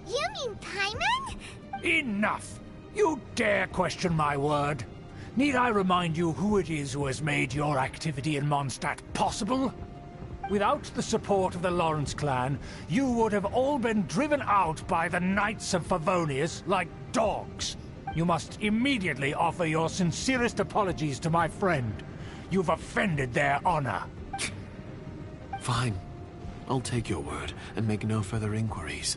mean Paimon? Enough! You dare question my word? Need I remind you who it is who has made your activity in Mondstadt possible? Without the support of the Lawrence clan, you would have all been driven out by the Knights of Favonius like dogs. You must immediately offer your sincerest apologies to my friend. You've offended their honor. Fine. I'll take your word and make no further inquiries.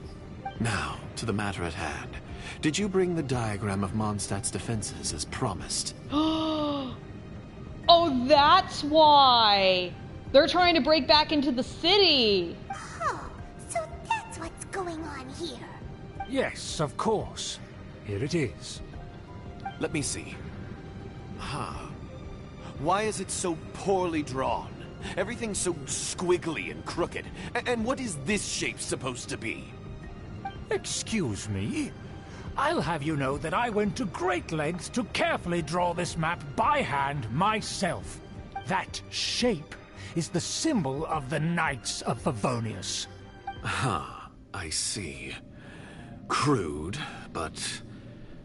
Now, to the matter at hand. Did you bring the diagram of Mondstadt's defenses as promised? Oh, that's why! They're trying to break back into the city! Oh, so that's what's going on here. Yes, of course. Here it is. Let me see. Why is it so poorly drawn? Everything's so squiggly and crooked. And what is this shape supposed to be? Excuse me? I'll have you know that I went to great lengths to carefully draw this map by hand myself. That shape is the symbol of the Knights of Favonius. I see. Crude, but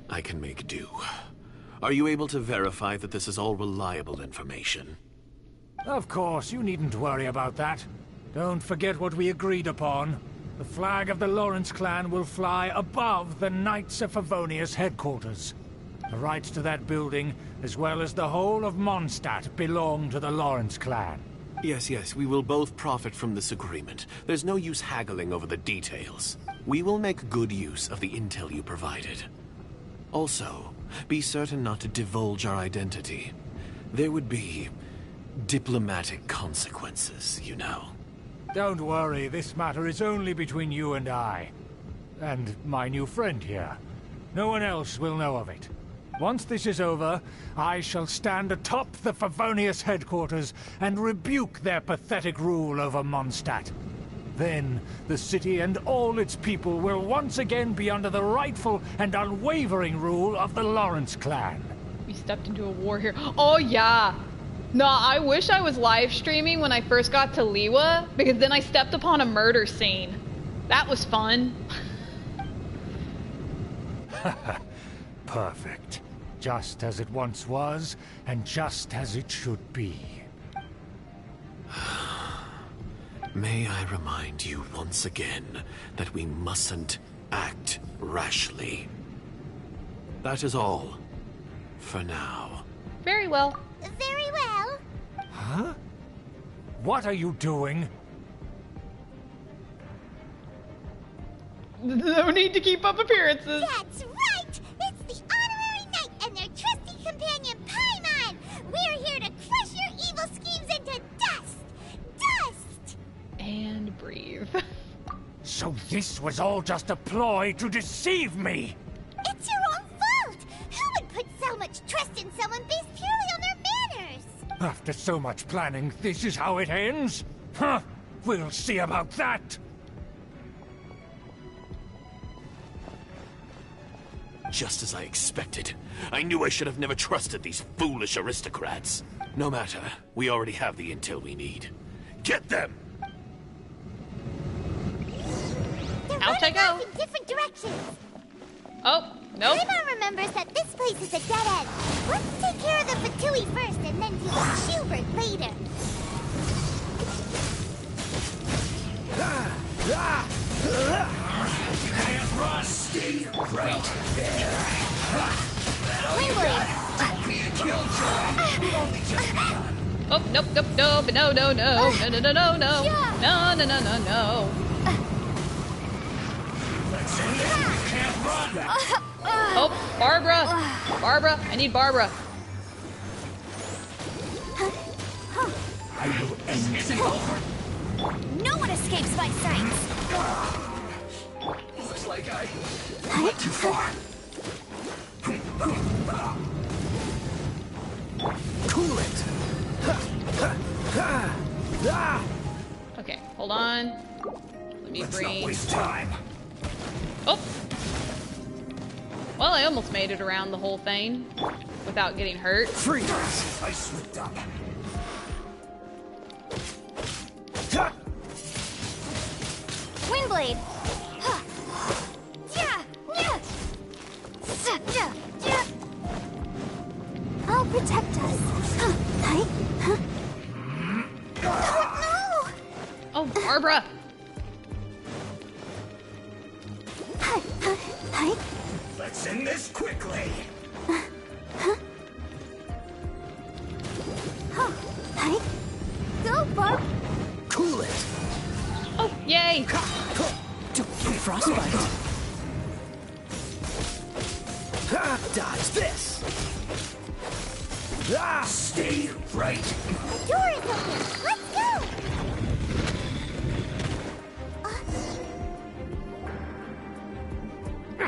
I can make do. Are you able to verify that this is all reliable information? Of course, you needn't worry about that. Don't forget what we agreed upon. The flag of the Lawrence clan will fly above the Knights of Favonius headquarters. The rights to that building, as well as the whole of Mondstadt, belong to the Lawrence clan. Yes, we will both profit from this agreement. There's no use haggling over the details. We will make good use of the intel you provided. Also, be certain not to divulge our identity. There would be diplomatic consequences, you know. Don't worry, this matter is only between you and I. And my new friend here. No one else will know of it. Once this is over, I shall stand atop the Favonius headquarters and rebuke their pathetic rule over Mondstadt. Then, the city and all its people will once again be under the rightful and unwavering rule of the Lawrence clan. We stepped into a war here. Oh, yeah. No, I wish I was live streaming when I first got to Liwa, because then I stepped upon a murder scene. That was fun. Perfect. Just as it once was, and just as it should be. May I remind you once again that we mustn't act rashly. That is all. For now. Very well. Very well. Huh? What are you doing? No need to keep up appearances. That's right! It's the Honorary Knight and their trusty companion, Paimon! We're here to crush your evil schemes into dust! Dust! And breathe. So this was all just a ploy to deceive me! It's your own fault! Who would put so much trust in someone based purely on their manners? After so much planning, this is how it ends? Huh! We'll see about that! Just as I expected. I knew I should have never trusted these foolish aristocrats. No matter, we already have the intel we need. Get them! They're Out I running go. off in different directions. Oh, nope. Paimon remembers that this place is a dead end. Let's take care of the Fatui first and then deal with Schubert later. Stay right there. Oh, nope, nope, nope, no, no, no, no, no, no, no, no, Yeah. no, no, no, no, no. Oh, Barbara! Barbara, I need Barbara. I will end this. No one escapes my sights! Looks like I went too far. Cool it! Okay, hold on. Let me Let's not bring... waste time. Oh! Well, I almost made it around the whole thing without getting hurt. Freeze! I slipped up. Windblade! I'll protect us. Oh, Oh, Barbara! Let's end this quickly. Go, Barb. Cool it! Oh, yay! Don't get frostbite. Dodge this! Stay right. The door is open. Let's go.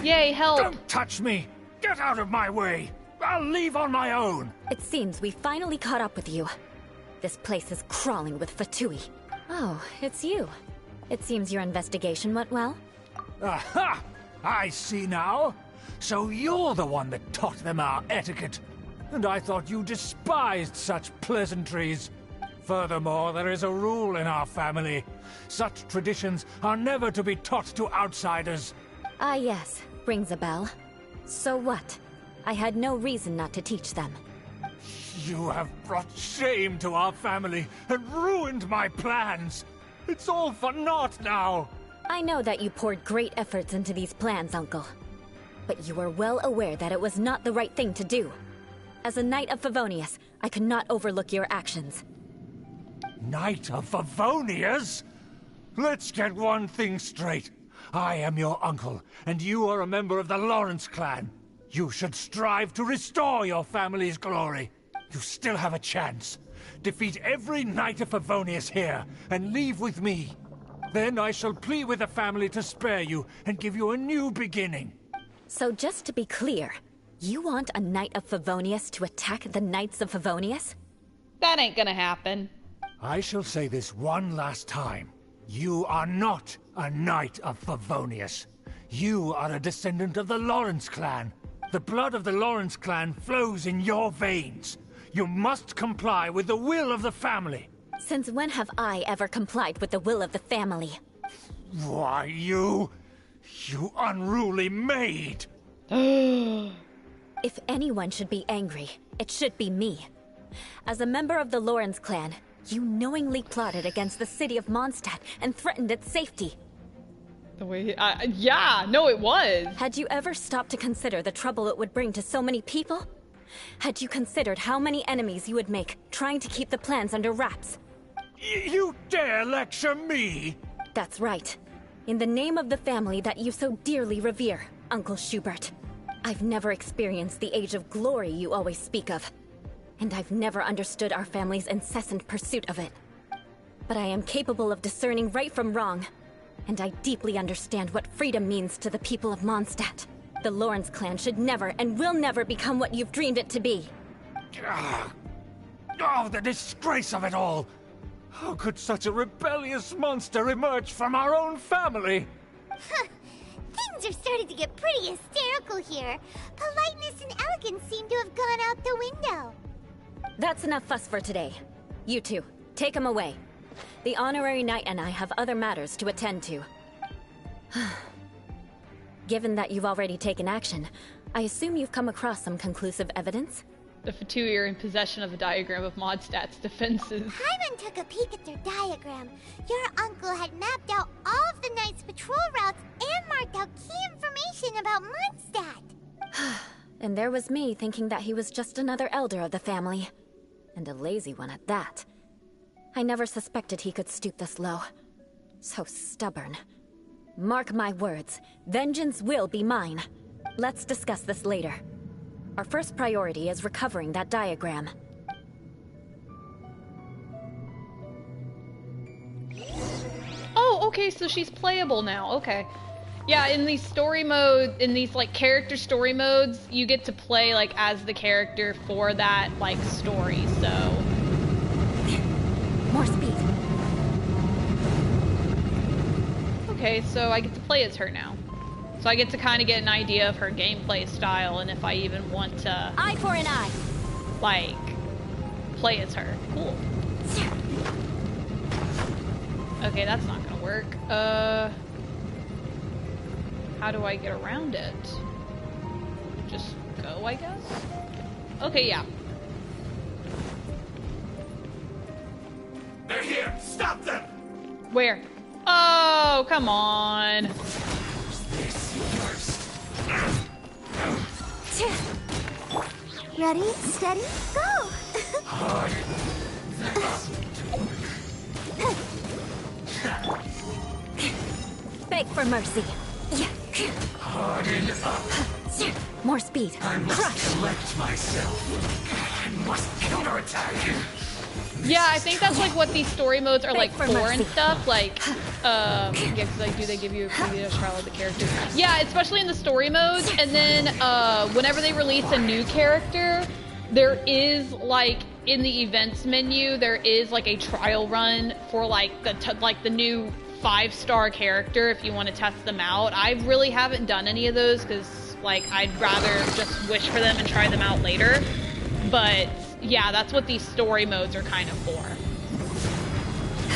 Yay, help! Don't touch me! Get out of my way! I'll leave on my own! It seems we finally caught up with you. This place is crawling with Fatui. Oh, it's you. It seems your investigation went well. Aha! I see now. So you're the one that taught them our etiquette. And I thought you despised such pleasantries. Furthermore, there is a rule in our family. Such traditions are never to be taught to outsiders. Ah, yes. Rings a bell. So what? I had no reason not to teach them. You have brought shame to our family and ruined my plans. It's all for naught now. I know that you poured great efforts into these plans, Uncle. But you were well aware that it was not the right thing to do. As a Knight of Favonius, I could not overlook your actions. Knight of Favonius? Let's get one thing straight. I am your uncle, and you are a member of the Lawrence clan. You should strive to restore your family's glory. You still have a chance. Defeat every Knight of Favonius here, and leave with me. Then I shall plead with the family to spare you, and give you a new beginning. So just to be clear, you want a Knight of Favonius to attack the Knights of Favonius? That ain't gonna happen. I shall say this one last time. You are not a Knight of Favonius. You are a descendant of the Lawrence clan. The blood of the Lawrence clan flows in your veins. You must comply with the will of the family. Since when have I ever complied with the will of the family? Why, you unruly maid! If anyone should be angry, it should be me. As a member of the Lawrence clan, you knowingly plotted against the city of Mondstadt and threatened its safety. The way, yeah, no, it was. Had you ever stopped to consider the trouble it would bring to so many people? Had you considered how many enemies you would make trying to keep the plans under wraps? You dare lecture me? That's right. In the name of the family that you so dearly revere, Uncle Schubert. I've never experienced the age of glory you always speak of. And I've never understood our family's incessant pursuit of it. But I am capable of discerning right from wrong. And I deeply understand what freedom means to the people of Mondstadt. The Lawrence clan should never and will never become what you've dreamed it to be. Oh, the disgrace of it all! How could such a rebellious monster emerge from our own family? Things are starting to get pretty hysterical here. Politeness and elegance seem to have gone out the window. That's enough fuss for today. You two, take him away. The honorary knight and I have other matters to attend to. Given that you've already taken action, I assume you've come across some conclusive evidence? The Fatui are in possession of a diagram of Mondstadt's defenses. Hyman took a peek at their diagram. Your uncle had mapped out all of the Knight's patrol routes and marked out key information about Mondstadt. And there was me thinking that he was just another elder of the family. And a lazy one at that. I never suspected he could stoop this low. So stubborn. Mark my words, vengeance will be mine. Let's discuss this later. Our first priority is recovering that diagram. Oh, okay, so she's playable now, okay. Yeah, in these story mode, in these like character story modes, you get to play like as the character for that like story, so. More speed. Okay, so I get to play as her now. So I get to kind of get an idea of her gameplay style and if I even want to... Eye for an eye. Like, play as her. Cool. Okay, that's not gonna work. How do I get around it? Just go, I guess? Okay, yeah. They're here! Stop them! Where? Oh, come on. Ready, steady, go! Beg for mercy. Harden up. More speed. I must collect myself. I must counterattack. Yeah, I think that's like what these story modes are like for and stuff. Like, yeah, 'cause, like, do they give you a previous trial of the characters? Yeah, especially in the story modes. And then whenever they release a new character, there is like in the events menu, there is like a trial run for like the new 5-star character if you want to test them out. I really haven't done any of those because like I'd rather just wish for them and try them out later. But yeah, that's what these story modes are kind of for.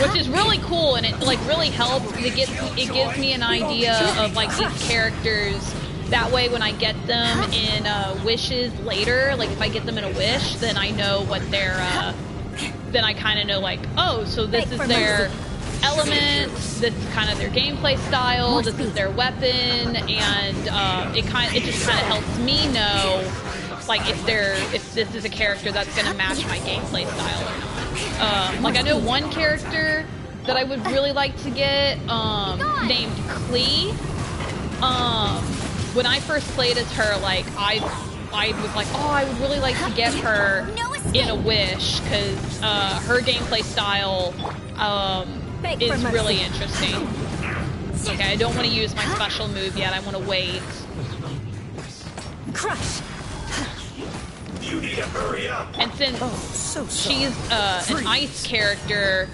Which is really cool, and it like really helps. It gives me an idea of like these characters. That way, when I get them in wishes later, like if I get them in a wish, then I know what their. Then I kind of know like, oh, so this is their element. This is kind of their gameplay style. This is their weapon, and it just kind of helps me know. Like if this is a character that's gonna match my gameplay style or not. Like I know one character that I would really like to get, named Klee. When I first played as her, like I was like, oh, I would really like to get her in a wish because her gameplay style is really interesting. Okay, I don't want to use my special move yet. I want to wait. Crush. You need to hurry up. And since she's an ice character,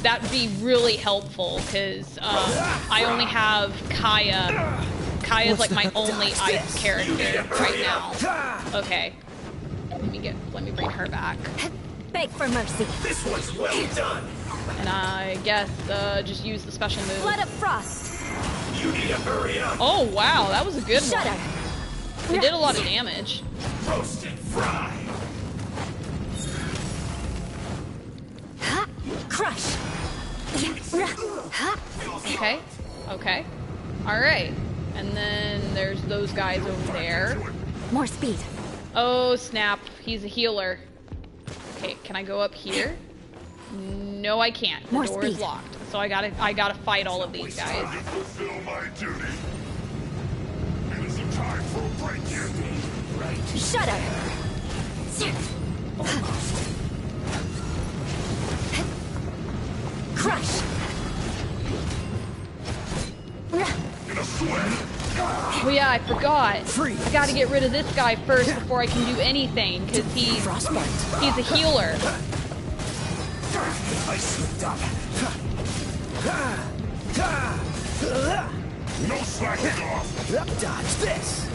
that would be really helpful because I only have Kaya. Kaya's like my only ice character right now. Okay, let me bring her back. Beg for mercy. This one's well done. And I guess just use the special move. Blood of Frost. You need to hurry up. Oh wow, that was a good Shudder. one. It did a lot of damage. Roast and fry. Crush. Okay. Okay. Alright. And then there's those guys over there. More speed. Oh, snap. He's a healer. Okay, can I go up here? No, I can't. The door is locked. So I gotta fight all of these guys. Fulfill my duty. It is a time for a break-in. Right. Shudder! Crush! In a sweat. Oh yeah, I forgot. I gotta get rid of this guy first before I can do anything, because he's a healer. I slipped up. No slacking off. Dodge this.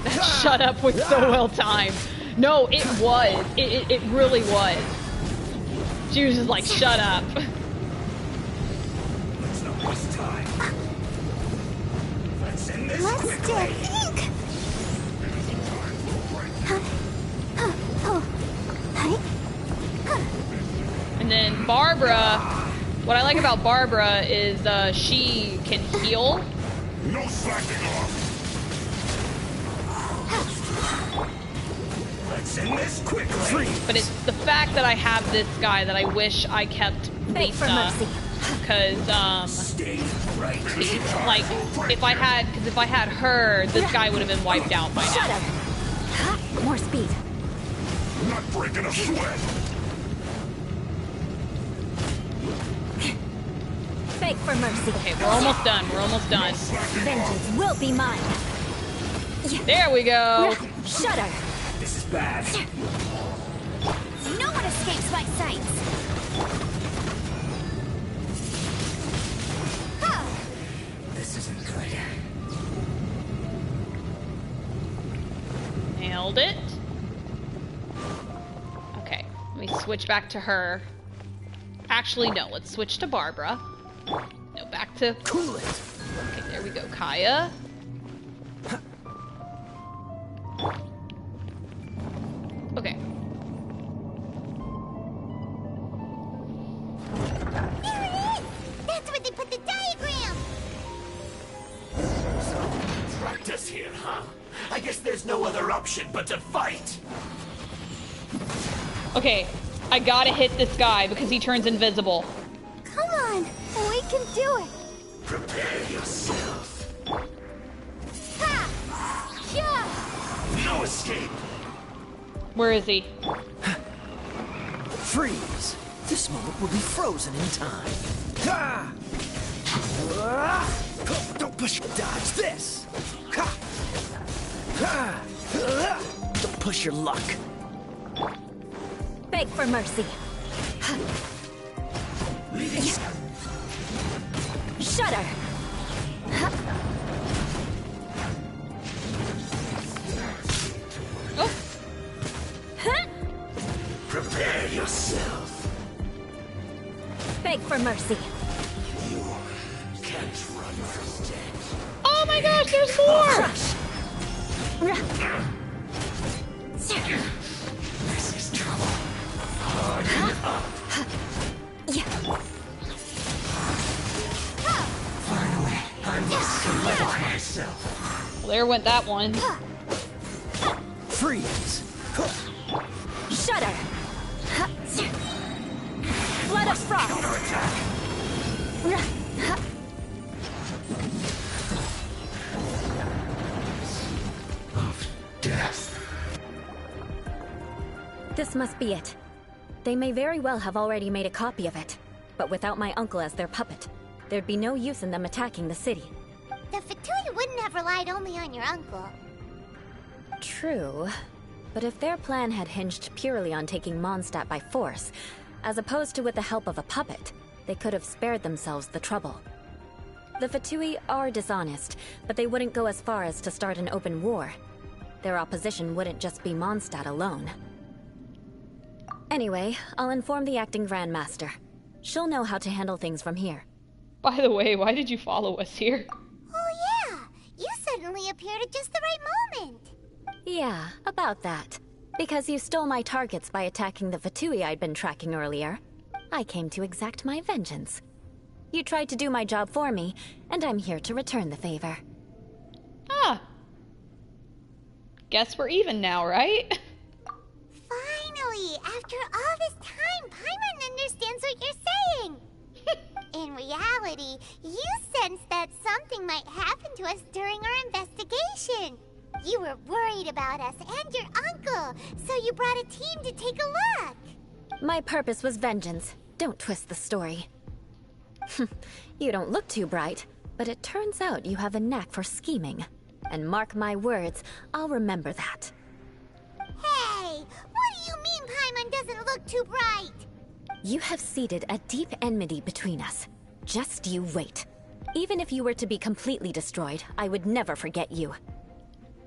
That shut up was so well timed. No, it was. It really was. She was just like, shut up. Let's not waste time. Let's end this Let's quickly. think. And then Barbara, what I like about Barbara is she can heal. No slacking off. Let's end this quickly. But it's the fact that I have this guy that I wish I kept Lisa. Because, right. like, if I had her, this guy would have been wiped out by now. More speed. Not breaking a sweat. Beg for mercy. Okay, we're almost done. We're almost done. Vengeance will be mine. There we go. Shudder. This is bad. No one escapes my sights. This isn't good. Nailed it. Okay, let me switch back to her. Actually, no, let's switch to Barbara. No, back to... Cool it. Okay, there we go, Kaya. Okay. There it is! That's where they put the diagram! So, practice here, huh? I guess there's no other option but to fight. Okay, I gotta hit this guy because he turns invisible. Come on! We can do it! Prepare yourself. Ha! Yeah! No escape. Where is he? Freeze. This moment will be frozen in time. Don't push. Dodge this. Don't push your luck. Beg for mercy. Shudder. Oh. Prepare yourself. Beg for mercy. You can't run from death. Oh my gosh, there's more! This is trouble. Harden up. Finally, I must solidify myself. Well, there went that one. Freeze. Shudder. Flood of frost. Counterattack. Of death. This must be it. They may very well have already made a copy of it, but without my uncle as their puppet, there'd be no use in them attacking the city. The Fatui wouldn't have relied only on your uncle. True, but if their plan had hinged purely on taking Mondstadt by force, as opposed to with the help of a puppet, they could have spared themselves the trouble. The Fatui are dishonest, but they wouldn't go as far as to start an open war. Their opposition wouldn't just be Mondstadt alone. Anyway, I'll inform the acting Grandmaster. She'll know how to handle things from here. By the way, why did you follow us here? Oh yeah! You suddenly appeared at just the right moment! Yeah, about that. Because you stole my targets by attacking the Fatui I'd been tracking earlier, I came to exact my vengeance. You tried to do my job for me, and I'm here to return the favor. Ah. Guess we're even now, right? Finally! After all this time, Paimon understands what you're saying! In reality, you sensed that something might happen to us during our investigation. You were worried about us and your uncle, so you brought a team to take a look. My purpose was vengeance. Don't twist the story. You don't look too bright, but it turns out you have a knack for scheming. And mark my words, I'll remember that. Hey, what do you mean Paimon doesn't look too bright? You have seeded a deep enmity between us. Just you wait. Even if you were to be completely destroyed, I would never forget you.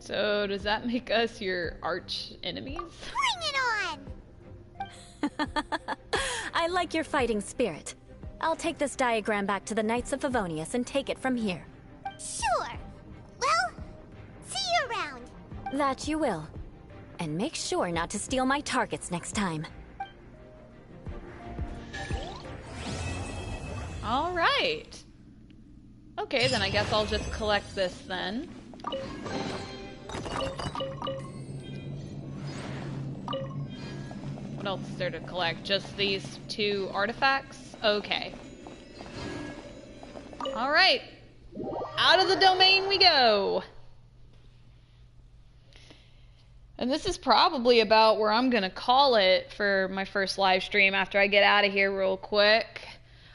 So, does that make us your arch enemies? Bring it on! I like your fighting spirit. I'll take this diagram back to the Knights of Favonius and take it from here. Sure. Well, see you around. That you will. And make sure not to steal my targets next time. All right. Okay, then I guess I'll just collect this then. What else is there to collect? Just these 2 artifacts? Okay. All right. Out of the domain we go. And this is probably about where I'm gonna call it for my first live stream after I get out of here real quick.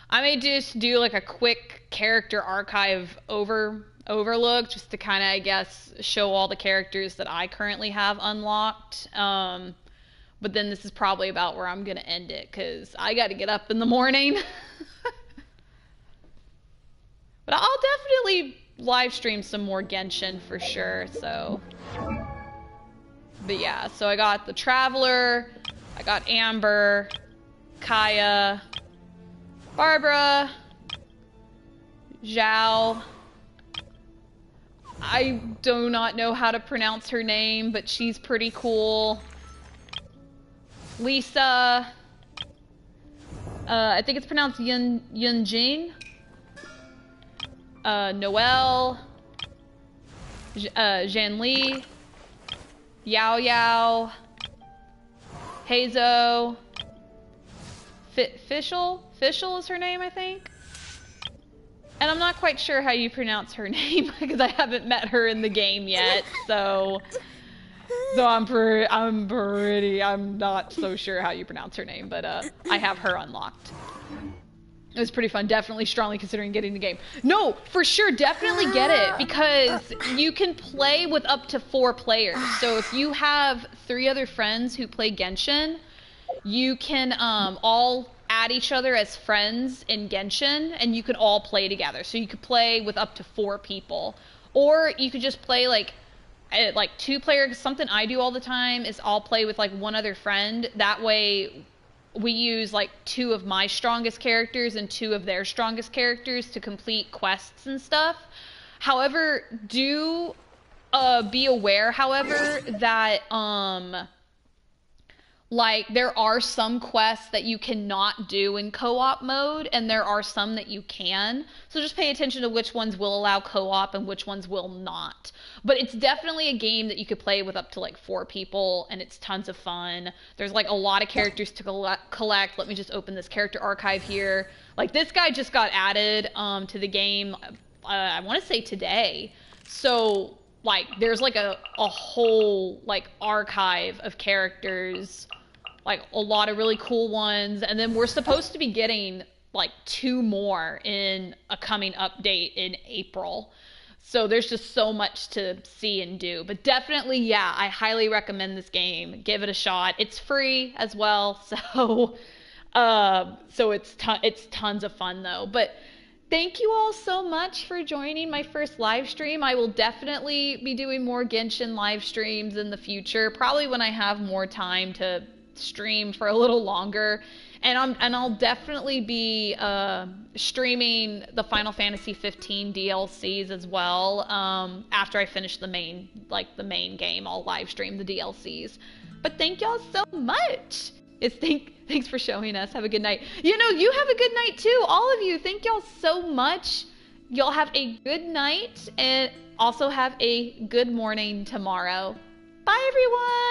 I may just do like a quick character archive overlook just to kind of, I guess, show all the characters that I currently have unlocked. But then this is probably about where I'm gonna end it because I got to get up in the morning. But I'll definitely live stream some more Genshin for sure, so. But yeah, so I got the Traveler, I got Amber, Kaya, Barbara, Zhao. I do not know how to pronounce her name, but she's pretty cool. Lisa. I think it's pronounced Yunjin. Noelle. Zhanli. Yao Yao. Hazo. Fischl is her name, I think. And I'm not quite sure how you pronounce her name because I haven't met her in the game yet, so I'm not so sure how you pronounce her name, but I have her unlocked. It was pretty fun. Definitely strongly considering getting the game. No, for sure, definitely get it because you can play with up to 4 players. So if you have 3 other friends who play Genshin, you can all add each other as friends in Genshin and you can all play together. So you could play with up to 4 people. Or you could just play like 2 players. Something I do all the time is I'll play with like 1 other friend. That way we use like 2 of my strongest characters and 2 of their strongest characters to complete quests and stuff. However, do be aware, however, that like there are some quests that you cannot do in co-op mode and there are some that you can. So just pay attention to which ones will allow co-op and which ones will not. But it's definitely a game that you could play with up to like 4 people and it's tons of fun. There's like a lot of characters to collect. Let me just open this character archive here. Like this guy just got added to the game, I want to say today. So like there's like a whole like archive of characters, like a lot of really cool ones, and then we're supposed to be getting like 2 more in a coming update in April. So there's just so much to see and do. But definitely, yeah, I highly recommend this game. Give it a shot. It's free as well, so it's tons of fun though. But thank you all so much for joining my first live stream. I will definitely be doing more Genshin live streams in the future, probably when I have more time to stream for a little longer. And I'll definitely be streaming the Final Fantasy 15 DLCs as well. After I finish the main game, I'll live stream the DLCs. But thank y'all so much. Thanks for showing us. Have a good night. You know, you have a good night too. All of you. Thank y'all so much. Y'all have a good night and also have a good morning tomorrow. Bye, everyone.